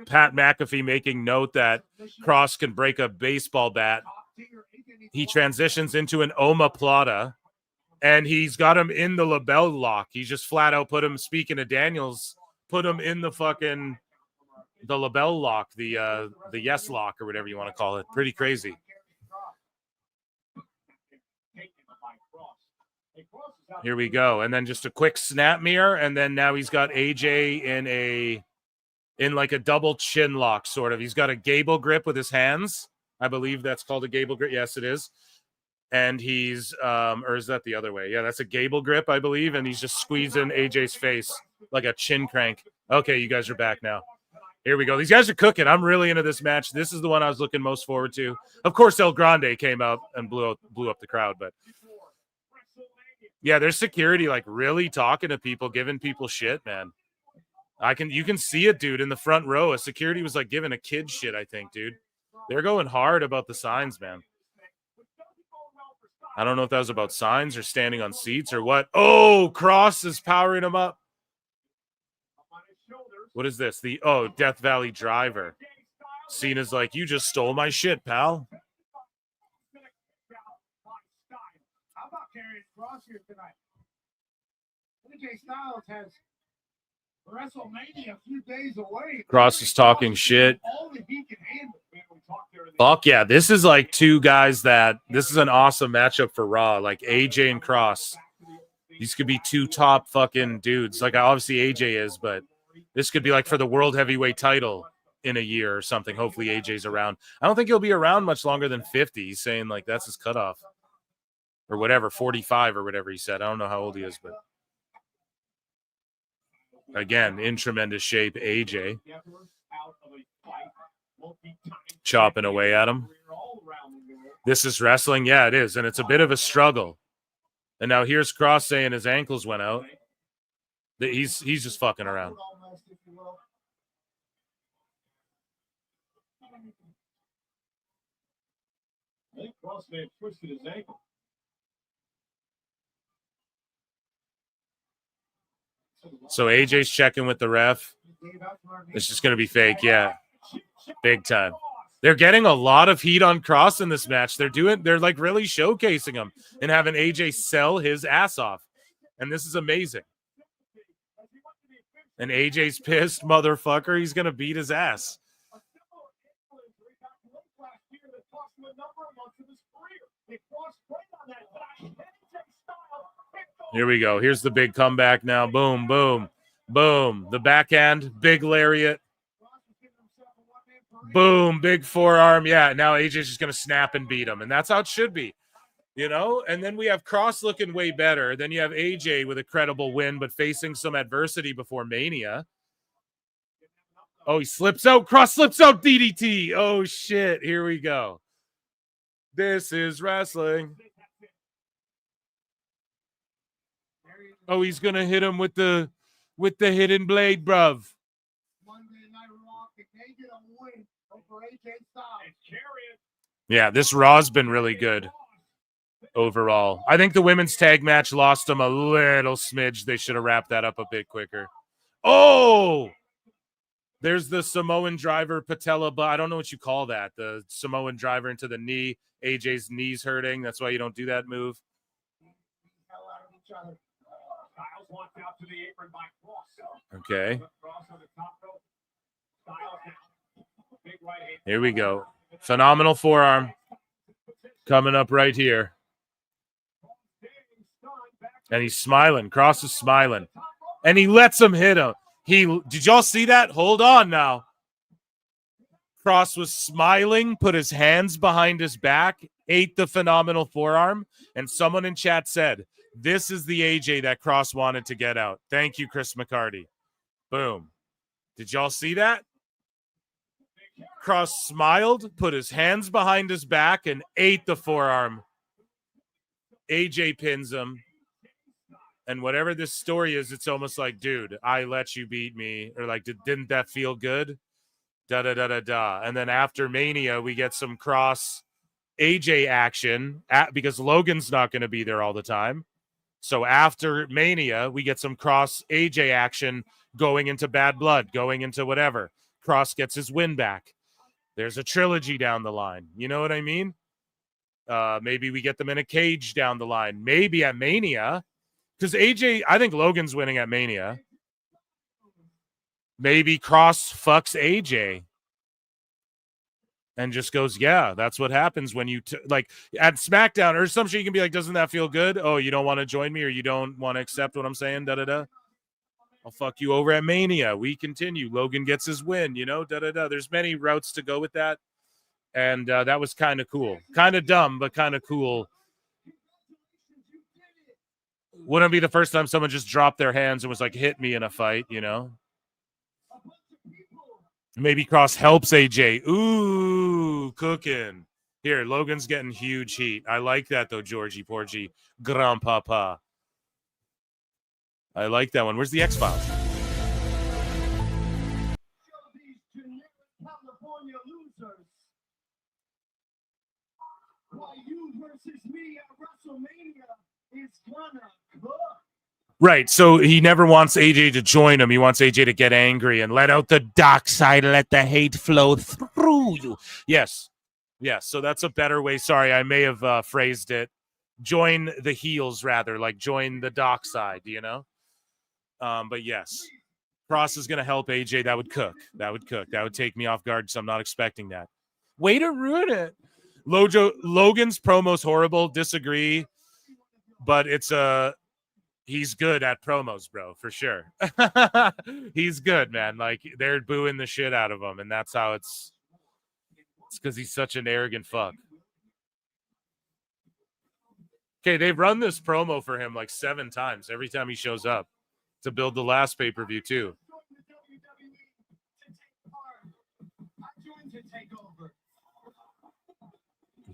Pat McAfee making note that Cross can break a baseball bat. He transitions into an omoplata, and he's got him in the label lock. He just flat out put him, speaking of Daniels, put him in the fucking the label lock, the yes lock or whatever you want to call it. Pretty crazy. Here we go. And then just a quick snap mirror, and then now he's got AJ in like a double chin lock, sort of. He's got a gable grip with his hands. I believe that's called a gable grip. Yes, it is. And he's or is that the other way? Yeah, that's a gable grip, I believe, and he's just squeezing AJ's face like a chin crank. Okay, you guys are back now. Here we go. These guys are cooking. I'm really into this match. This is the one I was looking most forward to. Of course, El Grande came out and blew up the crowd, but yeah, there's security like really talking to people, giving people shit, man. You can see it, dude, in the front row. A security was like giving a kid shit, I think, dude. They're going hard about the signs, man. I don't know if that was about signs or standing on seats or what. Oh, Cross is powering him up. What is this? Death Valley Driver. Cena's like, you just stole my shit, pal. How about carrying Cross here tonight? AJ Styles has WrestleMania a few days away. Cross is talking shit. Fuck yeah. This is like two guys this is an awesome matchup for Raw. Like AJ and Cross. These could be two top fucking dudes. Like obviously AJ is, but this could be like for the world heavyweight title in a year or something. Hopefully AJ's around. I don't think he'll be around much longer than 50. He's saying like that's his cutoff. Or whatever, 45 or whatever he said. I don't know how old he is, but again, in tremendous shape, AJ. Chopping away at him. This is wrestling? Yeah, it is. And it's a bit of a struggle. And now here's Cross saying his ankles went out. He's just fucking around. I think Cross may have twisted his ankle. So AJ's checking with the ref. It's just going to be fake. Yeah. Big time. They're getting a lot of heat on Cross in this match. They're like really showcasing him and having AJ sell his ass off. And this is amazing. And AJ's pissed, motherfucker. He's going to beat his ass. Here we go. Here's the big comeback now. Boom, boom, boom. The backhand, big lariat. Boom, big forearm. Yeah, now AJ's just going to snap and beat him. And that's how it should be, you know? And then we have Cross looking way better. Then you have AJ with a credible win, but facing some adversity before Mania. Oh, he slips out. Cross slips out DDT. Oh, shit. Here we go. This is wrestling. Oh, he's going to hit him with the hidden blade, bruv. Yeah, this Raw's been really good overall. I think the women's tag match lost them a little smidge. They should have wrapped that up a bit quicker. Oh! There's the Samoan driver patella, but I don't know what you call that. The Samoan driver into the knee. AJ's knee's hurting. That's why you don't do that move. Okay. Here we go. Phenomenal forearm coming up right here. And he's smiling. Cross is smiling. And he lets him hit him. Did y'all see that? Hold on now. Cross was smiling, put his hands behind his back, ate the phenomenal forearm, and someone in chat said, this is the AJ that Cross wanted to get out. Thank you, Chris McCarty. Boom. Did y'all see that? Cross smiled, put his hands behind his back, and ate the forearm. AJ pins him. And whatever this story is, it's almost like, dude, I let you beat me. Or like, didn't that feel good? Da-da-da-da-da. And then after Mania, we get some Cross AJ action because Logan's not going to be there all the time. So after Mania, we get some Cross AJ action going into Bad Blood, going into whatever. Cross gets his win back. There's a trilogy down the line. You know what I mean? Maybe we get them in a cage down the line. Maybe at Mania. Because AJ, I think Logan's winning at Mania. Maybe Cross fucks AJ. And just goes, yeah, that's what happens when you, like, at SmackDown or some shit, you can be like, doesn't that feel good? Oh, you don't want to join me or you don't want to accept what I'm saying? Da-da-da. I'll fuck you over at Mania. We continue. Logan gets his win, you know? Da-da-da. There's many routes to go with that. And that was kind of cool. Kind of dumb, but kind of cool. Wouldn't be the first time someone just dropped their hands and was like, hit me in a fight, you know? Maybe Cross helps AJ. Ooh, cooking. Here, Logan's getting huge heat. I like that, though, Georgie Porgy. Grandpapa. I like that one. Where's the X-Files? Right, so he never wants AJ to join him. He wants AJ to get angry and let out the dark side, let the hate flow through you. Yes, so that's a better way. Sorry, I may have phrased it. Join the heels, rather, like join the dark side, you know? But yes, Cross is going to help AJ. That would cook. That would take me off guard, so I'm not expecting that. Way to ruin it. Logan's promo's horrible. Disagree. But it's he's good at promos, bro, for sure. He's good, man. Like, they're booing the shit out of him, and that's how it's because he's such an arrogant fuck. Okay, they've run this promo for him like 7 times every time he shows up to build the last pay-per-view, too.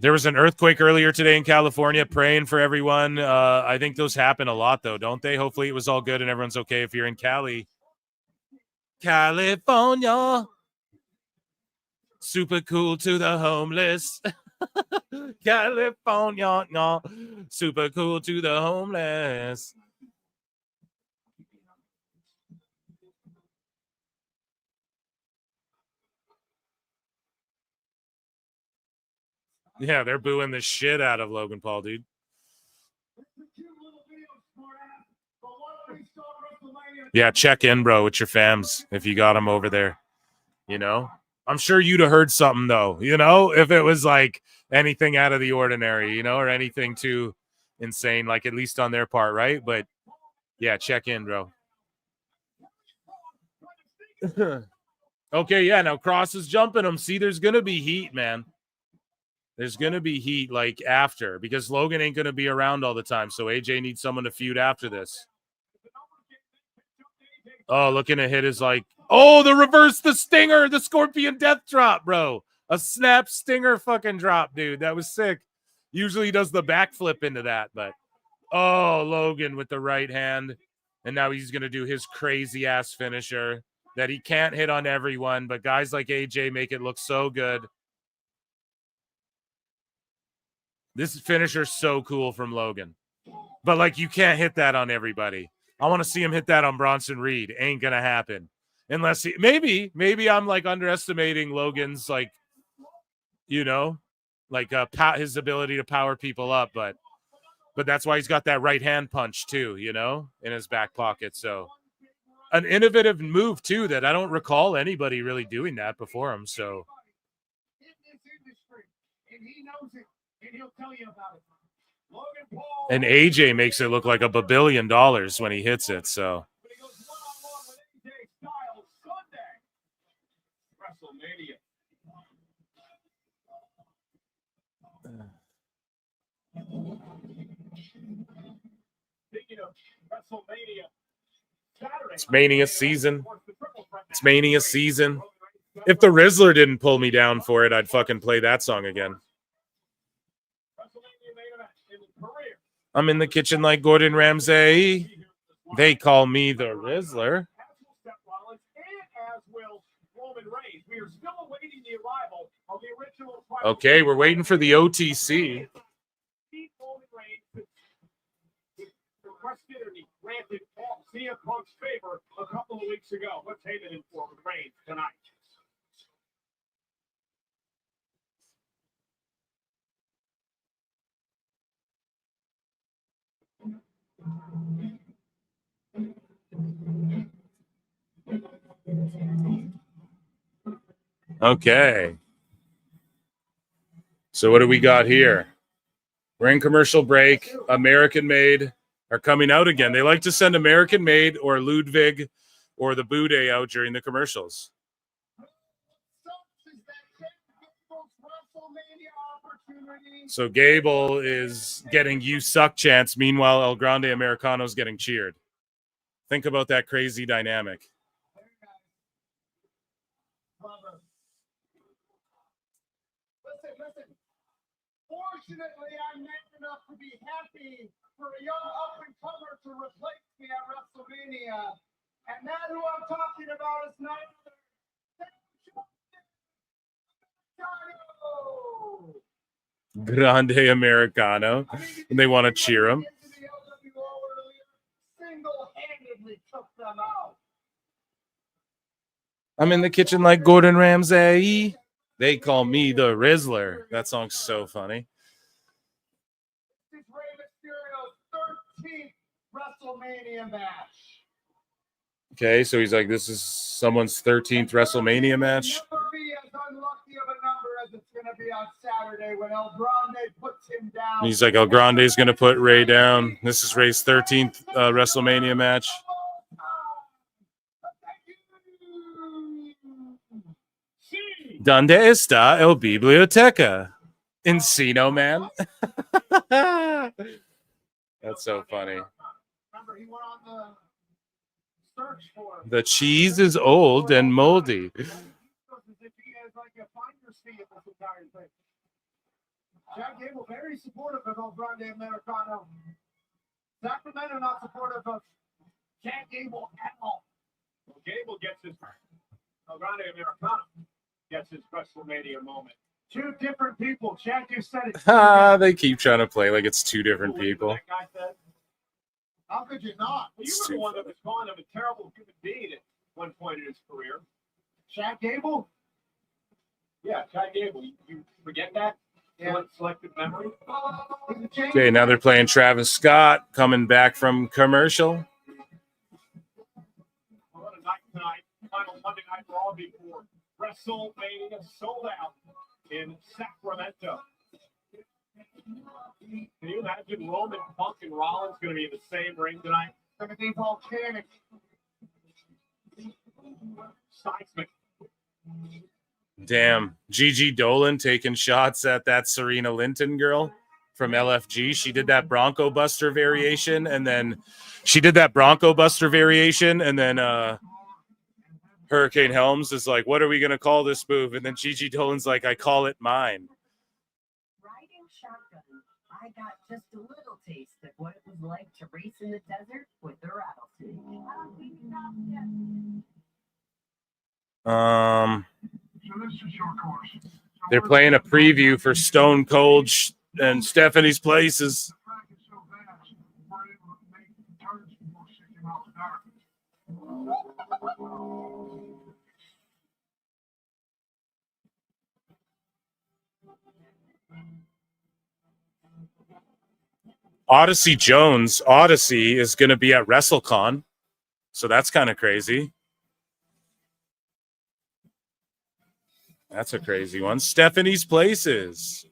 There was an earthquake earlier today in California, praying for everyone. I think those happen a lot, though, don't they? Hopefully it was all good and everyone's okay if you're in Cali. California. Super cool to the homeless. California. No. Super cool to the homeless. Yeah, they're booing the shit out of Logan Paul, dude. Yeah, check in, bro, with your fams if you got them over there. You know? I'm sure you'd have heard something, though, you know? If it was, like, anything out of the ordinary, you know, or anything too insane, like, at least on their part, right? But, yeah, check in, bro. Okay, yeah, now Cross is jumping him. See, there's going to be heat, man. There's going to be heat, like, after, because Logan ain't going to be around all the time, so AJ needs someone to feud after this. Oh, looking to hit is like, oh, the stinger, the Scorpion Death Drop, bro. A snap stinger fucking drop, dude. That was sick. Usually he does the backflip into that, but, oh, Logan with the right hand, and now he's going to do his crazy-ass finisher that he can't hit on everyone, but guys like AJ make it look so good. This finisher's so cool from Logan. But, like, you can't hit that on everybody. I want to see him hit that on Bronson Reed. Ain't going to happen. Unless maybe I'm like underestimating Logan's like, you know, like his ability to power people up, but that's why he's got that right hand punch too, you know, in his back pocket. So an innovative move too that I don't recall anybody really doing that before him. So and he knows it, and he'll tell you about it. Logan Paul. And AJ makes it look like $1 billion when he hits it. So WrestleMania. Speaking of WrestleMania, Saturday. it's Mania season. It's Mania season. If the Rizzler didn't pull me down for it, I'd fucking play that song again. I'm in the kitchen like Gordon Ramsay. They call me the Rizzler. Okay, we're waiting for the OTC. CM Punk's favor a couple of weeks ago. Let's hate it in for Reigns tonight. Okay. So what do we got here? We're in commercial break. American Made are coming out again. They like to send American Made or Ludwig or the Bude out during the commercials. So Gable is getting "You Suck" chants. Meanwhile, El Grande Americano's getting cheered. Think about that crazy dynamic. Listen. Fortunately, I'm man enough to be happy for a young up-and-comer to replace me at WrestleMania. And that who I'm talking about is none other than Grande Americano. And they want to cheer him. Single-handedly took them out. I'm in the kitchen like Gordon Ramsay. They call me the Rizzler. That song's so funny. This is Rey Mysterio's 13th WrestleMania match. Okay, so he's like, this is someone's 13th WrestleMania match. Never be as unlucky of a number as it's going to be on Saturday when El Grande puts him down. He's like, El Grande's going to put Ray down. This is Ray's 13th WrestleMania match. ¿Dónde está el biblioteca? Encino Man. That's so funny. Remember, he went on the search for The cheese is old and moldy. Jack Gable very supportive of El Grande Americano. Sacramento not supportive of Jack Gable at all. Well, Gable gets his El Grande Americano gets his WrestleMania moment. Two different people. Jack just said it. They keep trying to play like it's two different people. That guy said, how could you not? well, you were the one that was calling him a terrible human being at one point in his career. Jack Gable? Yeah, Jack Gable. You forget that? Yeah. Selective memory. Okay, now they're playing Travis Scott coming back from commercial. What a night tonight. Final Monday Night Raw before WrestleMania sold out in Sacramento. Can you imagine Roman, Punk, and Rollins going to be in the same ring tonight? It's going to be volcanic. Seismic. Damn. Gigi Dolan taking shots at that Serena Linton girl from LFG. She did that Bronco Buster variation, and then Hurricane Helms is like, what are we going to call this move? And then Gigi Dolan's like, I call it mine. Riding shotgun, I got just a little taste of what it was like to race in the desert with the rattlesnake. They're playing a preview for Stone Cold and Stephanie's Places. Odyssey Jones. Odyssey is going to be at WrestleCon. So that's kind of crazy. That's a crazy one. Stephanie's Places.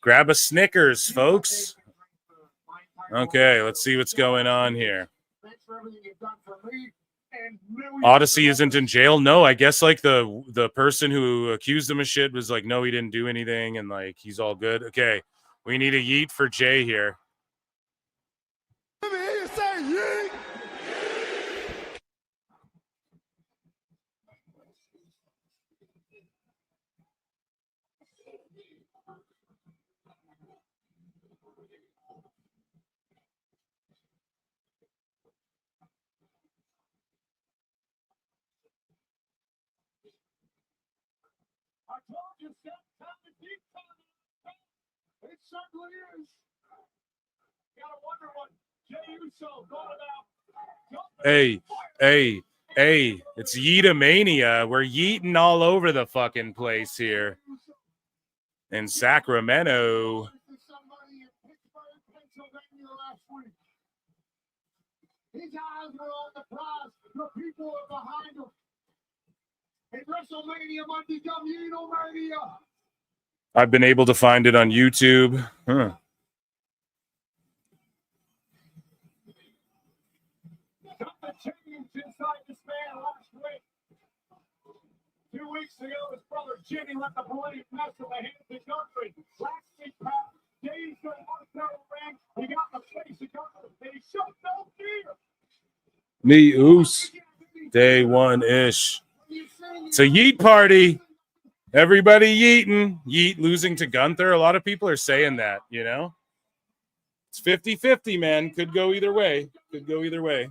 Grab a Snickers, folks. Okay, let's see what's going on here. Odyssey isn't in jail. No, I guess like the person who accused him of shit was like, no, he didn't do anything, and like he's all good. Okay, we need a yeet for Jay here. It certainly is. You gotta wonder what Jey Uso thought about. Hey, it's Yeetamania. We're yeeting all over the fucking place here in Sacramento. His eyes were on the prize. The people are behind him. In WrestleMania might become Yeetamania. I've been able to find it on YouTube. Huh. Something changed inside this man last week. 2 weeks ago, his brother Jimmy let the police mess with the hands of country. Last week, Pat, Jay's going to ring. He got the face of country. And he showed no fear. Me Oos. Day one-ish. It's a yeet party. Everybody yeeting. Yeet losing to Gunther. A lot of people are saying that, you know? It's 50-50, man. Could go either way. Could go either way.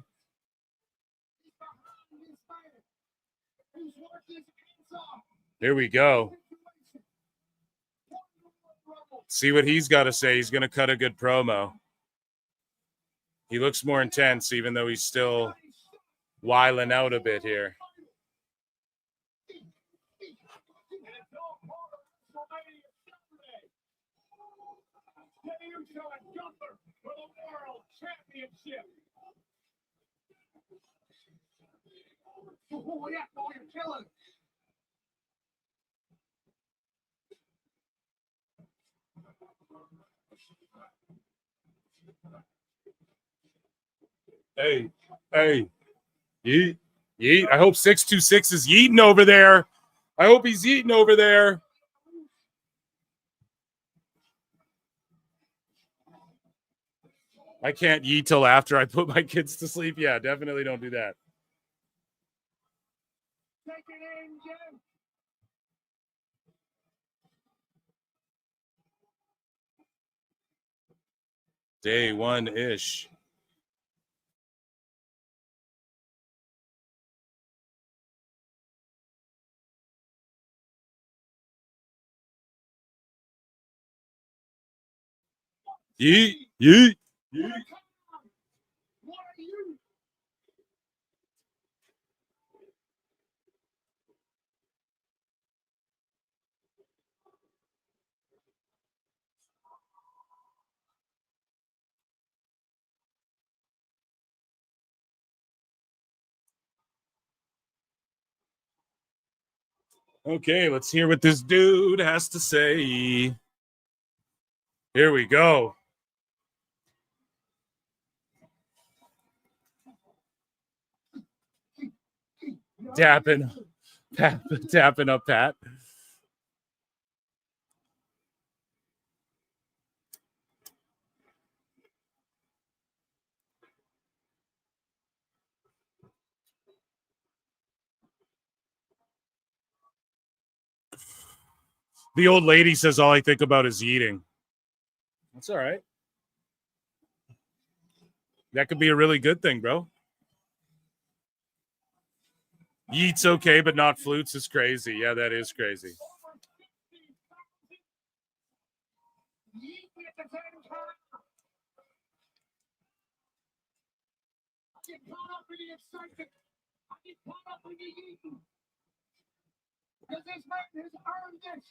Here we go. See what he's got to say. He's going to cut a good promo. He looks more intense, even though he's still wiling out a bit here. Oh, yeah, boy, you're killing. Hey, yeet, yeet. I hope 626 is yeeting over there. I hope he's yeeting over there. I can't yeet till after I put my kids to sleep. Yeah, definitely don't do that. Take it in, Jim. Day one-ish. Yeet, yeet, yeet. What are you? Okay, let's hear what this dude has to say. Here we go. Tapping up Pat. The old lady says all I think about is eating. That's all right. That could be a really good thing, bro. Yeet's okay, but not flutes is crazy. Yeah, that is crazy. get caught up in the excitement. I get caught up in the eating. Because this man has earned this.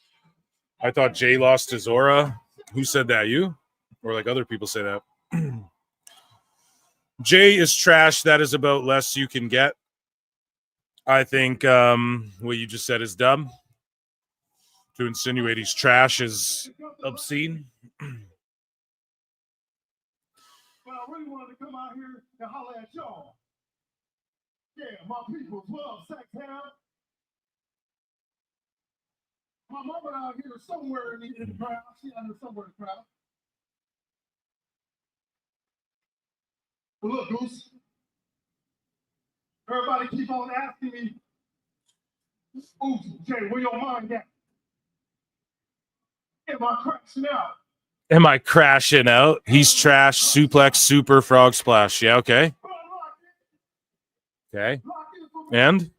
I thought Jay lost his aura. Who said that? You? Or like other people say that? Jay is trash. That is about less you can get. I think what you just said is dumb. To insinuate he's trash is obscene. But I really wanted to come out here to holler at y'all. Yeah, my people love sex ham. My mama out here somewhere in the crowd. She out here somewhere in the crowd. But look, Goose. Everybody keep on asking me, ooh, Jay, where your mind at? Am I crashing out? Am I crashing out? He's trash. Suplex, super, frog splash. Yeah, okay. Okay. And?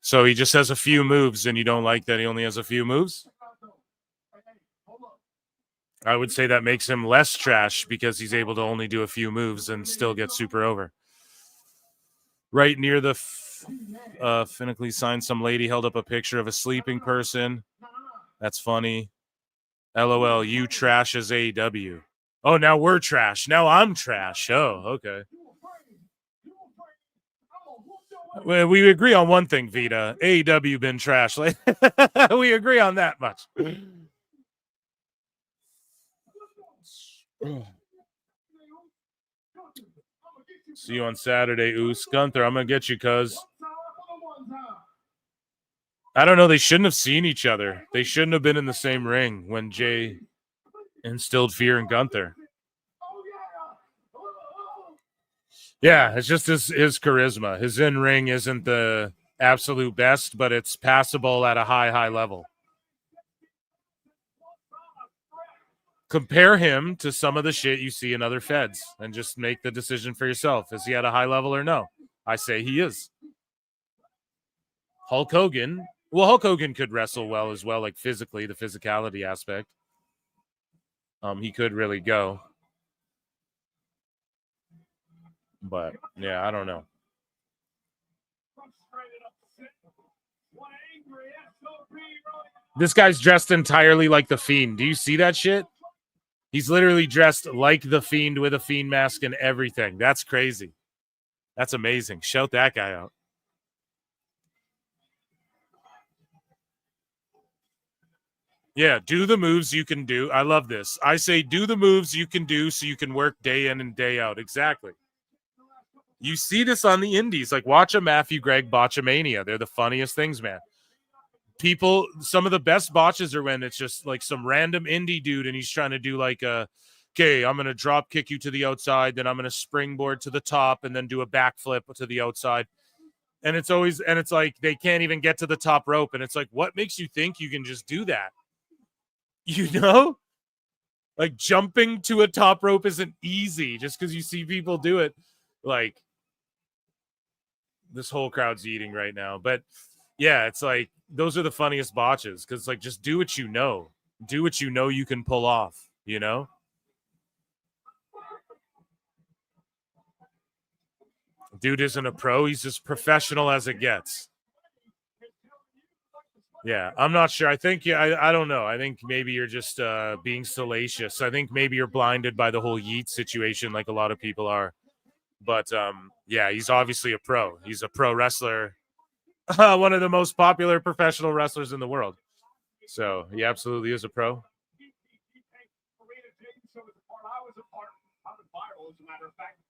So he just has a few moves, and you don't like that he only has a few moves? I would say that makes him less trash because he's able to only do a few moves and still get super over. Right near the Finneckley sign, some lady held up a picture of a sleeping person. That's funny. LOL, you trash as AEW. Oh, now we're trash. Now I'm trash. Oh, okay. Well, we agree on one thing, Vita. AEW been trash. Like, we agree on that much. See you on Saturday, Oos. Gunther, I'm going to get you, cuz. I don't know. They shouldn't have seen each other. They shouldn't have been in the same ring when Jay instilled fear in Gunther. Yeah, it's just his charisma. His in-ring isn't the absolute best, but it's passable at a high level. Compare him to some of the shit you see in other feds and just make the decision for yourself. Is he at a high level or no? I say he is. Hulk Hogan. Well, Hulk Hogan could wrestle well as well, like physically, the physicality aspect. He could really go. But, yeah, I don't know. This guy's dressed entirely like the Fiend. Do you see that shit? He's literally dressed like the Fiend with a Fiend mask and everything. That's crazy. That's amazing. Shout that guy out. Yeah, do the moves you can do. I love this. I say do the moves you can do so you can work day in and day out. Exactly. You see this on the indies. Like, watch a Matthew Gregg botchamania. They're the funniest things, man. People, some of the best botches are when it's just like some random indie dude and he's trying to do like okay, I'm going to drop kick you to the outside, then I'm going to springboard to the top and then do a backflip to the outside. And it's like they can't even get to the top rope. And it's like, what makes you think you can just do that? You know? Like, jumping to a top rope isn't easy just because you see people do it. Like, this whole crowd's eating right now. But yeah, it's like, those are the funniest botches because, like, just do what you know. Do what you know you can pull off, you know? Dude isn't a pro. He's as professional as it gets. Yeah, I'm not sure. I think, I don't know. I think maybe you're just being salacious. I think maybe you're blinded by the whole Yeet situation like a lot of people are. But, yeah, he's obviously a pro. He's a pro wrestler. One of the most popular professional wrestlers in the world. So he absolutely is a pro.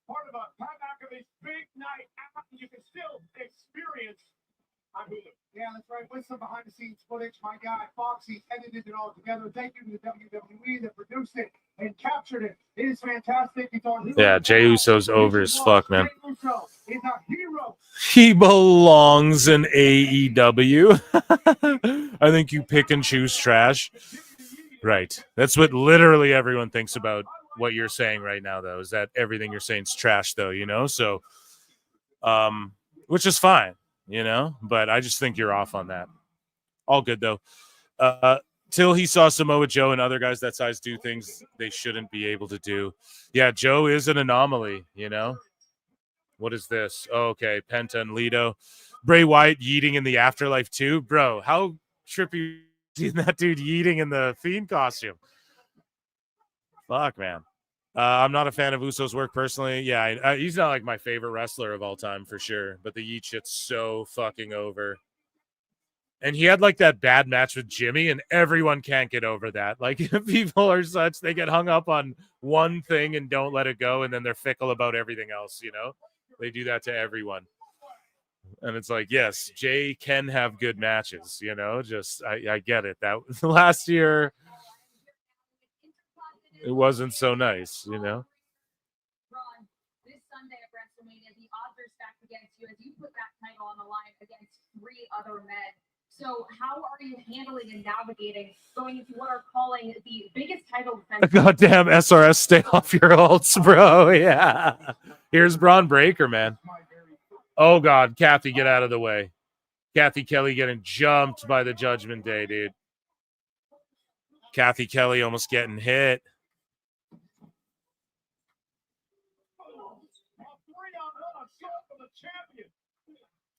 Part of a Pat McAfee's big night out, you can still experience on Hulu. Yeah, that's right. With some behind-the-scenes footage, my guy Foxy edited it all together. Thank you to the WWE that produced it and captured it. It is fantastic. It's on Hulu. Yeah, Jey Uso's over as fuck, man. Jey Uso is a hero. He belongs in AEW. I think you pick and choose trash. Right. That's what literally everyone thinks about what you're saying right now, though, is that everything you're saying is trash, though, you know? So, which is fine, you know? But I just think you're off on that. All good, though. till he saw Samoa Joe and other guys that size do things they shouldn't be able to do. Yeah, Joe is an anomaly, you know? What is this? Oh, okay, Penta and Lido. Bray Wyatt yeeting in the afterlife too? Bro, how trippy is that dude yeeting in the Fiend costume? Fuck, man. I'm not a fan of Uso's work personally. Yeah, he's not like my favorite wrestler of all time for sure, but the yeet shit's so fucking over. And he had like that bad match with Jimmy, and everyone can't get over that. Like, people are such, they get hung up on one thing and don't let it go, and then they're fickle about everything else, you know? They do that to everyone. And it's like, yes, Jay can have good matches, you know? Just, I get it. That last year, it wasn't so nice, you know? Ron, this Sunday at WrestleMania, the odds are stacked against you as you put that title on the line against 3 other men. So how are you handling and navigating going into what are calling the biggest title defense? Goddamn SRS, stay off your ults, bro. Yeah. Here's Braun Breaker, man. Oh, God. Kathy, get out of the way. Kathy Kelly getting jumped by the Judgment Day, dude. Kathy Kelly almost getting hit.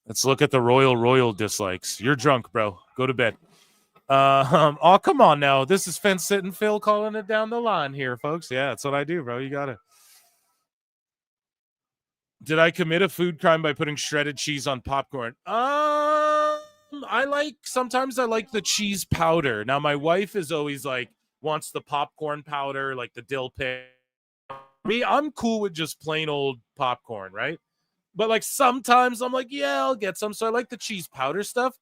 Let's look at the Royal dislikes. You're drunk, bro. Go to bed. Oh, come on now. This is Fence Sitting Phil calling it down the line here, folks. Yeah, that's what I do, bro. You got to. Did I commit a food crime by putting shredded cheese on popcorn? Sometimes I like the cheese powder. Now, my wife is always like, wants the popcorn powder, like the dill pickle. Me, I'm cool with just plain old popcorn, right? But like sometimes I'm like, yeah, I'll get some. So I like the cheese powder stuff,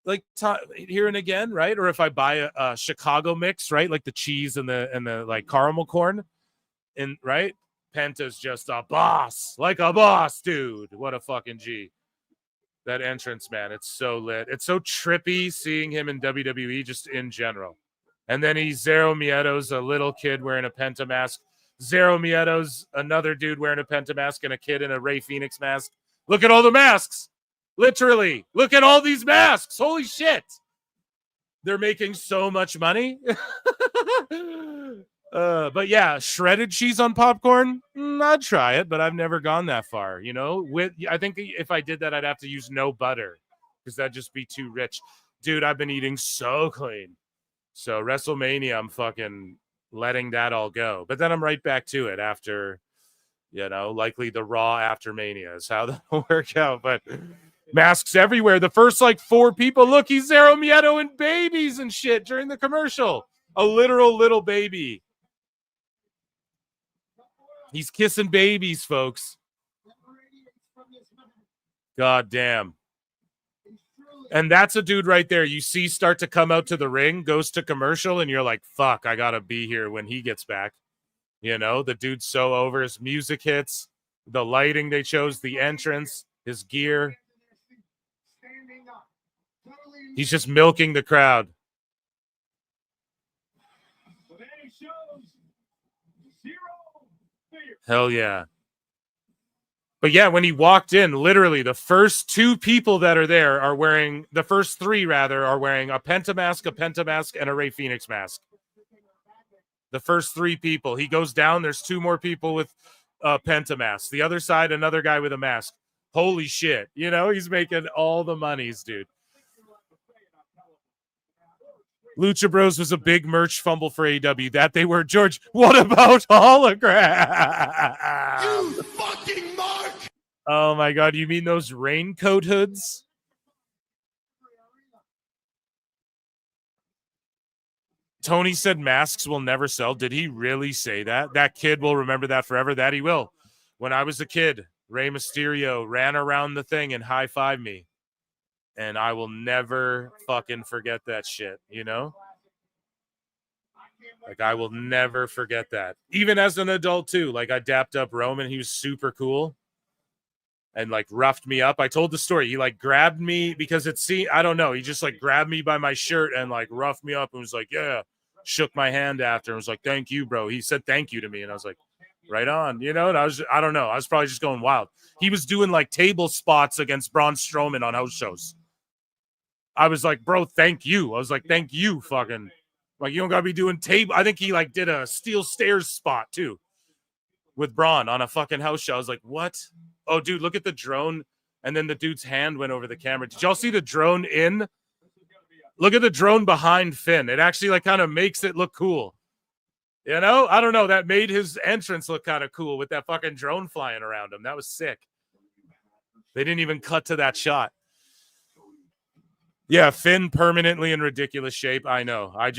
like here and again, right? Or if I buy a Chicago mix, right, like the cheese and the like caramel corn, and right, Penta's just a boss, like a boss, dude. What a fucking G. That entrance, man, it's so lit. It's so trippy seeing him in WWE just in general. And then he's Zero Mieto's a little kid wearing a Penta mask. Zero Mieto's another dude wearing a Penta mask and a kid in a Rey Fenix mask. Look at all the masks. Literally. Look at all these masks. Holy shit. They're making so much money. But yeah, shredded cheese on popcorn, I'd try it, but I've never gone that far, you know? I think if I did that, I'd have to use no butter because that'd just be too rich. Dude, I've been eating so clean. So WrestleMania, I'm fucking letting that all go. But then I'm right back to it after, you know, likely the Raw after Mania is how that'll work out. But masks everywhere. The first like 4 people, look, he's Zero Mieto and babies and shit during the commercial. A literal little baby. He's kissing babies, folks. God damn. And that's a dude right there. You see start to come out to the ring, goes to commercial, and you're like, fuck, I got to be here when he gets back. You know, the dude's so over. His music hits, the lighting they chose, the entrance, his gear. He's just milking the crowd. Hell yeah. But yeah, when he walked in, literally the first 2 people that are there are wearing, the first 3 rather, are wearing a Penta mask, and a Rey Fenix mask. The first 3 people. He goes down, there's 2 more people with Penta masks. The other side, another guy with a mask. Holy shit. You know, he's making all the monies, dude. Lucha Bros was a big merch fumble for AEW. That they were. George, what about hologram? You fucking mark! Oh my God, you mean those raincoat hoods? Tony said masks will never sell. Did he really say that? That kid will remember that forever. That he will. When I was a kid, Rey Mysterio ran around the thing and high-fived me. And I will never fucking forget that shit, you know? Like, I will never forget that. Even as an adult, too. Like, I dapped up Roman. He was super cool. And, like, roughed me up. I told the story. He, like, grabbed me because I don't know. He just, like, grabbed me by my shirt and, like, roughed me up and was like, yeah. Shook my hand after and was like, thank you, bro. He said thank you to me. And I was like, right on, you know? And I don't know. I was probably just going wild. He was doing, like, table spots against Braun Strowman on house shows. I was like, bro, thank you. I was like, thank you, fucking. Like, you don't gotta be doing table. I think he like did a steel stairs spot too with Braun on a fucking house show. I was like, what? Oh, dude, look at the drone. And then the dude's hand went over the camera. Did y'all see the drone in? Look at the drone behind Finn. It actually like kind of makes it look cool. You know, I don't know. That made his entrance look kind of cool with that fucking drone flying around him. That was sick. They didn't even cut to that shot. Yeah, Finn permanently in ridiculous shape. I know. I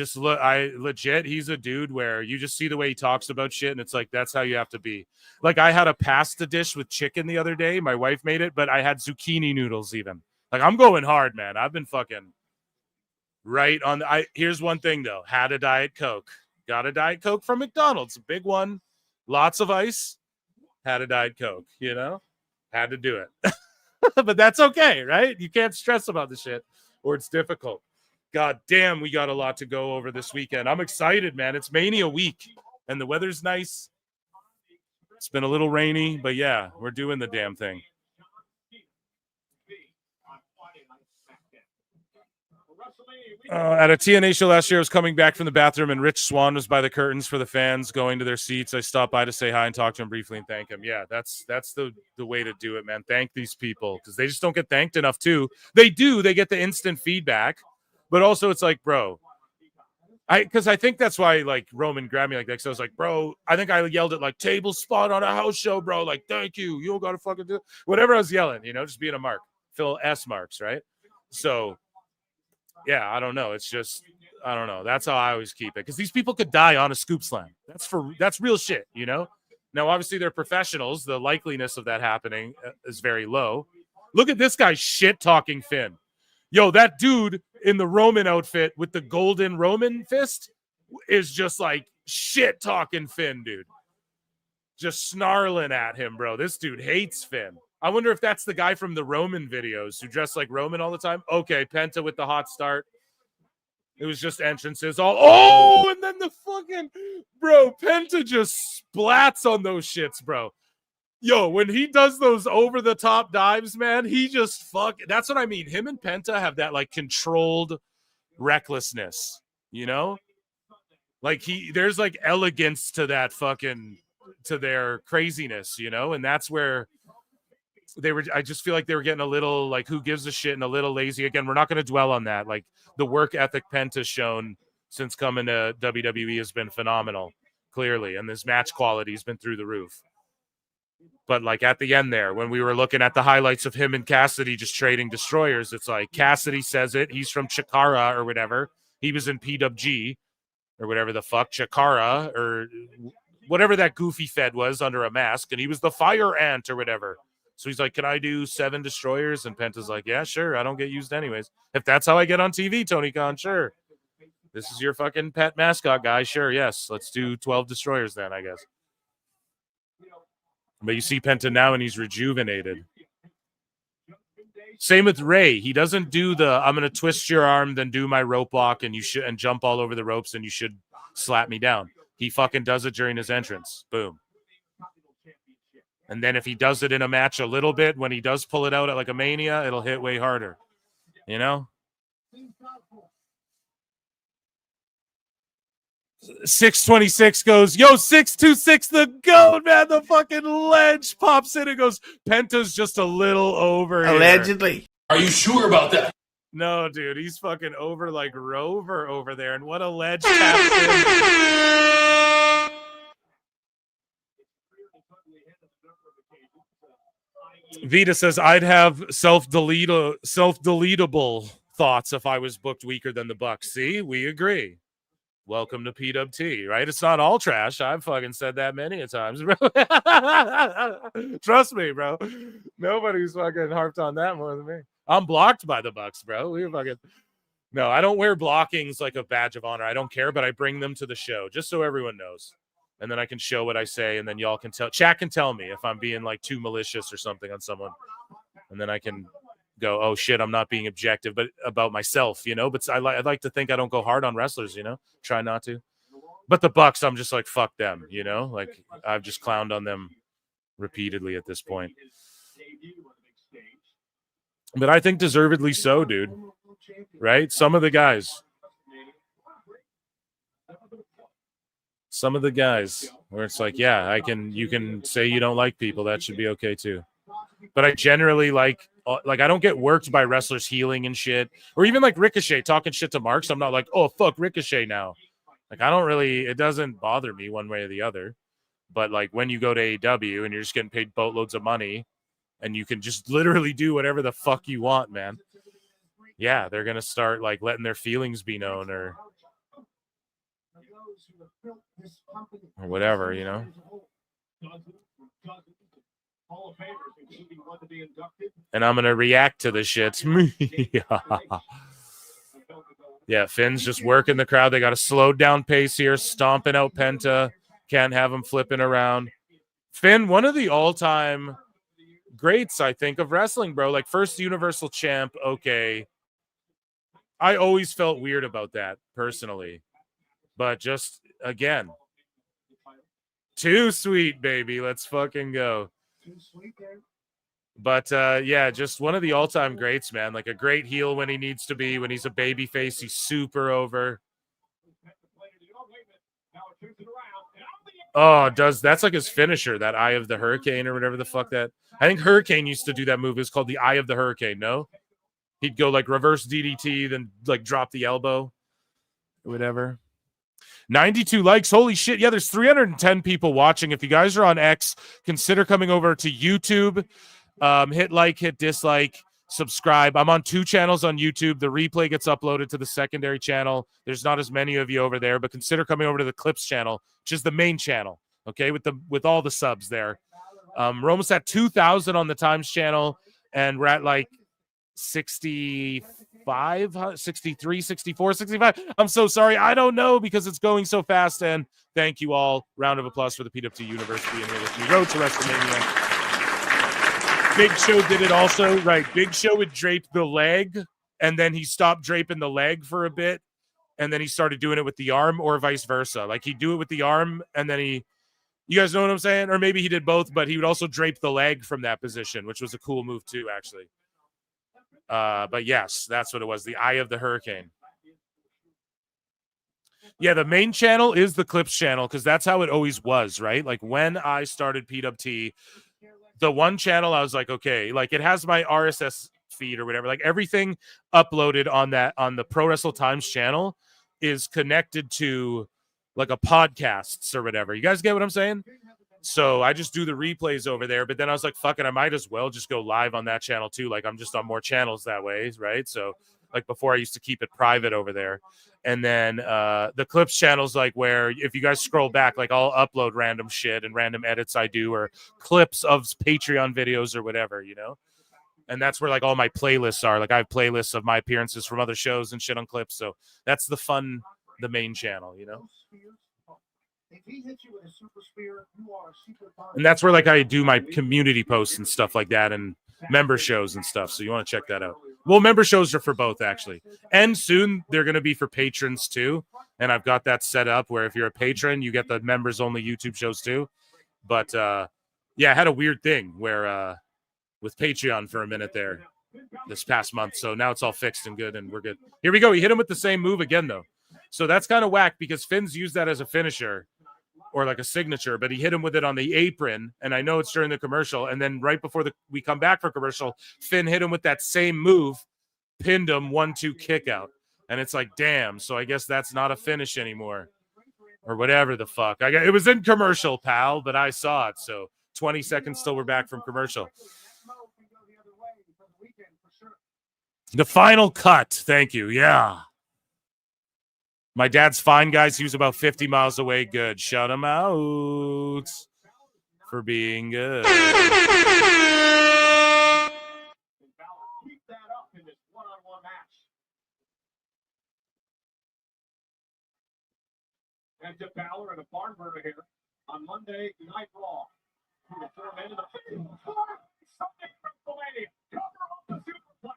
legit, he's a dude where you just see the way he talks about shit, and it's like, that's how you have to be. Like, I had a pasta dish with chicken the other day. My wife made it, but I had zucchini noodles even. Like, I'm going hard, man. I've been fucking right on. Here's one thing, though. Had a Diet Coke. Got a Diet Coke from McDonald's. A big one. Lots of ice. Had a Diet Coke, you know? Had to do it. But that's okay, right? You can't stress about the shit, or it's difficult. God damn, we got a lot to go over this weekend. I'm excited, man. It's Mania week, and the weather's nice. It's been a little rainy, but yeah, we're doing the damn thing. At a TNA show last year, I was coming back from the bathroom, and Rich Swann was by the curtains for the fans going to their seats. I stopped by to say hi and talk to him briefly and thank him. Yeah, that's the way to do it, man. Thank these people, because they just don't get thanked enough, too. They do. They get the instant feedback, but also it's like, bro, because I think that's why, like, Roman grabbed me like that. So I was like, bro, I think I yelled at, like, table spot on a house show, bro. Like, thank you. You don't got to fucking do it. Whatever I was yelling, you know, just being a mark. Phil S. Marks, right? So, yeah, I don't know. It's just, I don't know. That's how I always keep it. Because these people could die on a scoop slam. That's real shit, you know? Now, obviously, they're professionals. The likeliness of that happening is very low. Look at this guy shit-talking Finn. Yo, that dude in the Roman outfit with the golden Roman fist is just like shit-talking Finn, dude. Just snarling at him, bro. This dude hates Finn. I wonder if that's the guy from the Roman videos who dressed like Roman all the time. Okay, Penta with the hot start. It was just entrances. And then the fucking, bro, Penta just splats on those shits, bro. Yo, when he does those over-the-top dives, man, he just that's what I mean. Him and Penta have that, like, controlled recklessness, you know? Like, there's, like, elegance to that fucking, to their craziness, you know? And that's where I just feel like they were getting a little, like, who gives a shit and a little lazy. Again, we're not going to dwell on that. Like, the work ethic Penta's shown since coming to WWE has been phenomenal, clearly. And this match quality has been through the roof. But, like, at the end there, when we were looking at the highlights of him and Cassidy just trading destroyers, it's like Cassidy says it. He's from Chikara or whatever. He was in PWG or whatever the fuck, Chikara or whatever that goofy fed was under a mask. And he was the fire ant or whatever. So he's like, can I do 7 destroyers? And Penta's like, yeah, sure. I don't get used anyways. If that's how I get on TV, Tony Khan, sure. This is your fucking pet mascot guy. Sure, yes. Let's do 12 destroyers then, I guess. But you see Penta now, and he's rejuvenated. Same with Ray. He doesn't do the, I'm going to twist your arm, then do my rope walk, and jump all over the ropes, and you should slap me down. He fucking does it during his entrance. Boom. And then if he does it in a match a little bit, when he does pull it out at like a Mania, it'll hit way harder. You know? 626 goes, yo, 626 the GOAT, man. The fucking ledge pops in and goes, Penta's just a little over Allegedly. Here. Are you sure about that? No, dude. He's fucking over like Rover over there. And what a ledge taps in. Vita says, I'd have self-deletable thoughts if I was booked weaker than the Bucks. See, we agree. Welcome to PWT, right? It's not all trash. I've fucking said that many a times, bro. Trust me, bro. Nobody's fucking harped on that more than me. I'm blocked by the Bucks, bro. No, I don't wear blockings like a badge of honor. I don't care, but I bring them to the show just so everyone knows. And then I can show what I say, and then y'all can tell. Chat can tell me if I'm being like too malicious or something on someone, and then I can go, "Oh shit, I'm not being objective, but about myself, you know." But I like to think I don't go hard on wrestlers, you know. Try not to. But the Bucks, I'm just like, fuck them, you know. Like I've just clowned on them repeatedly at this point. But I think deservedly so, dude. right? Some of the guys where it's like, yeah, you can say you don't like people. That should be okay too. But I generally like I don't get worked by wrestlers healing and shit, or even like Ricochet talking shit to Marks. I'm not like, oh, fuck Ricochet now. Like, I don't really, it doesn't bother me one way or the other. But like when you go to AEW and you're just getting paid boatloads of money and you can just literally do whatever the fuck you want, man. Yeah, they're going to start like letting their feelings be known or whatever, you know? And I'm going to react to the shit. Yeah, Finn's just working the crowd. They got a slowed down pace here, stomping out Penta. Can't have him flipping around. Finn, one of the all-time greats, I think, of wrestling, bro. Like, first Universal Champ, okay. I always felt weird about that, personally. But just, again, too sweet, baby. Let's fucking go. But, yeah, just one of the all-time greats, man. Like, a great heel when he needs to be. When he's a baby face, he's super over. Oh, that's like his finisher, that Eye of the Hurricane or whatever the fuck that. I think Hurricane used to do that move. It's called the Eye of the Hurricane, no? He'd go like reverse DDT, then like drop the elbow or whatever. 92 likes. Holy shit. Yeah, there's 310 people watching. If you guys are on X, consider coming over to YouTube. Hit like, hit dislike, subscribe. I'm on 2 channels on YouTube. The replay gets uploaded to the secondary channel. There's not as many of you over there, but consider coming over to the Clips channel, which is the main channel, okay, with all the subs there. We're almost at 2,000 on the Times channel, and we're at like 65, 63, 64, 65. I'm so sorry. I don't know because it's going so fast, and thank you all. Round of applause for the PWT University and here with me. Road to WrestleMania. Big Show did it also, right? Big Show would drape the leg, and then he stopped draping the leg for a bit, and then he started doing it with the arm, or vice versa. Like, he'd do it with the arm, and then you guys know what I'm saying? Or maybe he did both, but he would also drape the leg from that position, which was a cool move too, actually. But yes, that's what it was, the Eye of the Hurricane. Yeah, the main channel is the Clips channel, because that's how it always was, right? Like, when I started PWT, the one channel, I was like, okay, like, it has my RSS feed or whatever. Like, everything uploaded on the Pro Wrestle Times channel is connected to like a podcasts or whatever. You guys get what I'm saying? So I just do the replays over there. But then I was like, fuck it, I might as well just go live on that channel too. Like, I'm just on more channels that way, right? So like before, I used to keep it private over there. And then the Clips channel's like where if you guys scroll back, like I'll upload random shit and random edits I do or clips of Patreon videos or whatever, you know? And that's where like all my playlists are. Like I have playlists of my appearances from other shows and shit on Clips. So that's the fun, the main channel, you know? And that's where like I do my community posts and stuff like that and member shows and stuff. So you want to check that out. Well, member shows are for both actually. And soon they're going to be for patrons too. And I've got that set up where if you're a patron, you get the members only YouTube shows too. But yeah, I had a weird thing where with Patreon for a minute there this past month. So now it's all fixed and good and we're good. Here we go. He hit him with the same move again though. So that's kind of whack because Finn's used that as a finisher or like a signature, but he hit him with it on the apron. And I know it's during the commercial. And then right before we come back for commercial, Finn hit him with that same move, pinned him 1-2 kick out. And it's like, damn. So I guess that's not a finish anymore or whatever the fuck. It was in commercial, pal, but I saw it. So 20 seconds till we're back from commercial. The final cut. Thank you. Yeah. My dad's fine, guys. He was about 50 miles away. Good. Shut him out for being good. Keep that up in this one-on-one match. And to Balor and a barn burner here on Monday Night Raw. The 4 men of the Sunday WrestleMania. Cover up the Superplex.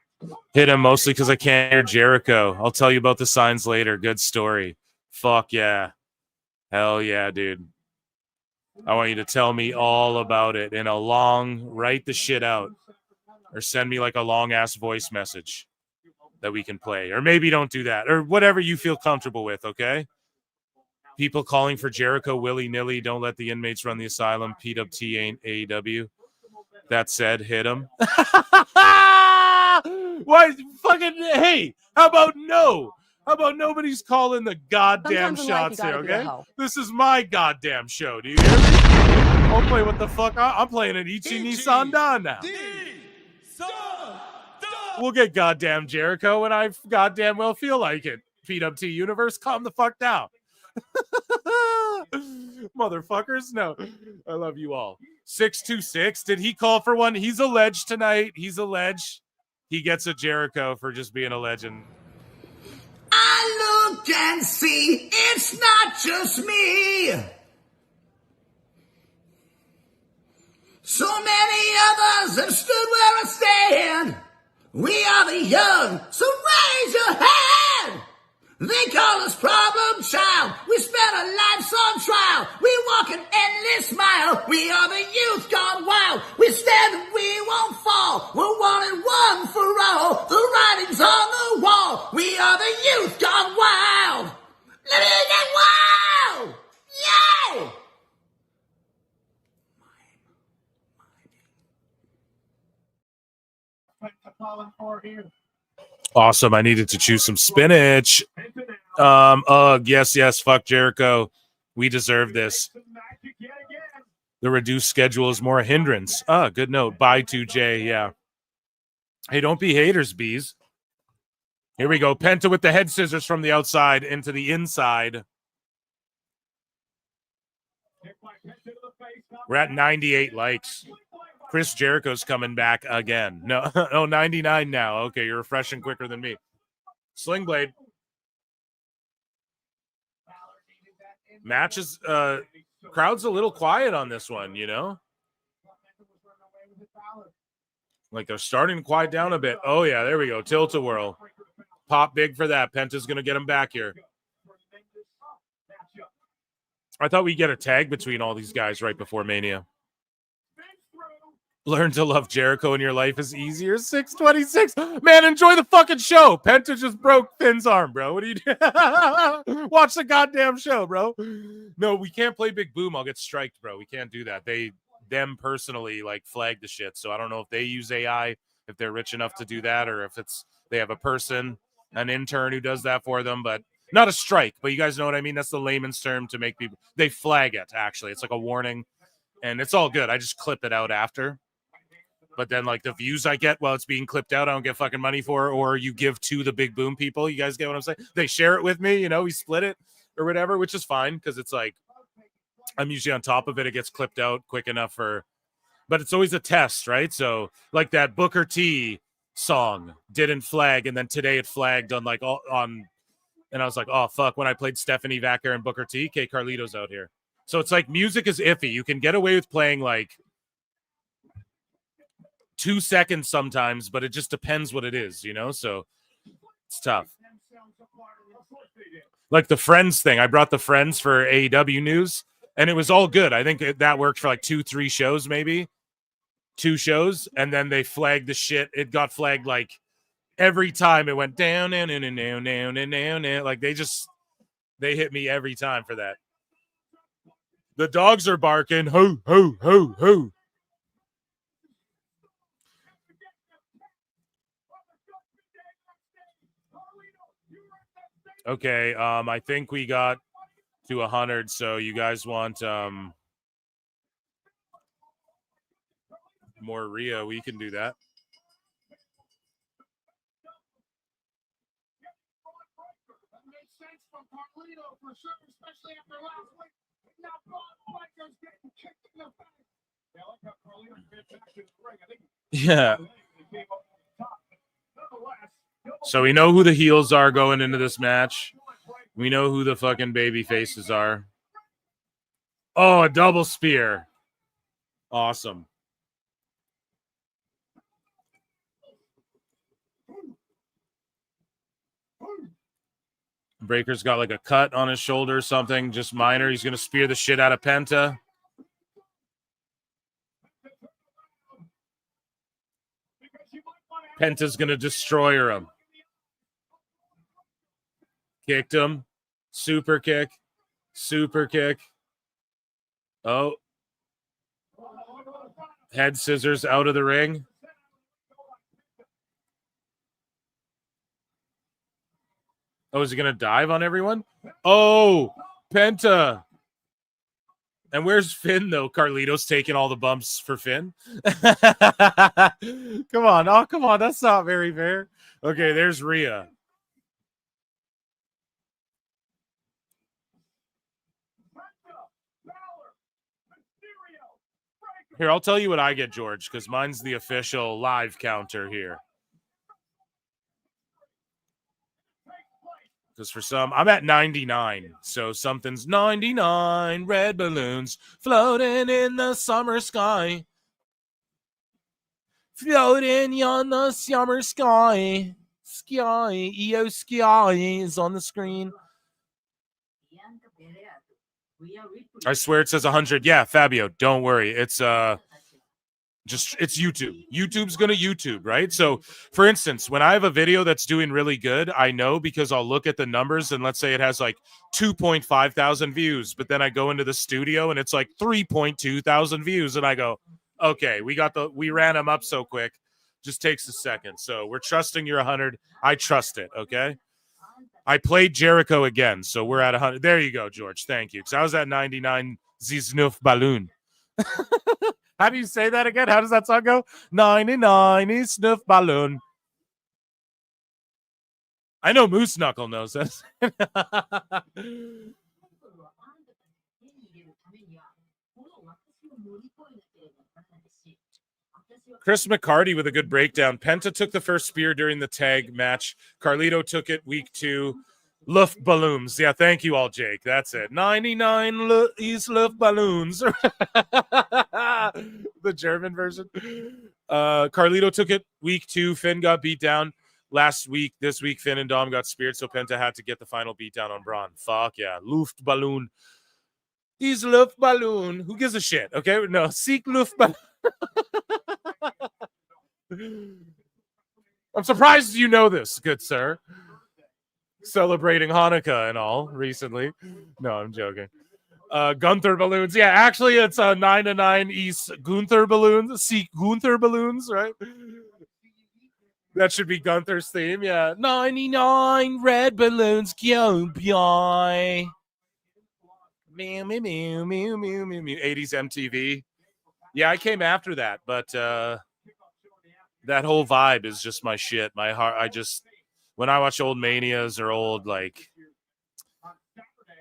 Hit him mostly because I can't hear Jericho. I'll tell you about the signs later. Good story. Fuck yeah. Hell yeah, dude. I want you to tell me all about it in a long, write the shit out. Or send me like a long-ass voice message. that we can play, or maybe don't do that, or whatever you feel comfortable with. Okay. People calling for Jericho willy-nilly. Don't let the inmates run the asylum. PWT ain't AEW. That said, hit him. What? Fucking, hey, how about no? How about nobody's calling the goddamn Sometimes in life, you shots here, gotta be a okay? hoe. This is my goddamn show. Do you hear me? I'll play what the fuck. I'm playing an Ichi Nissan Dan now. We'll get goddamn Jericho when I goddamn well feel like it. PWT Universe, calm the fuck down. Motherfuckers, no. I love you all. 626, did he call for one? He's alleged tonight. He's alleged. He gets a Jericho for just being a legend. I look and see it's not just me. So many others have stood where I stand. We are the young, so raise your hand. They call us problem child. We spent our lives on trial. We walk an endless mile. We are the youth gone wild. We stand and we won't fall. We're one and one for all. The writing's on the wall. We are the youth gone wild. Let me get wild. Yay! Awesome. I needed to choose some spinach. Yes, fuck Jericho. We deserve this. The reduced schedule is more a hindrance. Good note. Bye 2J. Yeah. Hey, don't be haters, bees. Here we go. Penta with the head scissors from the outside into the inside. We're at 98 likes. Chris Jericho's coming back again. No, 99 now. Okay, you're refreshing quicker than me. Sling Blade. Matches, crowd's a little quiet on this one, you know? Like they're starting to quiet down a bit. Oh, yeah, there we go. Tilt-a-whirl. Pop big for that. Penta's going to get him back here. I thought we'd get a tag between all these guys right before Mania. Learn to love Jericho in your life is easier. 626. Man, enjoy the fucking show. Penta just broke Finn's arm, bro. What are you doing? Watch the goddamn show, bro. No, we can't play Big Boom. I'll get striked, bro. We can't do that. Them personally, like, flag the shit. So I don't know if they use AI, if they're rich enough to do that, or if they have a person, an intern who does that for them. But not a strike. But you guys know what I mean? That's the layman's term to make people. They flag it, actually. It's like a warning. And it's all good. I just clip it out after. But then, like, the views I get while it's being clipped out, I don't get fucking money for, or you give to the Big Boom people. You guys get what I'm saying? They share it with me, you know, we split it or whatever, which is fine because it's like I'm usually on top of it. It gets clipped out quick enough but it's always a test, right? So, like that Booker T song didn't flag, and then today it flagged on and I was like, oh, fuck, when I played Stephanie Vacker and Booker T, K Carlito's out here. So it's like music is iffy. You can get away with playing like 2 seconds sometimes, but it just depends what it is, you know? So it's tough. Like the Friends thing. I brought the Friends for AEW news, and it was all good. I think that worked for like 2-3 shows, maybe. 2 shows, and then they flagged the shit. It got flagged like every time it went down, and like they hit me every time for that. The dogs are barking. Ho, ho, ho, ho. Okay, I think we got to 100, so you guys want more Rhea, we can do that. Yeah. So we know who the heels are going into this match. We know who the fucking baby faces are. Oh, a double spear. Awesome. Breaker's got like a cut on his shoulder or something, just minor. He's going to spear the shit out of Penta. Penta's going to destroy him. Kicked him. Super kick. Super kick. Oh. Head scissors out of the ring. Oh, is he going to dive on everyone? Oh, Penta. And where's Finn, though? Carlito's taking all the bumps for Finn. Come on. Oh, come on. That's not very fair. Okay, there's Rhea. Here, I'll tell you what I get, George, because mine's the official live counter here. Because for some, I'm at 99. So something's 99 red balloons floating in the summer sky. Floating on the summer sky. Sky, EO Sky is on the screen. I swear it says 100. Yeah, Fabio, don't worry. It's it's YouTube. YouTube's gonna YouTube, right? So for instance, when I have a video that's doing really good, I know because I'll look at the numbers and let's say it has like 2.5 thousand views, but then I go into the studio and it's like 3.2 thousand views, and I go, okay, we ran them up so quick. Just takes a second. So we're trusting your 100. I trust it, okay? I played Jericho again, so we're at 100. There you go, George. Thank you. Because I was at 99 Zisnuf Balloon. How do you say that again? How does that song go? 99 is Snuff Balloon. I know Moose Knuckle knows this. Chris McCarty with a good breakdown. Penta took the first spear during the tag match. Carlito took it week 2. Luft balloons. Yeah, thank you all, Jake. That's it. 99 is Luft balloons. The German version. Carlito took it week 2. Finn got beat down last week. This week, Finn and Dom got speared, so Penta had to get the final beat down on Braun. Fuck yeah. Luft balloon. Is Luft balloon. Who gives a shit? Okay, no. Seek Luft balloon. I'm surprised you know this, good sir. Celebrating Hanukkah and all recently. No, I'm joking. Gunther balloons. Yeah, actually, it's 9-9 East Gunther balloons. Seek Gunther balloons, right? That should be Gunther's theme. Yeah, 99 red balloons. Go, boy. Meow, meow, meow, meow, meow, meow, meow. 80s MTV. Yeah, I came after that, but that whole vibe is just my shit. My heart. When I watch old Manias or old, like,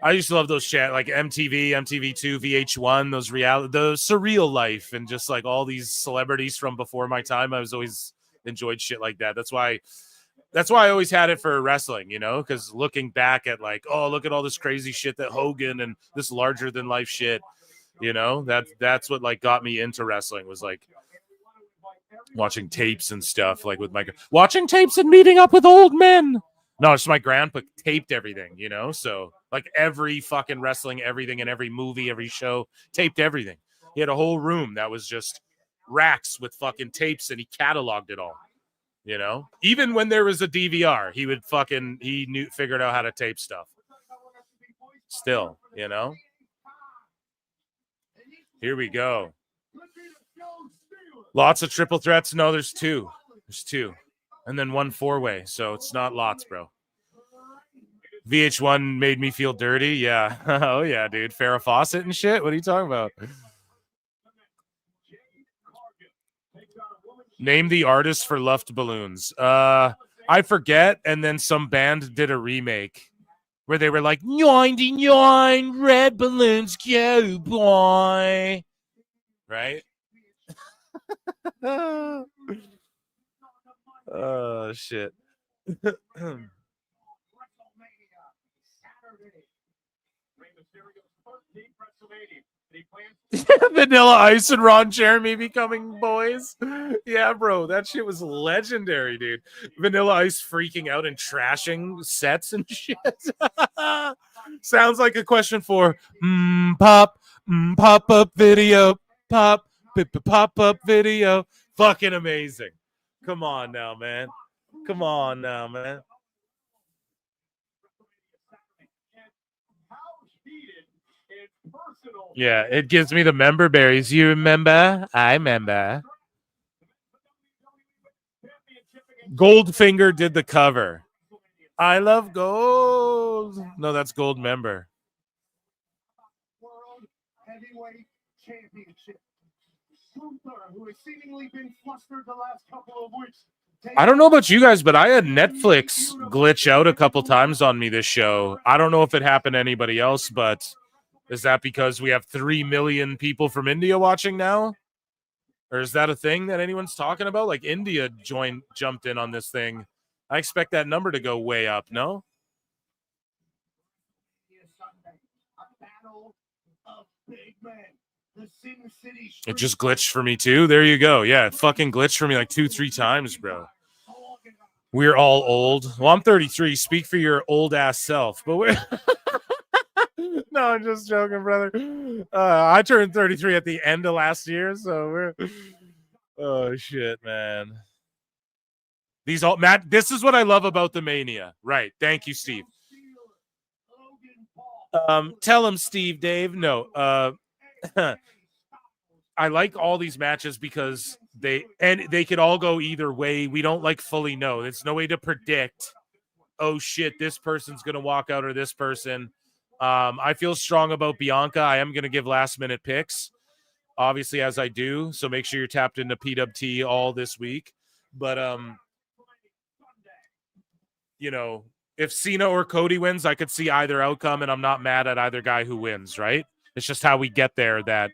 I used to love those chat, like MTV, MTV2, VH1, those the surreal life, and just like all these celebrities from before my time. I was always enjoyed shit like that. That's why I always had it for wrestling, you know, because looking back at like, oh, look at all this crazy shit that Hogan and this larger than life shit, you know, that's what like got me into wrestling, was like watching tapes and stuff, like with watching tapes and meeting up with old men. No, it's my grandpa taped everything, you know? So like every fucking wrestling, everything in every movie, every show, taped everything. He had a whole room that was just racks with fucking tapes, and he cataloged it all, you know? Even when there was a DVR, he figured out how to tape stuff. Still, you know? Here we go. Lots of triple threats. No, there's 2. There's 2. And then 1 4-way. So it's not lots, bro. VH1 made me feel dirty. Yeah. Oh, yeah, dude. Farrah Fawcett and shit. What are you talking about? Name the artist for Luft Balloons. I forget. And then some band did a remake where they were like, 99 red balloons, go, boy. Right? Oh, shit. Vanilla Ice and Ron Jeremy becoming boys. Yeah, bro, that shit was legendary, dude. Vanilla Ice freaking out and trashing sets and shit. Sounds like a question for pop-up video. Pop-up video. Fucking amazing. Come on now, man. Come on now, man. Yeah, it gives me the member berries. You remember? I remember. Goldfinger did the cover. I love gold. No, that's Gold member. World Heavyweight Championship. Gunther, who has seemingly been flustered the last couple of weeks. I don't know about you guys, but I had Netflix glitch out a couple times on me this show. I don't know if it happened to anybody else, but is that because we have 3 million people from India watching now? Or is that a thing that anyone's talking about? Like India jumped in on this thing. I expect that number to go way up, no? It just glitched for me too. There you go. Yeah, it fucking glitched for me like 2-3 times, bro. We're all old. Well, I'm 33. Speak for your old ass self. But we're no, I'm just joking, brother. I turned 33 at the end of last year, so we're oh shit, man. These all Matt, this is what I love about the Mania. Right. Thank you, Steve. Tell him, Steve, Dave. No. I like all these matches because they could all go either way. We don't like fully know. There's no way to predict, oh shit, this person's gonna walk out or this person. I feel strong about Bianca. I am gonna give last minute picks, obviously, as I do. So make sure you're tapped into PWT all this week. But you know, if Cena or Cody wins, I could see either outcome, and I'm not mad at either guy who wins, right? It's just how we get there that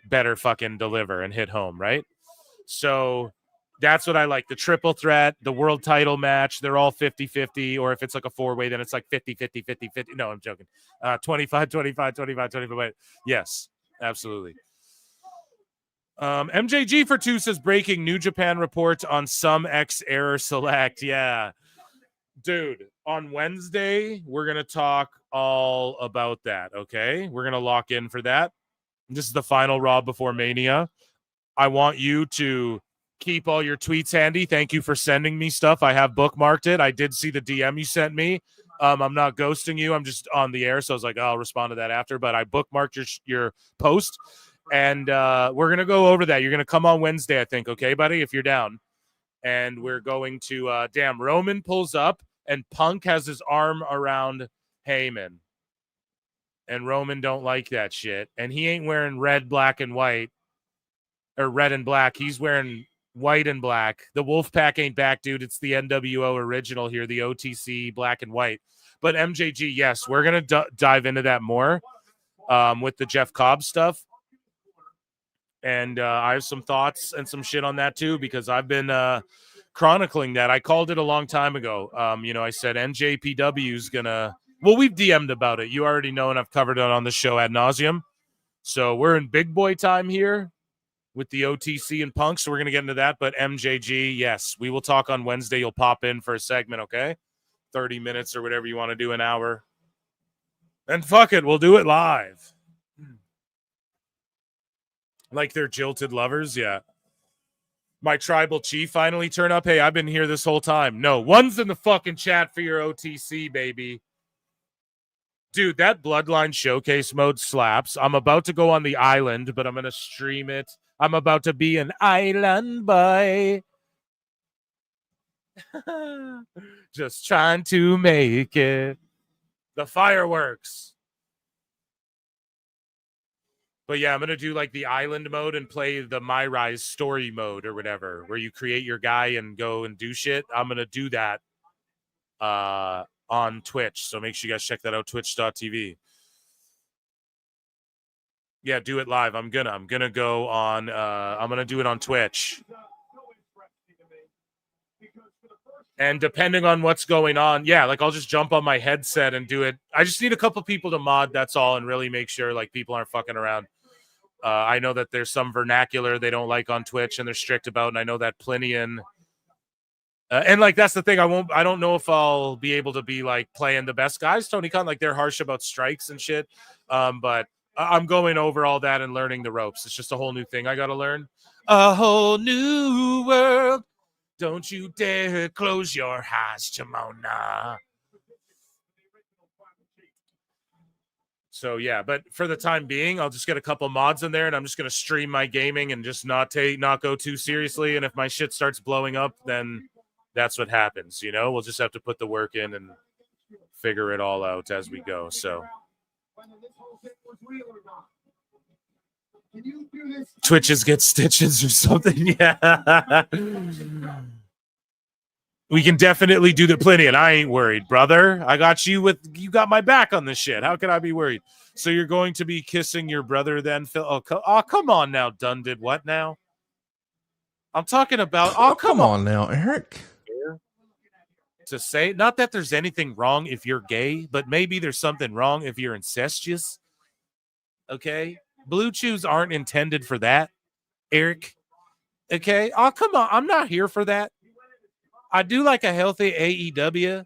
better fucking deliver and hit home, right? So that's what I like. The triple threat, the world title match, they're all 50-50, or if it's like a four-way, then it's like 50-50, 50-50. No, I'm joking. 25-25, 25-25. Yes, absolutely. MJG for 2 says breaking New Japan reports on some X error select. Yeah. Dude, on Wednesday, we're going to talk all about that, okay? We're going to lock in for that. This is the final Raw before Mania. I want you to keep all your tweets handy. Thank you for sending me stuff. I have bookmarked it. I did see the DM you sent me. I'm not ghosting you. I'm just on the air, so I was like, I'll respond to that after. But I bookmarked your post, and we're going to go over that. You're going to come on Wednesday, I think, okay, buddy, if you're down. And we're going to, Roman pulls up, and Punk has his arm around Heyman. And Roman don't like that shit. And he ain't wearing red, black, and white. Or red and black. He's wearing white and black. The Wolfpack ain't back, dude. It's the NWO original here, the OTC black and white. But MJG, yes, we're going to dive into that more with the Jeff Cobb stuff. And I have some thoughts and some shit on that too, because I've been chronicling that. I called it a long time ago. I said NJPW is going to... Well, we've DM'd about it. You already know, and I've covered it on the show ad nauseum. So we're in big boy time here with the OTC and Punk, so we're going to get into that. But MJG, yes, we will talk on Wednesday. You'll pop in for a segment, okay? 30 minutes or whatever you want to do, an hour. And fuck it, we'll do it live. Like they're jilted lovers, yeah. My tribal chief finally turned up. Hey, I've been here this whole time. No, one's in the fucking chat for your OTC, baby. Dude, that Bloodline Showcase mode slaps. I'm about to go on the island, but I'm going to stream it. I'm about to be an island boy. Just trying to make it. The fireworks. But yeah, I'm going to do like the island mode and play the My Rise story mode or whatever, where you create your guy and go and do shit. I'm going to do that on Twitch. So make sure you guys check that out, twitch.tv. Yeah, do it live. I'm gonna go on I'm gonna do it on Twitch. And depending on what's going on, yeah, like I'll just jump on my headset and do it. I just need a couple people to mod, that's all, and really make sure like people aren't fucking around. I know that there's some vernacular they don't like on Twitch and they're strict about, and I know that Plinian and like that's the thing. I don't know if I'll be able to be like playing the best guys, Tony Khan. Like they're harsh about strikes and shit. But I'm going over all that and learning the ropes. It's just a whole new thing I got to learn. A whole new world. Don't you dare close your eyes, Jamona. So yeah, but for the time being, I'll just get a couple mods in there, and I'm just gonna stream my gaming and just not go too seriously. And if my shit starts blowing up, then that's what happens. You know, we'll just have to put the work in and figure it all out as we go. So Twitches get stitches or something. Yeah. We can definitely do the plenty, and I ain't worried, brother. I got you got my back on this shit. How can I be worried? So you're going to be kissing your brother then, Phil? Oh, come on now. Dunn did what now? I'm talking about. Oh, come on now, Eric. To say, not that there's anything wrong if you're gay, but maybe there's something wrong if you're incestuous. Okay? Blue chews aren't intended for that, Eric. Okay? Oh, come on. I'm not here for that. I do like a healthy AEW,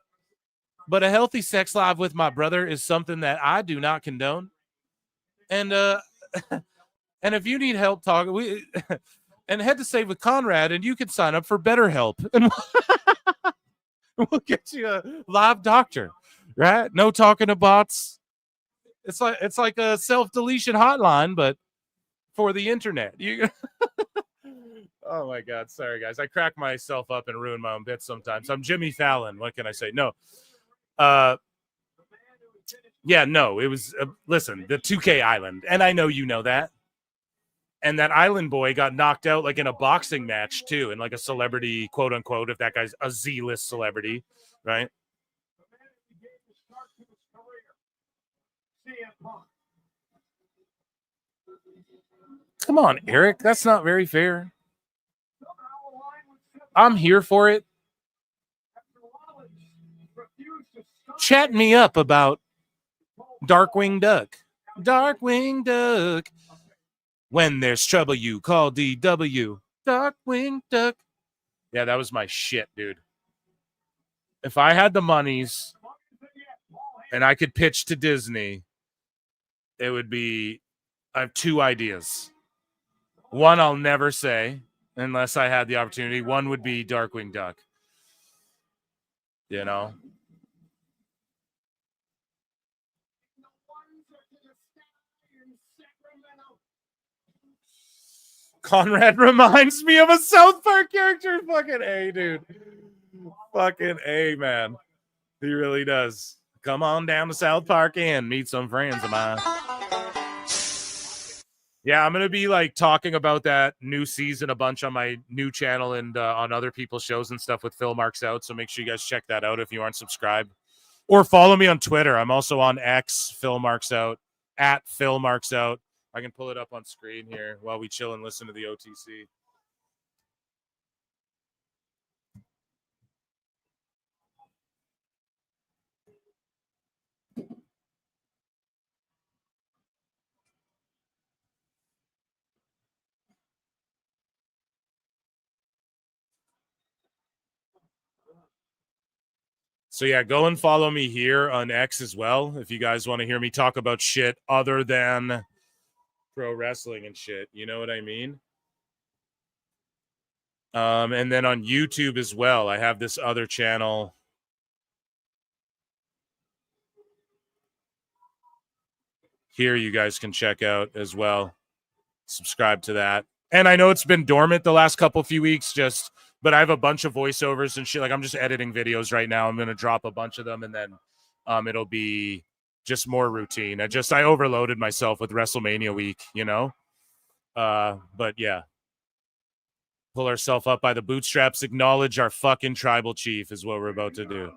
but a healthy sex life with my brother is something that I do not condone. And and if you need help talking, and head to Save with Conrad, and you can sign up for BetterHelp, and we'll get you a live doctor, right? No talking to bots. It's like a self-deletion hotline, but for the internet. Oh my God. Sorry, guys. I crack myself up and ruin my own bits sometimes. I'm Jimmy Fallon. What can I say? No. Yeah, no, it was, listen, the 2K Island. And I know you know that. And that Island boy got knocked out like in a boxing match too. And like a celebrity, quote unquote, if that guy's a Z-list celebrity, right? Come on, Eric. That's not very fair. I'm here for it. Chat me up about Darkwing Duck. Darkwing Duck. When there's trouble, you call DW. Darkwing Duck. Yeah, that was my shit, dude. If I had the monies and I could pitch to Disney, it would be, I have two ideas. One I'll never say unless I had the opportunity. One would be Darkwing Duck. You know? Conrad reminds me of a South Park character. Fucking A, dude. Fucking A, man. He really does. Come on down to South Park and meet some friends of mine. Yeah, I'm going to be like talking about that new season a bunch on my new channel and on other people's shows and stuff with Phil Marks Out. So make sure you guys check that out if you aren't subscribed. Or follow me on Twitter. I'm also on X, Phil Marks Out, at Phil Marks Out. I can pull it up on screen here while we chill and listen to the OTC. So yeah, go and follow me here on X as well if you guys want to hear me talk about shit other than pro wrestling and shit. You know what I mean? And then on YouTube as well, I have this other channel. Here you guys can check out as well. Subscribe to that. And I know it's been dormant the last few weeks, but I have a bunch of voiceovers and shit. Like I'm just editing videos right now. I'm going to drop a bunch of them and then it'll be just more routine. I overloaded myself with WrestleMania week, you know? But yeah. Pull ourselves up by the bootstraps, acknowledge our fucking tribal chief is what we're about to do.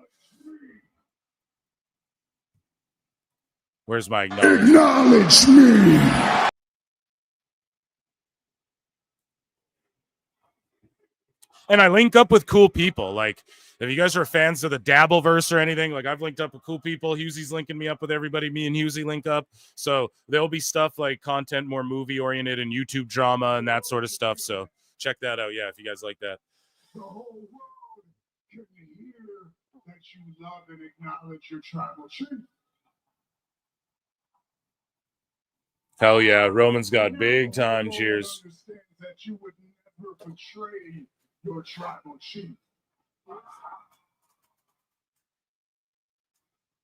Where's my acknowledge? Acknowledge me. And I link up with cool people. Like, if you guys are fans of the Dabbleverse or anything, like I've linked up with cool people. Hughesy's linking me up with everybody. Me and Hughesy link up. So there'll be stuff like content more movie oriented and YouTube drama and that sort of stuff. So check that out. Yeah, if you guys like that. The whole world can hear that you love and acknowledge your tribal chief. Hell yeah. Roman's got big time cheers. That you would never betray your tribal chief.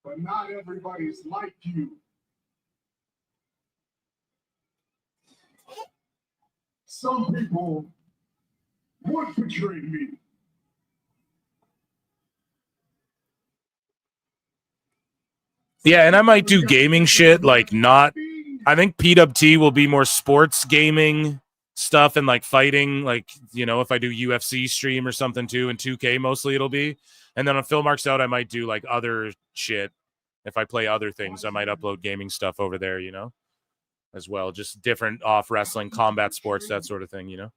But not everybody's like you. some people would betray me. Yeah, and I might do gaming shit, like not. I think PWT will be more sports gaming stuff and like fighting, like, you know, if I do UFC stream or something too, and 2K mostly it'll be. And then on Phil Marks Out, I might do like other shit. If I play other things, I might upload gaming stuff over there, you know, as well. Just different off wrestling, combat sports, that sort of thing, you know.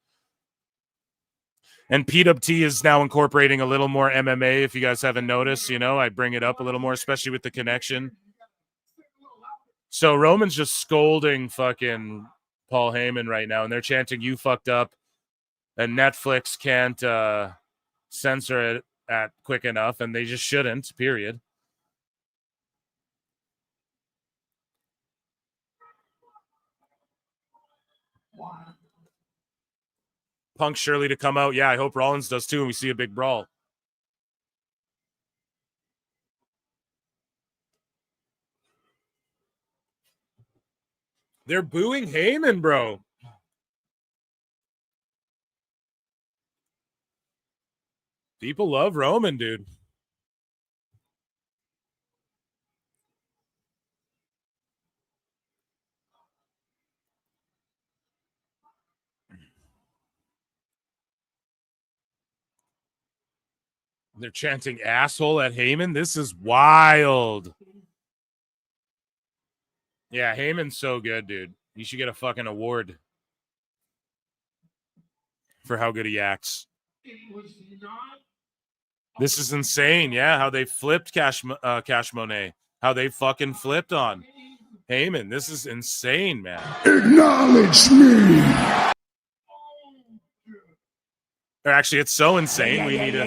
And PWT is now incorporating a little more MMA. If you guys haven't noticed, you know, I bring it up a little more, especially with the connection. So Roman's just scolding fucking Paul Heyman right now, and they're chanting, "You fucked up," and Netflix can't censor it at quick enough, and they just shouldn't, period. Punk Shirley to come out. Yeah, I hope Rollins does too, and we see a big brawl. They're booing Heyman, bro. People love Roman, dude. They're chanting asshole at Heyman. This is wild. Yeah, Heyman's so good, dude. You should get a fucking award for how good he acts. This is insane. Yeah, how they flipped Cash Monet. How they fucking flipped on Heyman. This is insane, man. Acknowledge me. Or actually, it's so insane. We need to.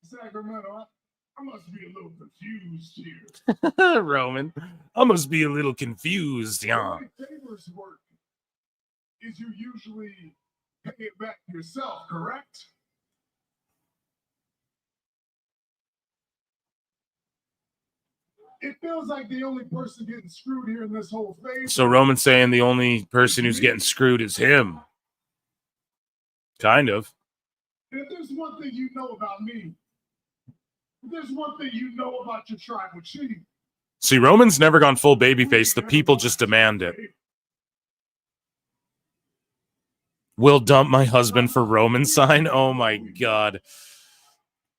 Sacramento, I must be a little confused here. Roman, I must be a little confused, yeah. The way favors work is you usually pay it back yourself, correct? It feels like the only person getting screwed here in this whole phase. So Roman's saying the only person who's getting screwed is him. Kind of. If there's one thing you know about me, if there's one thing you know about your tribal chief. See, Roman's never gone full babyface. The people just demand it. Will dump my husband for Roman sign? Oh my God.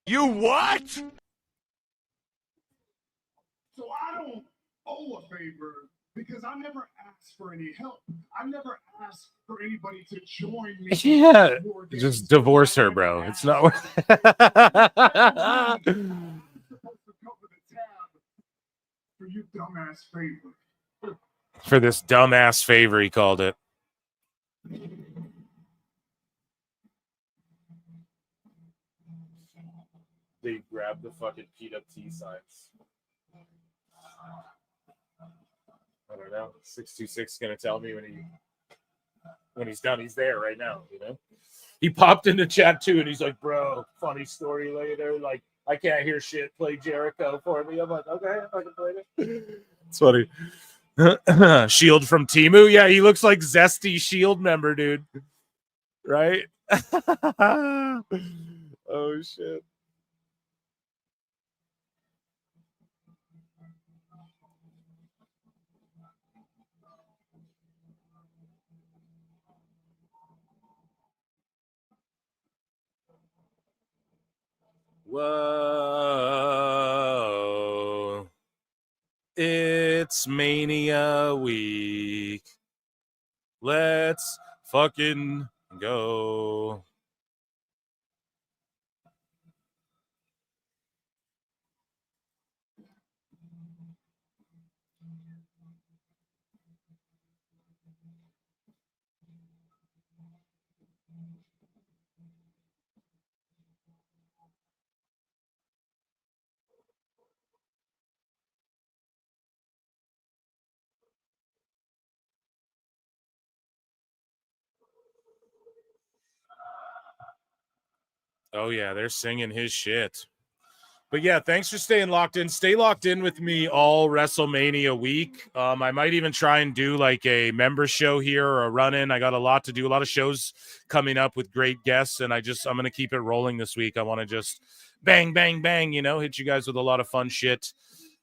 You what? So I don't owe a favor because I never asked for any help. I never asked for anybody to join me. Yeah. Just divorce her, bro. It's not worth it. For your dumbass favor. For this dumbass favor, he called it. They grabbed the fucking PWT signs. I don't know. 626 is gonna tell me when he's done. He's there right now, you know. He popped into chat too, and he's like, "Bro, funny story later. Like, I can't hear shit. Play Jericho for me." I'm like, "Okay, I can play it." It's funny. Shield from Temu. Yeah, he looks like Zesty Shield member, dude. Right? Oh shit. Whoa. It's Mania week. Let's fucking go. Oh, yeah, they're singing his shit. But yeah, thanks for staying locked in. Stay locked in with me all WrestleMania week. I might even try and do like a member show here or a run-in. I got a lot to do, a lot of shows coming up with great guests, and I'm going to keep it rolling this week. I want to just bang, bang, bang, hit you guys with a lot of fun shit.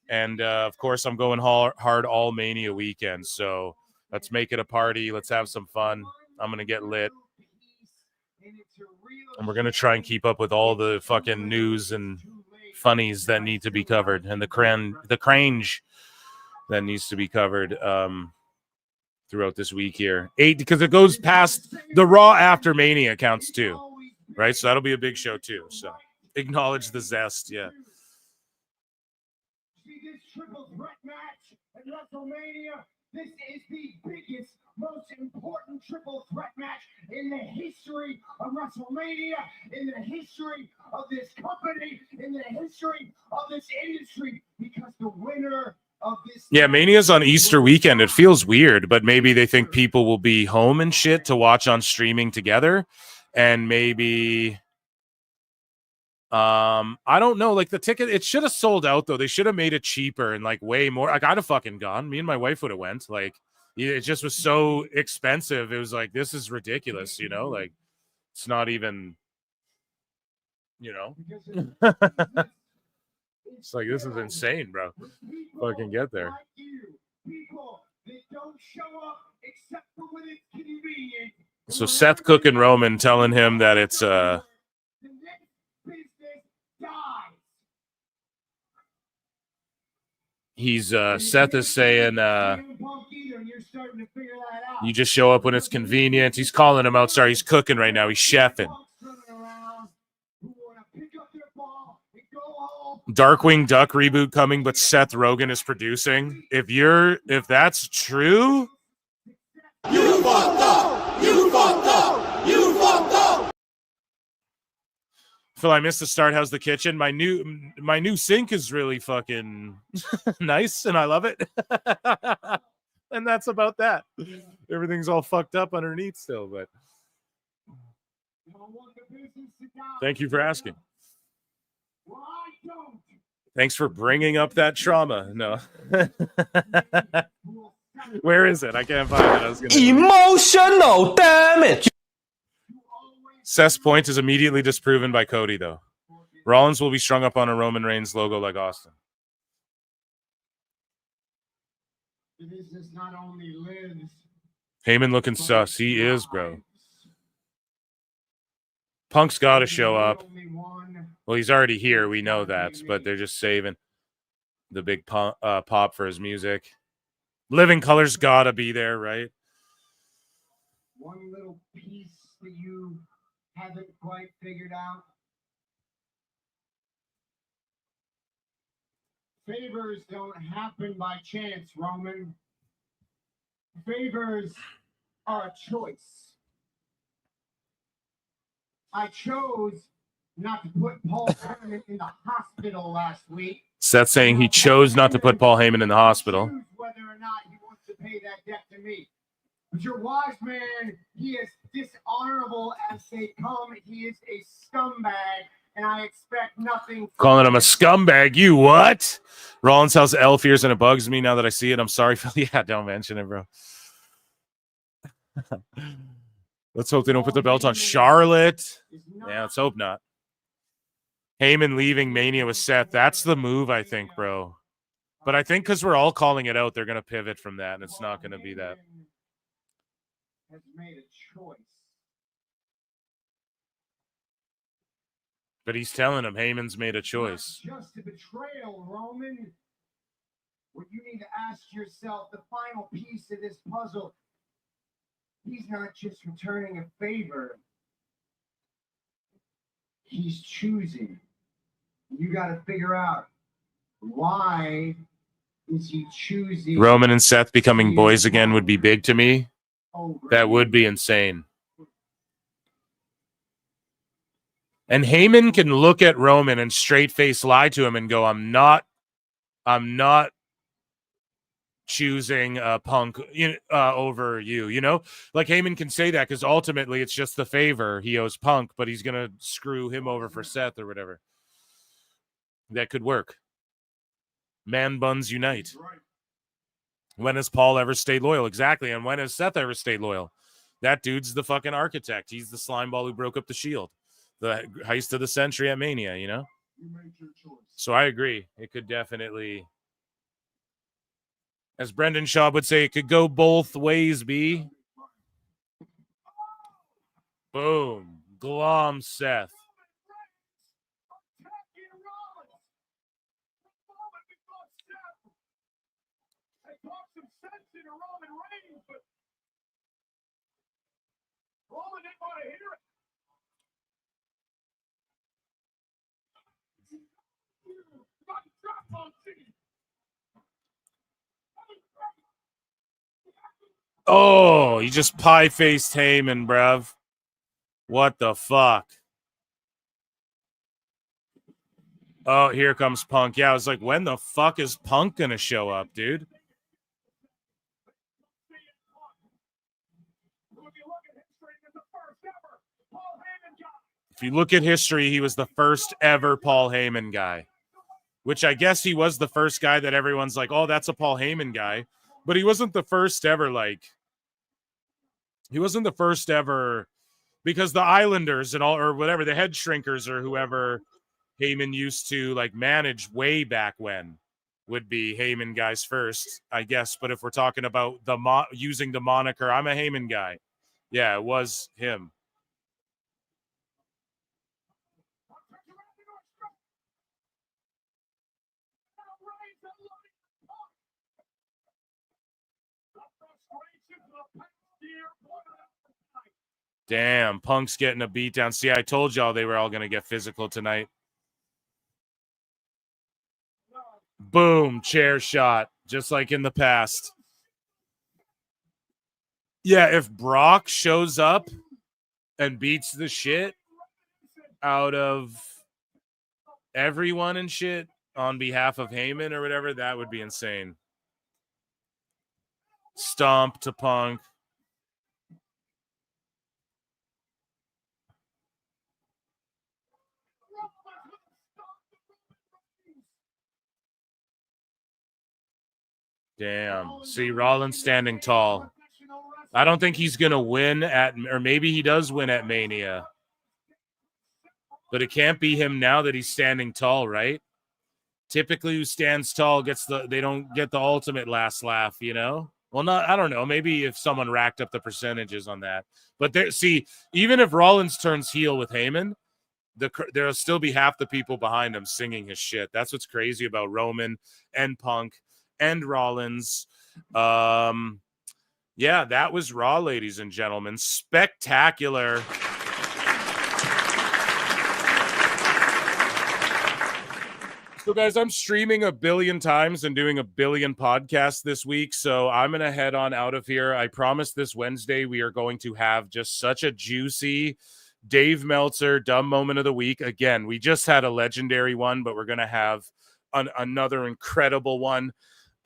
And, of course, I'm going hard all Mania weekend. So let's make it a party. Let's have some fun. I'm going to get lit. And we're going to try and keep up with all the fucking news and funnies that need to be covered, and the cringe that needs to be covered throughout this week here. 8, because it goes past the Raw after Mania counts too, right? So that'll be a big show too. So acknowledge the zest, yeah. See this triple threat match at WrestleMania. This is the biggest, most important triple threat match in the history of WrestleMania, in the history of this company, in the history of this industry, because the winner of this... Yeah, Mania's on Easter weekend. It feels weird, but maybe they think people will be home and shit to watch on streaming together, and maybe... I don't know. Like the ticket, it should have sold out though. They should have made it cheaper and like way more. Like I'd have fucking gone. Me and my wife would have went. Like it just was so expensive. It was like, this is ridiculous, like it's not even, it's like, this is insane, bro. Fucking get there. So Seth Cook and Roman telling him that it's Seth is saying you just show up when it's convenient. He's calling him out. Sorry, he's cooking right now. He's chefing. Darkwing Duck reboot coming, but Seth Rogen is producing. If that's true, You fucked up! You fucked up! You fucked up! Phil, I missed the start. How's the kitchen? My new sink is really fucking nice, and I love it. And that's about that. Everything's all fucked up underneath still, but thank you for asking. Thanks for bringing up that trauma. No. Where is it? I can't find it. I was gonna... Emotional damage. Seth's point is immediately disproven by Cody, though. Rollins will be strung up on a Roman Reigns logo like Austin. Heyman looking sus. He is, bro. Punk's got to show up. Well, he's already here. We know that, but they're just saving the big pop for his music. Living Color's got to be there, right? One little piece that you haven't quite figured out. Favors don't happen by chance, Roman. Favors are a choice. I chose not to put Paul Heyman in the hospital last week. Seth saying he chose not to put Paul Heyman in the hospital. Whether or not he wants to pay that debt to me. But your wise man, he is dishonorable as they come. He is a scumbag, and I expect nothing. Calling him a scumbag. You what? Rollins House L fears, and it bugs me now that I see it. I'm sorry, Phil. Yeah, don't mention it, bro. Let's hope they don't put the belt on Charlotte. Yeah, let's hope not. Heyman leaving Mania with Seth. That's the move, I think, bro. But I think because we're all calling it out, they're going to pivot from that, and it's not going to be that. Has made a choice. But he's telling him Heyman's made a choice. Not just a betrayal, Roman. What you need to ask yourself, the final piece of this puzzle, he's not just returning a favor. He's choosing. You got to figure out why is he choosing. Roman and Seth becoming boys again would be big to me. That would be insane. And Heyman can look at Roman and straight face lie to him and go, I'm not choosing Punk over you, like Heyman can say that because ultimately it's just the favor he owes Punk, but he's going to screw him over for Seth or whatever. that could work. Man buns unite. When has Paul ever stayed loyal? Exactly. And when has Seth ever stayed loyal? That dude's the fucking architect. He's the slime ball who broke up the Shield. The heist of the century at Mania, you know? So I agree. It could definitely, as Brendan Schaub would say, it could go both ways, B. Boom. Glom Seth. Oh, he just pie-faced Heyman, bruv. What the fuck? Oh, here comes Punk. Yeah, I was like, when the fuck is Punk gonna show up, dude? If you look at history, he was the first ever Paul Heyman guy, which I guess he was the first guy that everyone's like, oh, that's a Paul Heyman guy. But he wasn't the first ever, he wasn't the first ever, because the Islanders and all, or whatever, the Head Shrinkers or whoever Heyman used to manage way back when would be Heyman guys first, I guess. But if we're talking about using the moniker, I'm a Heyman guy. Yeah, it was him. Damn, Punk's getting a beat down. See, I told y'all they were all going to get physical tonight. Boom, chair shot, just like in the past. Yeah, if Brock shows up and beats the shit out of everyone and shit on behalf of Heyman or whatever, that would be insane. Stomp to Punk. Damn. See, Rollins standing tall. I don't think he's going to win or maybe he does win at Mania. But it can't be him now that he's standing tall, right? Typically who stands tall they don't get the ultimate last laugh, you know? Well, I don't know. Maybe if someone racked up the percentages on that. But even if Rollins turns heel with Heyman, there'll still be half the people behind him singing his shit. That's what's crazy about Roman and Punk and Rollins. Yeah, that was Raw, ladies and gentlemen. Spectacular. So, guys, I'm streaming 1 billion times and doing 1 billion podcasts this week, so I'm going to head on out of here. I promise this Wednesday we are going to have just such a juicy Dave Meltzer dumb moment of the week. Again, we just had a legendary one, but we're going to have another incredible one.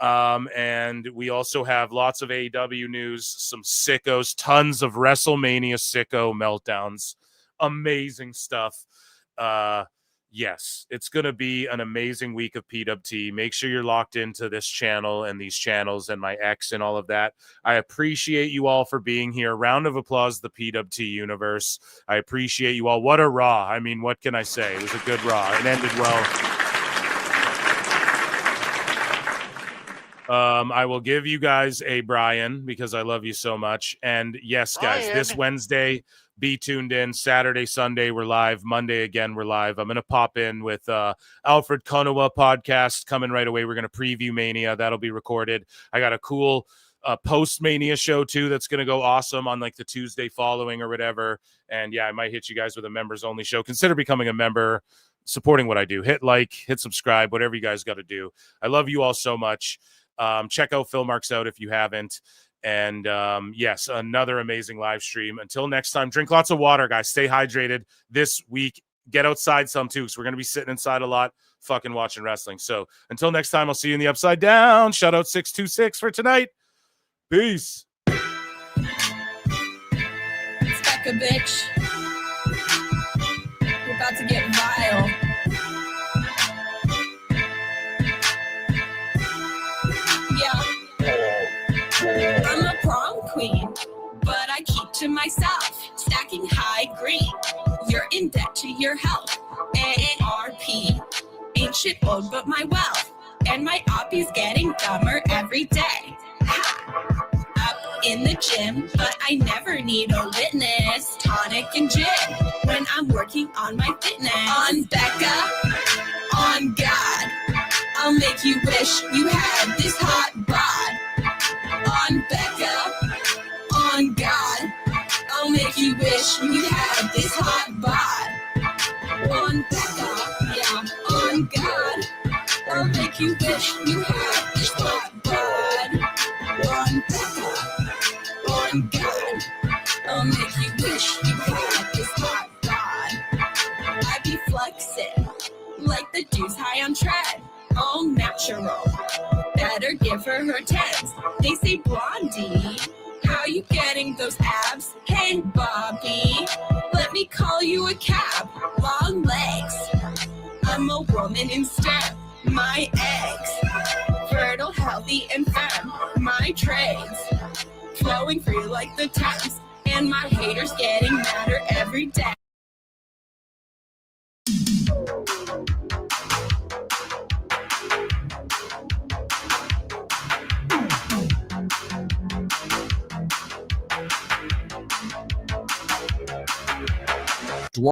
And we also have lots of AEW news, some sickos, tons of WrestleMania sicko meltdowns, amazing stuff. Yes, it's going to be an amazing week of PWT. Make sure you're locked into this channel and these channels and my X and all of that. I appreciate you all for being here. Round of applause, the PWT universe. I appreciate you all. What a Raw. I mean, what can I say? It was a good Raw. It ended well. I will give you guys a Brian because I love you so much. And yes, guys, this Wednesday, be tuned in. Saturday, Sunday, we're live. Monday, again, we're live. I'm going to pop in with Alfred Konuwa podcast coming right away. We're going to preview Mania. That'll be recorded. I got a cool post-Mania show, too, that's going to go awesome on the Tuesday following or whatever. And, yeah, I might hit you guys with a members-only show. Consider becoming a member, supporting what I do. Hit like, hit subscribe, whatever you guys got to do. I love you all so much. Check out Phil Marks Out if you haven't. And yes, another amazing live stream. Until next time, drink lots of water, guys. Stay hydrated this week. Get outside some too, because we're going to be sitting inside a lot fucking watching wrestling. So until next time, I'll see you in the Upside Down. Shout out 626 for tonight. Peace. It's back a bitch. We're about to get vile. to myself, stacking high green. You're in debt to your health. AARP. Ain't shit old but my wealth. And my oppie's getting dumber every day. Ha! Up in the gym, but I never need a witness. Tonic and gin when I'm working on my fitness. On Becca, on God, I'll make you wish you had this hot bod. On Becca, on God, I'll make you wish you had this hot bod. On Becca, yeah, on God, I'll make you wish you had this hot bod. On Becca, on God, I'll make you wish you had this hot bod. I be flexing like the dudes high on tread, all natural. Better give her tens. They say Blondie, how you getting those abs? Hey Bobby, let me call you a cab. Long legs, I'm a woman in STEM. My eggs, fertile, healthy, and femme. My trades, flowing free like the Thames. And my haters getting madder every day.